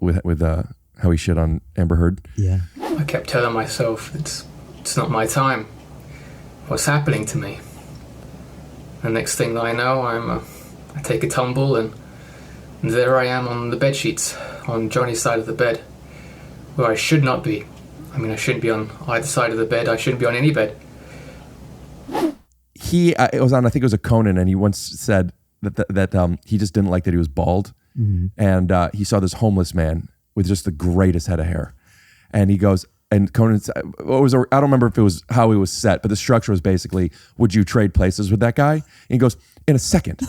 With how he shit on Amber Heard. Yeah. I kept telling myself it's not my time. What's happening to me? The next thing that I know, I take a tumble, and there I am on the bed sheets on Johnny's side of the bed, where I should not be. I mean, I shouldn't be on either side of the bed. I shouldn't be on any bed. It was on, I think it was a Conan, and he once said that he just didn't like that he was bald, and he saw this homeless man with just the greatest head of hair, and he goes, and Conan said, I don't remember if it was how he was set, but the structure was basically, would you trade places with that guy? And he goes, in a second.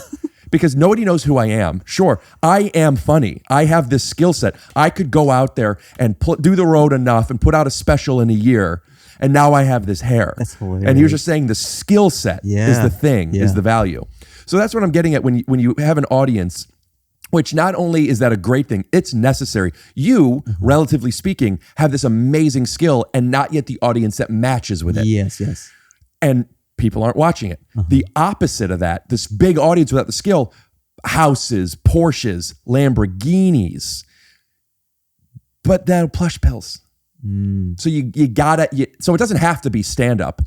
Because nobody knows who I am. Sure, I am funny. I have this skill set. I could go out there and do the road enough and put out a special in a year, and now I have this hair. That's hilarious. And he was just saying the skill set is the thing, is the value. So that's what I'm getting at when you have an audience, which not only is that a great thing, it's necessary. You, relatively speaking, have this amazing skill and not yet the audience that matches with it. Yes. And people aren't watching it. The opposite of that, this big audience without the skill, houses, Porsches, Lamborghinis, but then plush pills. So so it doesn't have to be stand up.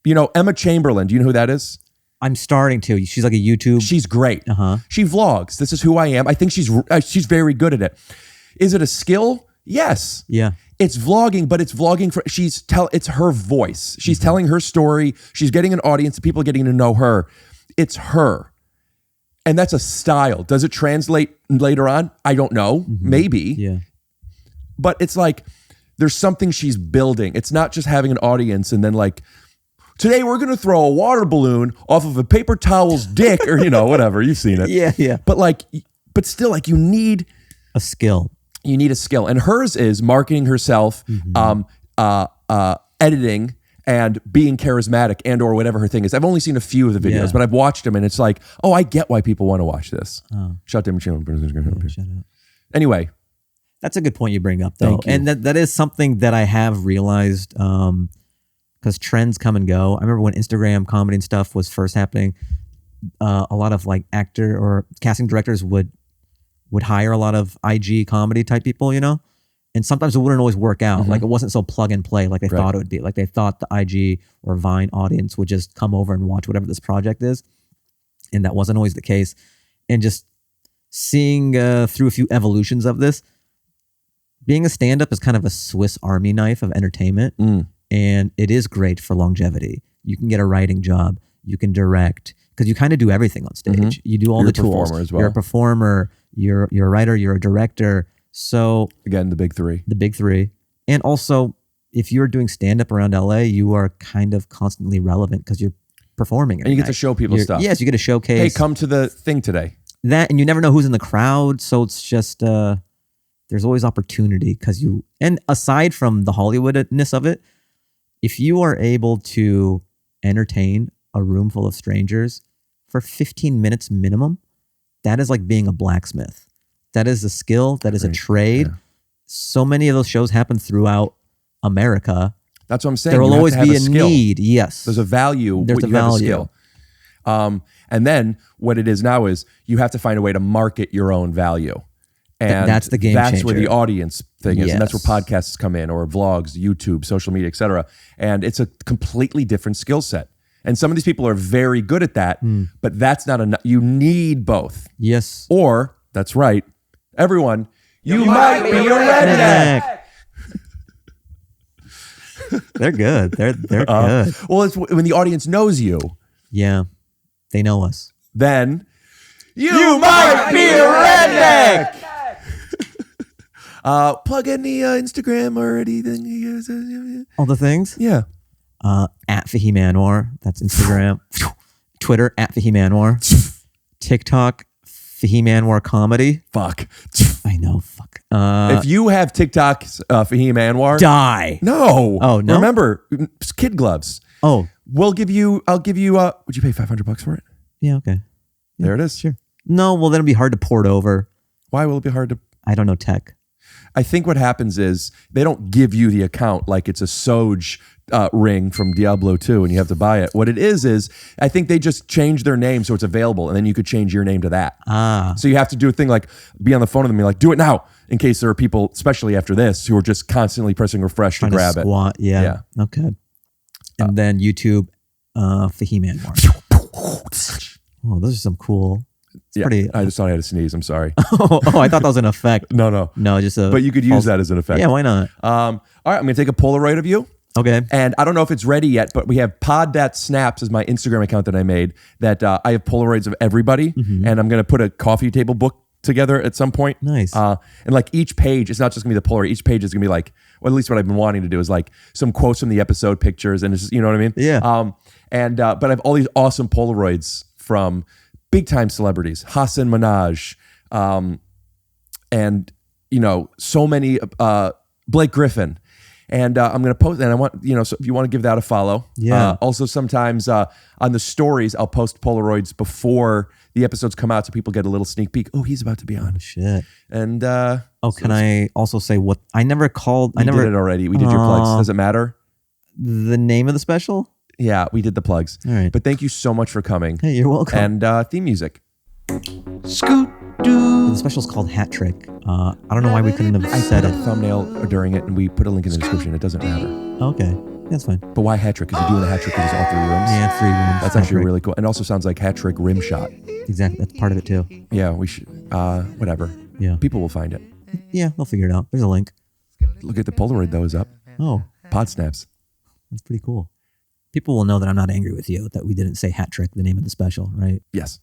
You know, Emma Chamberlain, do you know who that is? I'm starting to. She's like a YouTube. She's great. She vlogs. This is who I am. I think she's very good at it. Is it a skill? Yes. Yeah. It's vlogging, but it's vlogging for it's her voice. She's telling her story. She's getting an audience, people getting to know her. It's her. And that's a style. Does it translate later on? I don't know. Maybe. Yeah. But it's like there's something she's building. It's not just having an audience and then like, today we're going to throw a water balloon off of a paper towel's dick or, whatever. You've seen it. Yeah. But still, like, you need a skill. You need a skill. And hers is marketing herself, editing, and being charismatic and or whatever her thing is. I've only seen a few of the videos, but I've watched them and it's like, oh, I get why people want to watch this. Shut down channel. Shut up. Anyway. That's a good point you bring up, though. And that is something that I have realized because trends come and go. I remember when Instagram comedy and stuff was first happening, a lot of like actor or casting directors would hire a lot of IG comedy type people, and sometimes it wouldn't always work out. Like it wasn't so plug and play like they thought it would be. Like they thought the IG or Vine audience would just come over and watch whatever this project is. And that wasn't always the case. And just seeing through a few evolutions of this, being a stand-up is kind of a Swiss Army knife of entertainment. And it is great for longevity. You can get a writing job. You can direct because you kind of do everything on stage. You do all the tools. Performer as well. You're a performer. You're a writer. You're a director. So again, the big three. The big three. And also, if you're doing stand-up around LA, you are kind of constantly relevant because you're performing. And you get to show people stuff. Yes, you get to showcase. Hey, come to the thing today. That, and you never know who's in the crowd. So it's just, there's always opportunity and aside from the Hollywoodness of it, if you are able to entertain a room full of strangers for 15 minutes minimum, that is like being a blacksmith. That is a skill. That is a trade. Yeah. So many of those shows happen throughout America. That's what I'm saying. There will always be a need. Yes. There's a value. There's a value. And then what it is now is you have to find a way to market your own value. And that's the game changer. That's where the audience thing is. And that's where podcasts come in, or vlogs, YouTube, social media, etc. And it's a completely different skill set. And some of these people are very good at that, but that's not enough. You need both. Yes. Or, that's right, everyone, you might be a redneck. They're good. They're good. Well, it's when the audience knows you. Yeah. They know us. Then you might be a redneck. Plug in the Instagram or anything. All the things? Yeah. At Fahim Anwar. That's Instagram. Twitter, at Fahim Anwar. TikTok, Fahim Anwar Comedy. Fuck. I know, fuck. If you have TikTok, Fahim Anwar. Die. No. Oh, no? Remember, kid gloves. Oh. I'll give you, would you pay $500 for it? Yeah, okay. There it is. Sure. No, well, then it'll be hard to port over. Why will it be hard to? I don't know tech. I think what happens is they don't give you the account like it's a Soj ring from Diablo 2 and you have to buy it. What it is I think they just change their name so it's available, and then you could change your name to that. So you have to do a thing like be on the phone with them and be like, do it now, in case there are people, especially after this, who are just constantly pressing refresh to grab it. Yeah. Okay. And then YouTube, Fahim Anwar. Oh, those are some cool. Pretty, I just thought I had to sneeze. I'm sorry. Oh, I thought that was an effect. No, just a. But you could use that as an effect. Yeah, why not? All right, I'm gonna take a Polaroid of you. Okay. And I don't know if it's ready yet, but we have Pod.Snaps is my Instagram account that I made. That I have Polaroids of everybody, and I'm gonna put a coffee table book together at some point. Nice. And like each page, it's not just gonna be the Polaroid. Each page is gonna be like, or at least what I've been wanting to do is like some quotes from the episode, pictures, and it's just, you know what I mean? Yeah. But I have all these awesome Polaroids from big time celebrities, Hasan Minhaj, and so many, Blake Griffin, and I'm gonna post. And I want so if you want to give that a follow. Yeah. Also, sometimes on the stories, I'll post Polaroids before the episodes come out, so people get a little sneak peek. Oh, he's about to be on. Oh, shit. And can I also say what I never called? I never did it already. We did your plugs. Does it matter? The name of the special? Yeah, we did the plugs. All right. But thank you so much for coming. Hey, you're welcome. And theme music. The special's called Hat Trick. I don't know why we couldn't have said it. Thumbnail during it, and we put a link in the description. It doesn't matter. Okay. That's fine. But why hat trick? Because you're doing the hat trick because it's all 3 rooms. Yeah, 3 rooms. That's actually really cool. And also sounds like hat trick rim shot. Exactly. That's part of it too. Yeah, we should. Whatever. Yeah. People will find it. Yeah, they'll figure it out. There's a link. Look at the Polaroid though is up. Oh, Pod snaps. That's pretty cool. People will know that I'm not angry with you that we didn't say hat trick, the name of the special, right? Yes.